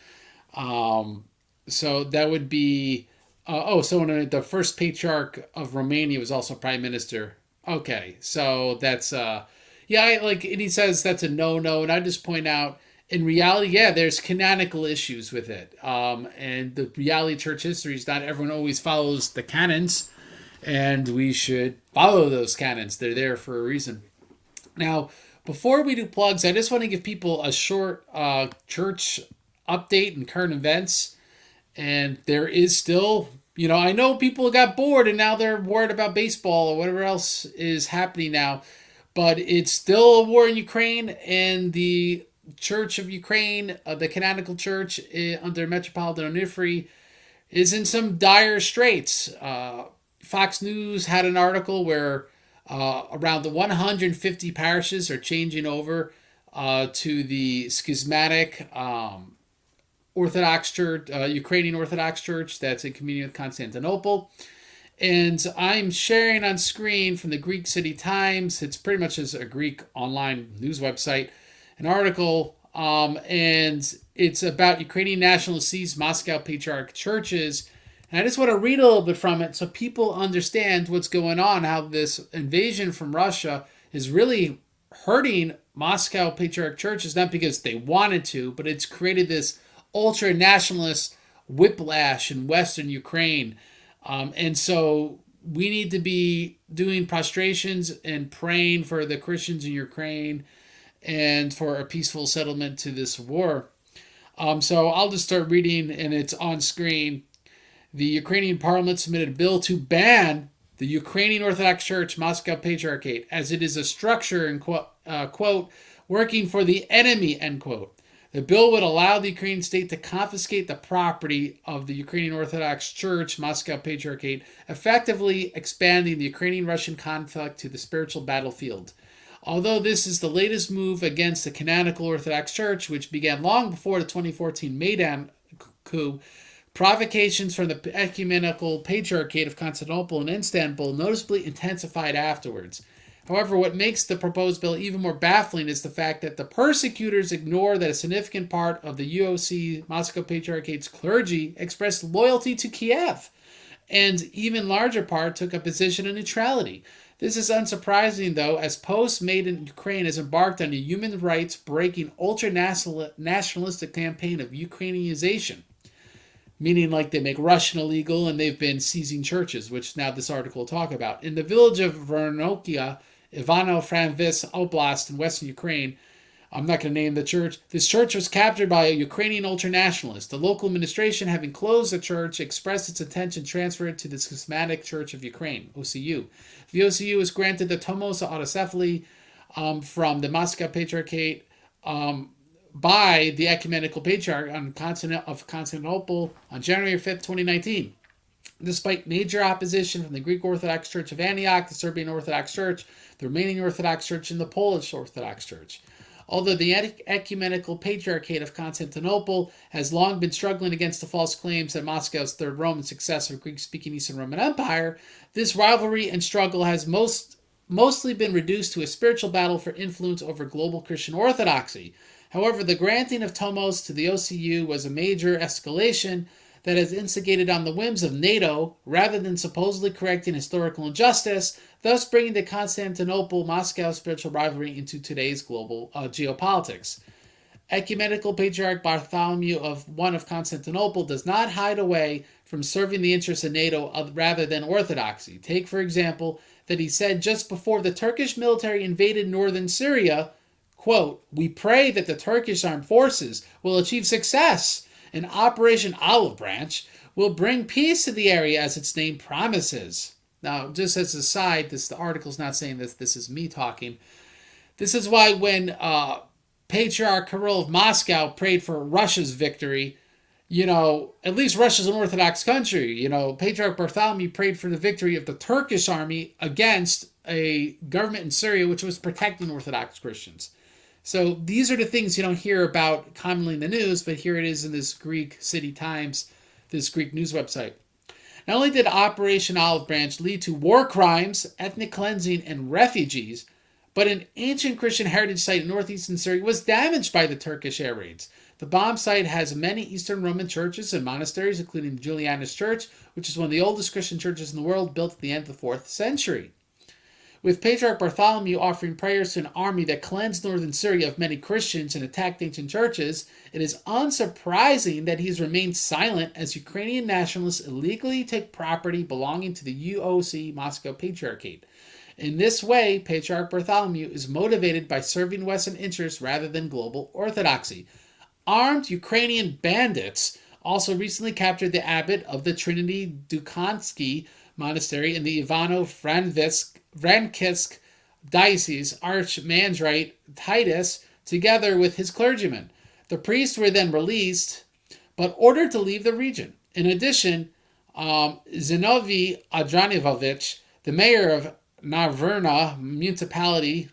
So that would be. The first patriarch of Romania was also prime minister. Okay, so that's and he says that's a no, and I just point out in reality, there's canonical issues with it. And the reality of church history is not everyone always follows the canons, and we should follow those canons. They're there for a reason. Now, before we do plugs, I just want to give people a short church update and current events. And there is still, I know people got bored and now they're worried about baseball or whatever else is happening now, but it's still a war in Ukraine, and the Church of Ukraine, the canonical church under Metropolitan Onufry, is in some dire straits. Fox News had an article where around the 150 parishes are changing over to the schismatic Orthodox Church, Ukrainian Orthodox Church that's in communion with Constantinople. And I'm sharing on screen from the Greek City Times. It's pretty much just a Greek online news website, an article, and it's about Ukrainian nationalists seize Moscow Patriarch churches. And I just want to read a little bit from it so people understand what's going on, how this invasion from Russia is really hurting Moscow Patriarch churches, not because they wanted to, but it's created this ultra-nationalist whiplash in Western Ukraine. And so we need to be doing prostrations and praying for the Christians in Ukraine and for a peaceful settlement to this war. So I'll just start reading, and it's on screen. The Ukrainian parliament submitted a bill to ban the Ukrainian Orthodox Church Moscow Patriarchate, as it is a structure, and quote, working for the enemy, end quote. The bill would allow the Ukrainian state to confiscate the property of the Ukrainian Orthodox Church Moscow Patriarchate, effectively expanding the Ukrainian-Russian conflict to the spiritual battlefield. Although this is the latest move against the canonical Orthodox Church, which began long before the 2014 Maidan coup, provocations from the Ecumenical Patriarchate of Constantinople and Istanbul noticeably intensified afterwards. However, what makes the proposed bill even more baffling is the fact that the persecutors ignore that a significant part of the UOC Moscow Patriarchate's clergy expressed loyalty to Kiev, and even larger part took a position of neutrality. This is unsurprising, though, as post-Maidan Ukraine has embarked on a human rights-breaking ultra-nationalistic campaign of Ukrainianization, meaning like they make Russian illegal and they've been seizing churches, which now this article will talk about. In the village of Vernokia, Ivano-Frankivsk Oblast in western Ukraine, I'm not going to name the church. This church was captured by a Ukrainian ultranationalist. The local administration, having closed the church, expressed its intention to transfer it to the Schismatic Church of Ukraine, OCU. The OCU was granted the Tomos autocephaly from the Moscow Patriarchate by the Ecumenical Patriarch of Constantinople on January 5th, 2019. Despite major opposition from the Greek Orthodox Church of Antioch, the Serbian Orthodox Church, the Romanian Orthodox Church, and the Polish Orthodox Church. Although the Ecumenical Patriarchate of Constantinople has long been struggling against the false claims that Moscow's Third Roman successor, Greek-speaking Eastern Roman Empire, this rivalry and struggle has mostly been reduced to a spiritual battle for influence over global Christian orthodoxy. However, the granting of Tomos to the OCU was a major escalation that has instigated on the whims of NATO rather than supposedly correcting historical injustice, thus bringing the Constantinople-Moscow spiritual rivalry into today's global geopolitics. Ecumenical Patriarch Bartholomew of Constantinople does not hide away from serving the interests of NATO rather than orthodoxy. Take, for example, that he said just before the Turkish military invaded northern Syria, quote, "We pray that the Turkish armed forces will achieve success, and Operation Olive Branch will bring peace to the area as its name promises." Now, just as an aside, the article's not saying this. This is me talking. This is why when Patriarch Kirill of Moscow prayed for Russia's victory, at least Russia's an Orthodox country. Patriarch Bartholomew prayed for the victory of the Turkish army against a government in Syria which was protecting Orthodox Christians. So these are the things you don't hear about commonly in the news, but here it is in this Greek City Times, this Greek news website. Not only did Operation Olive Branch lead to war crimes, ethnic cleansing, and refugees, but an ancient Christian heritage site in northeastern Syria was damaged by the Turkish air raids. The bomb site has many Eastern Roman churches and monasteries, including Julianus Church, which is one of the oldest Christian churches in the world, built at the end of the 4th century. With Patriarch Bartholomew offering prayers to an army that cleansed northern Syria of many Christians and attacked ancient churches, it is unsurprising that he has remained silent as Ukrainian nationalists illegally take property belonging to the UOC Moscow Patriarchate. In this way, Patriarch Bartholomew is motivated by serving Western interests rather than global orthodoxy. Armed Ukrainian bandits also recently captured the abbot of the Trinity Dukansky Monastery in the Ivano-Frankivsk Diocese, Archimandrite Titus, together with his clergymen. The priests were then released, but ordered to leave the region. In addition, Zinovy Adranovich, the mayor of Naverna municipality,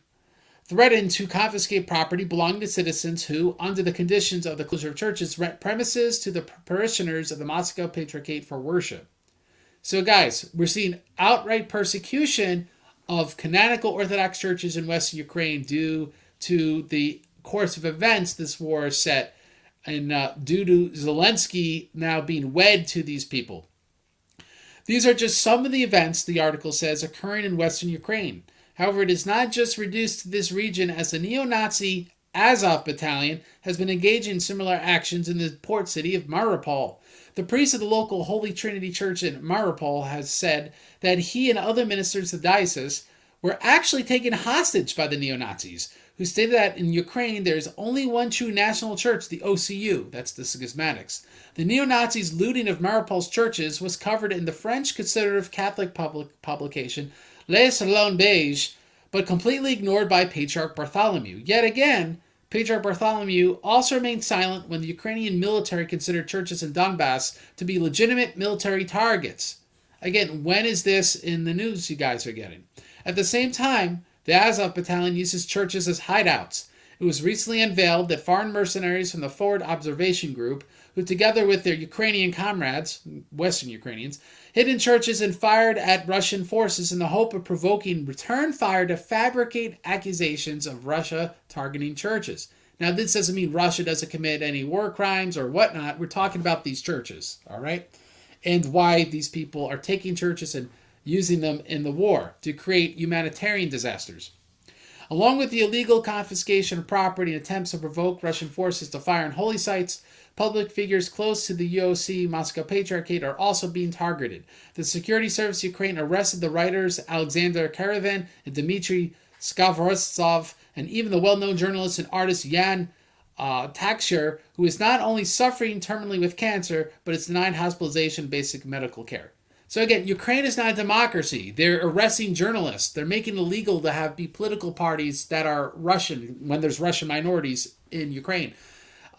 threatened to confiscate property belonging to citizens who, under the conditions of the closure of churches, rent premises to the parishioners of the Moscow Patriarchate for worship. So guys, we're seeing outright persecution of canonical Orthodox churches in Western Ukraine due to the course of events this war has set, and due to Zelensky now being wed to these people. These are just some of the events, the article says, occurring in Western Ukraine. However, it is not just reduced to this region, as the neo-Nazi Azov Battalion has been engaging in similar actions in the port city of Mariupol. The priest of the local Holy Trinity Church in Mariupol has said that he and other ministers of the diocese were actually taken hostage by the neo-Nazis, who stated that in Ukraine there is only one true national church, the OCU, that's the Schismatics. The neo-Nazis' looting of Mariupol's churches was covered in the French conservative Catholic publication Les Salons Beige, but completely ignored by Patriarch Bartholomew. Yet again, Patriarch Bartholomew also remained silent when the Ukrainian military considered churches in Donbass to be legitimate military targets. Again, when is this in the news you guys are getting? At the same time, the Azov Battalion uses churches as hideouts. It was recently unveiled that foreign mercenaries from the Forward Observation Group, who together with their Ukrainian comrades, Western Ukrainians, hid in churches and fired at Russian forces in the hope of provoking return fire to fabricate accusations of Russia targeting churches. Now, this doesn't mean Russia doesn't commit any war crimes or whatnot. We're talking about these churches, all right? And why these people are taking churches and using them in the war to create humanitarian disasters. Along with the illegal confiscation of property and attempts to provoke Russian forces to fire on holy sites, public figures close to the UOC Moscow Patriarchate are also being targeted. The Security Service of Ukraine arrested the writers Alexander Karavan and Dmitry Skavorodtsov, and even the well-known journalist and artist Yan Taksher, who is not only suffering terminally with cancer, but is denied hospitalization and basic medical care. So again, Ukraine is not a democracy. They're arresting journalists. They're making it illegal to be political parties that are Russian when there's Russian minorities in Ukraine.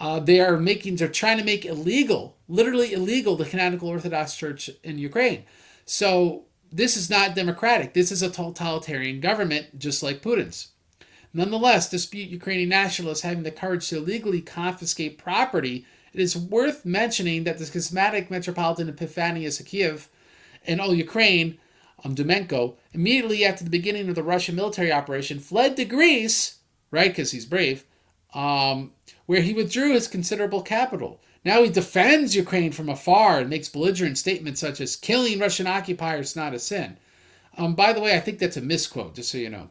They're trying to make illegal, literally illegal, the canonical Orthodox Church in Ukraine. So this is not democratic. This is a totalitarian government, just like Putin's. Nonetheless, despite Ukrainian nationalists having the courage to illegally confiscate property, it is worth mentioning that the schismatic Metropolitan Epiphanius of Kiev and all Ukraine, Dumenko, immediately after the beginning of the Russian military operation, fled to Greece, right, because he's brave, where he withdrew his considerable capital. Now he defends Ukraine from afar and makes belligerent statements such as, killing Russian occupiers is not a sin. By the way, I think that's a misquote, just so you know.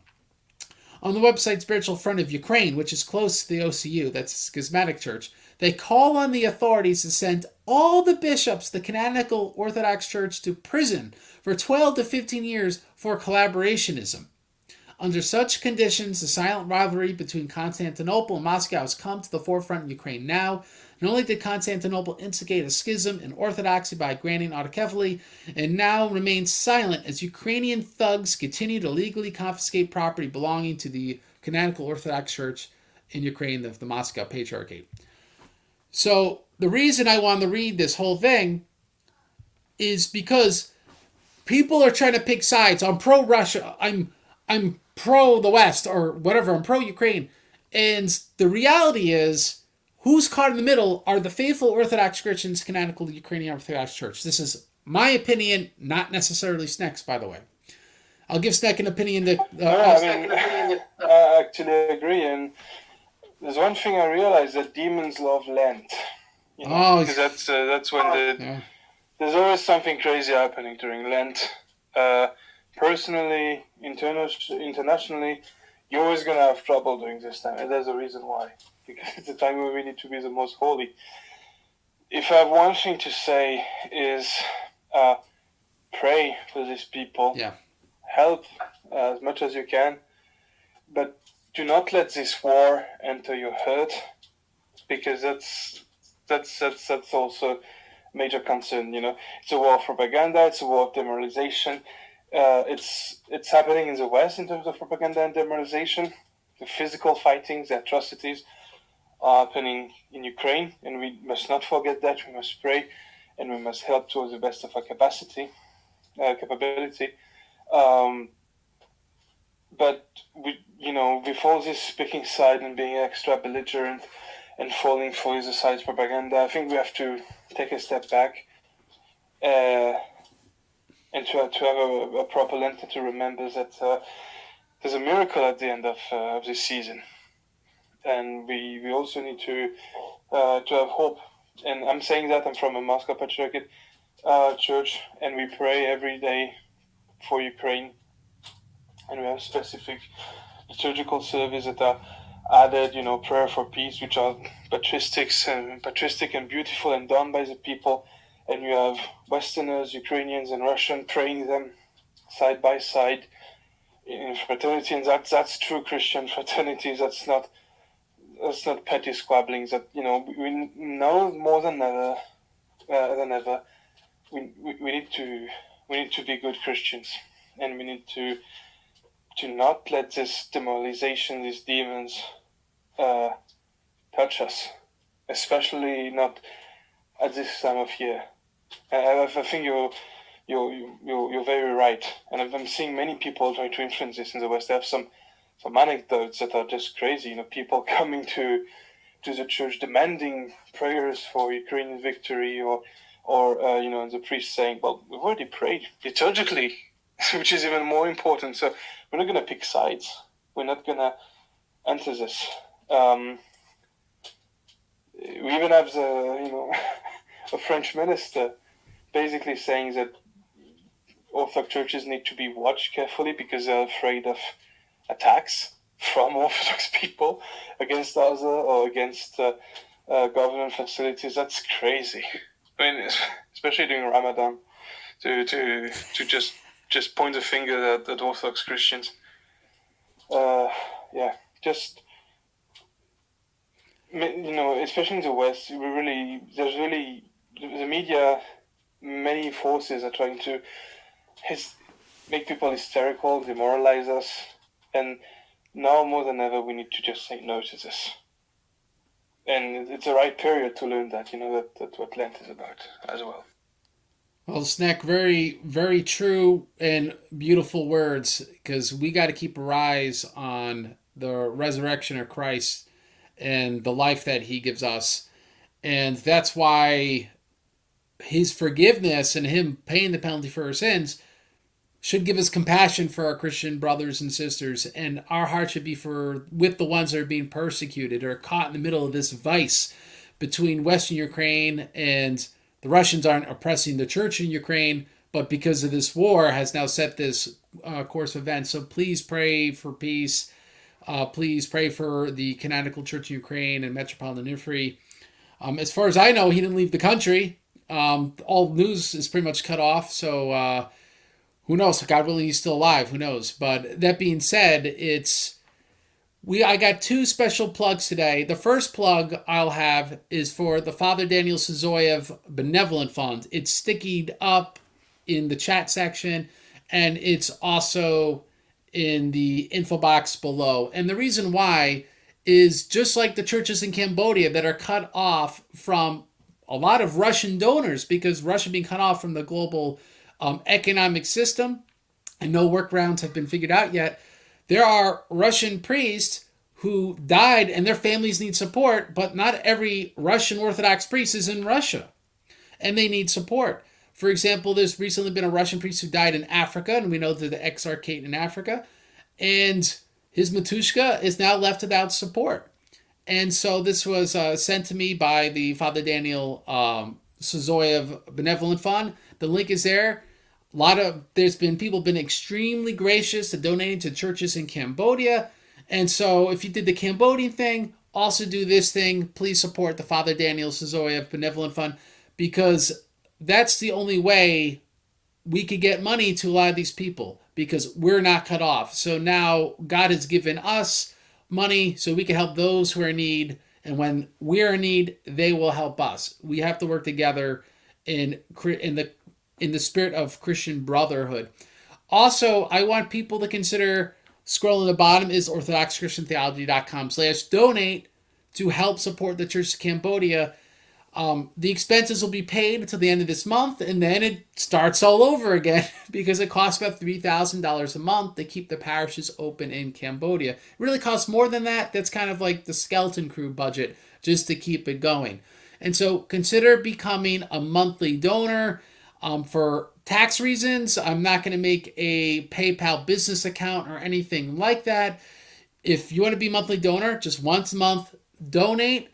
On the website Spiritual Front of Ukraine, which is close to the OCU, that's a schismatic church, they call on the authorities to send all the bishops of the canonical Orthodox Church to prison for 12 to 15 years for collaborationism. Under such conditions, the silent rivalry between Constantinople and Moscow has come to the forefront in Ukraine now. Not only did Constantinople instigate a schism in Orthodoxy by granting autocephaly, and now remains silent as Ukrainian thugs continue to legally confiscate property belonging to the canonical Orthodox Church in Ukraine, the Moscow Patriarchate. So the reason I wanted to read this whole thing is because people are trying to pick sides. I'm pro-Russia. I'm pro the West or whatever. I'm pro-Ukraine. And the reality is, who's caught in the middle are the faithful Orthodox Christians, canonical Ukrainian Orthodox Church. This is my opinion, not necessarily Sneck's, by the way. I'll give Sneck an opinion that... I actually agree. And there's one thing I realized, that demons love Lent. You know, because that's when there's always something crazy happening during Lent. Personally, internationally, you're always going to have trouble during this time. And there's a reason why. Because it's the time where we need to be the most holy. If I have one thing to say is pray for these people. Yeah. Help as much as you can. But do not let this war enter your heart, because that's also a major concern. You know, it's a war of propaganda. It's a war of demoralization. It's happening in the West in terms of propaganda and demoralization. The physical fightings, the atrocities are happening in Ukraine, and we must not forget that. We must pray, and we must help to the best of our capability. But with all this picking side and being extra belligerent and falling for either side's propaganda, I think we have to take a step back and to have a proper Lent, to remember that there's a miracle at the end of this season, and we also need to have hope. And I'm saying that I'm from a Moscow Patriarchate church, and we pray every day for Ukraine, and we have specific liturgical services that are added, prayer for peace, which are patristic and beautiful and done by the people. And you have Westerners, Ukrainians, and Russian praying them side by side in fraternity, and that's true Christian fraternity. That's not petty squabblings. That we know more than ever. We need to be good Christians, and we need to not let this demoralization, these demons, touch us, especially not at this time of year. I think you're very right, and I'm seeing many people try to influence this in the West. I have some anecdotes that are just crazy. People coming to the church demanding prayers for Ukrainian victory, or the priest saying, "Well, we've already prayed liturgically," which is even more important. So we're not going to pick sides. We're not going to enter this. We even have a French minister basically saying that Orthodox churches need to be watched carefully because they're afraid of attacks from Orthodox people against other or against government facilities. That's crazy. I mean, especially during Ramadan, to just point the finger at Orthodox Christians. Especially in the West, the media, many forces are trying to make people hysterical, demoralize us, and now more than ever we need to just say no to this. And it's the right period to learn that, that's what Lent is about as well. Well, Snack, very, very true and beautiful words, because we got to keep our eyes on the resurrection of Christ and the life that he gives us. And that's why his forgiveness and him paying the penalty for our sins should give us compassion for our Christian brothers and sisters, and our heart should be with the ones that are being persecuted or caught in the middle of this vice between Western Ukraine, and the Russians aren't oppressing the church in Ukraine, but because of this war has now set this course of events. So please pray for peace. Please pray for the Canonical Church in Ukraine and Metropolitan Infantry. As far as I know, he didn't leave the country. All news is pretty much cut off, so who knows? God willing, he's still alive. Who knows? But that being said, I got two special plugs today. The first plug I'll have is for the Father Daniel Syzoyev Benevolent Fund. It's stickied up in the chat section, and it's also in the info box below. And the reason why is just like the churches in Cambodia that are cut off from a lot of Russian donors, because Russia being cut off from the global economic system, and no workarounds have been figured out yet. There are Russian priests who died and their families need support, but not every Russian Orthodox priest is in Russia, and they need support. For example, there's recently been a Russian priest who died in Africa, and we know that the exarchate in Africa, and his Matushka is now left without support. And so this was sent to me by the Father Daniel Syzoyev Benevolent Fund. The link is there. There's been people been extremely gracious to donating to churches in Cambodia. And so if you did the Cambodian thing, also do this thing. Please support the Father Daniel Syzoyev Benevolent Fund, because that's the only way we could get money to a lot of these people, because we're not cut off. So now God has given us money so we can help those who are in need. And when we're in need, they will help us. We have to work together in the spirit of Christian brotherhood. Also, I want people to consider, scrolling the bottom is orthodoxchristiantheology.com/donate to help support the Church of Cambodia. The expenses will be paid until the end of this month, and then it starts all over again because it costs about $3,000 a month to keep the parishes open in Cambodia. It really costs more than that. That's kind of like the skeleton crew budget just to keep it going. And so consider becoming a monthly donor. For tax reasons, I'm not going to make a PayPal business account or anything like that. If you want to be a monthly donor, just once a month, donate.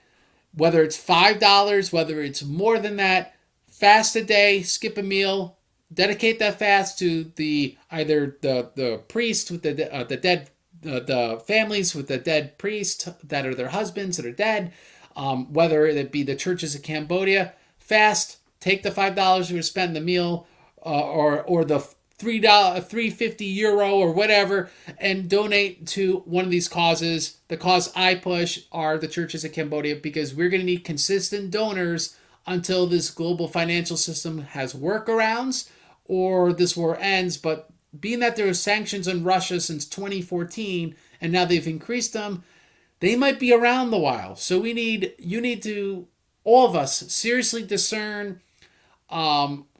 Whether it's $5, whether it's more than that, fast a day, skip a meal, dedicate that fast to either the priest with the dead the families with the dead priests that are their husbands that are dead, whether it be the churches of Cambodia. Fast, take the $5 you spend the meal, or the €3.50 or whatever, and donate to one of these causes. The cause I push are the churches of Cambodia, because we're going to need consistent donors until this global financial system has workarounds or this war ends. But being that there are sanctions on Russia since 2014 and now they've increased them, they might be around a while. So you need to, all of us, seriously discern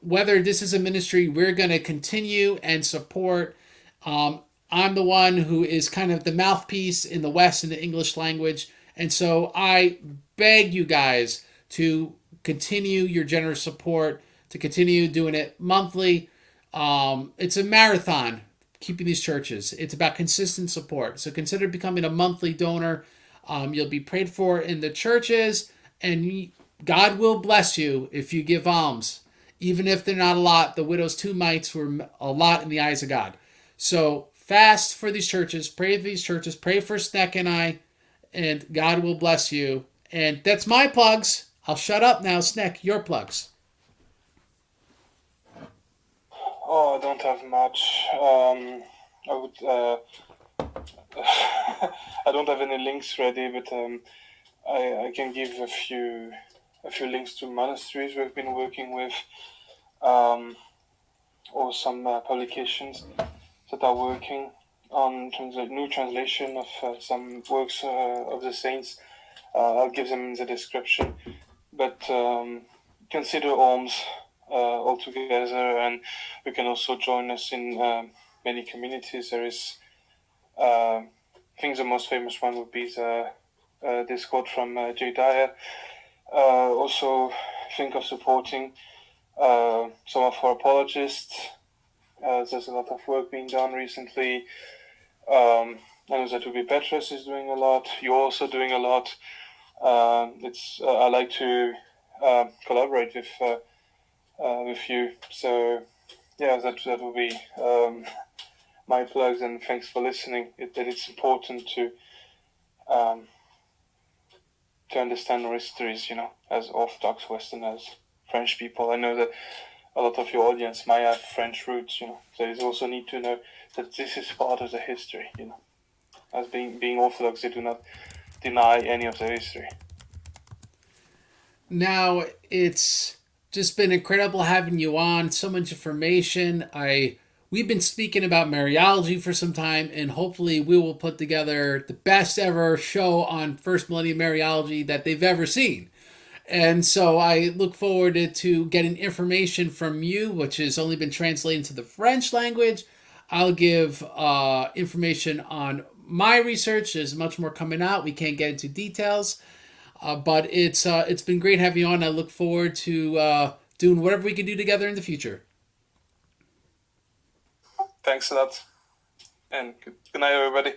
whether this is a ministry we're going to continue and support. I'm the one who is kind of the mouthpiece in the West in the English language. And so I beg you guys to continue your generous support, to continue doing it monthly. It's a marathon, keeping these churches. It's about consistent support. So consider becoming a monthly donor. You'll be prayed for in the churches, and God will bless you if you give alms. Even if they're not a lot, the widow's 2 mites were a lot in the eyes of God. So fast for these churches, pray for these churches, pray for Sneck and I, and God will bless you. And that's my plugs. I'll shut up now. Sneck, your plugs. Oh, I don't have much. I would. I don't have any links ready, but I can give a few links to monasteries we've been working with, or some publications that are working on new translation of some works of the saints. I'll give them in the description. But consider alms altogether, and you can also join us in many communities. There is, I think the most famous one would be the Discord from Jediah. Also think of supporting some of our apologists. There's a lot of work being done recently. I know that Ubi Petrus is doing a lot. You're also doing a lot. I like to collaborate with you. So yeah, that will be my plugs, and thanks for listening. It's important to understand our histories, as Orthodox Westerners, French people. I know that a lot of your audience might have French roots, so they also need to know that this is part of the history, As being Orthodox, they do not deny any of their history. Now, it's just been incredible having you on. So much information. We've been speaking about Mariology for some time, and hopefully we will put together the best ever show on First Millennium Mariology that they've ever seen. And so I look forward to getting information from you, which has only been translated into the French language. I'll give information on my research. There's much more coming out. We can't get into details. But it's been great having you on. I look forward to doing whatever we can do together in the future. Thanks a lot. And good night, everybody.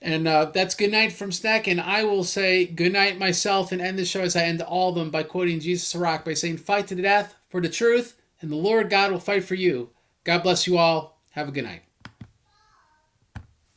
And that's good night from Sneck. And I will say good night myself and end the show as I end all of them by quoting Jesus Rock by saying, "Fight to the death for the truth, and the Lord God will fight for you." God bless you all. Have a good night.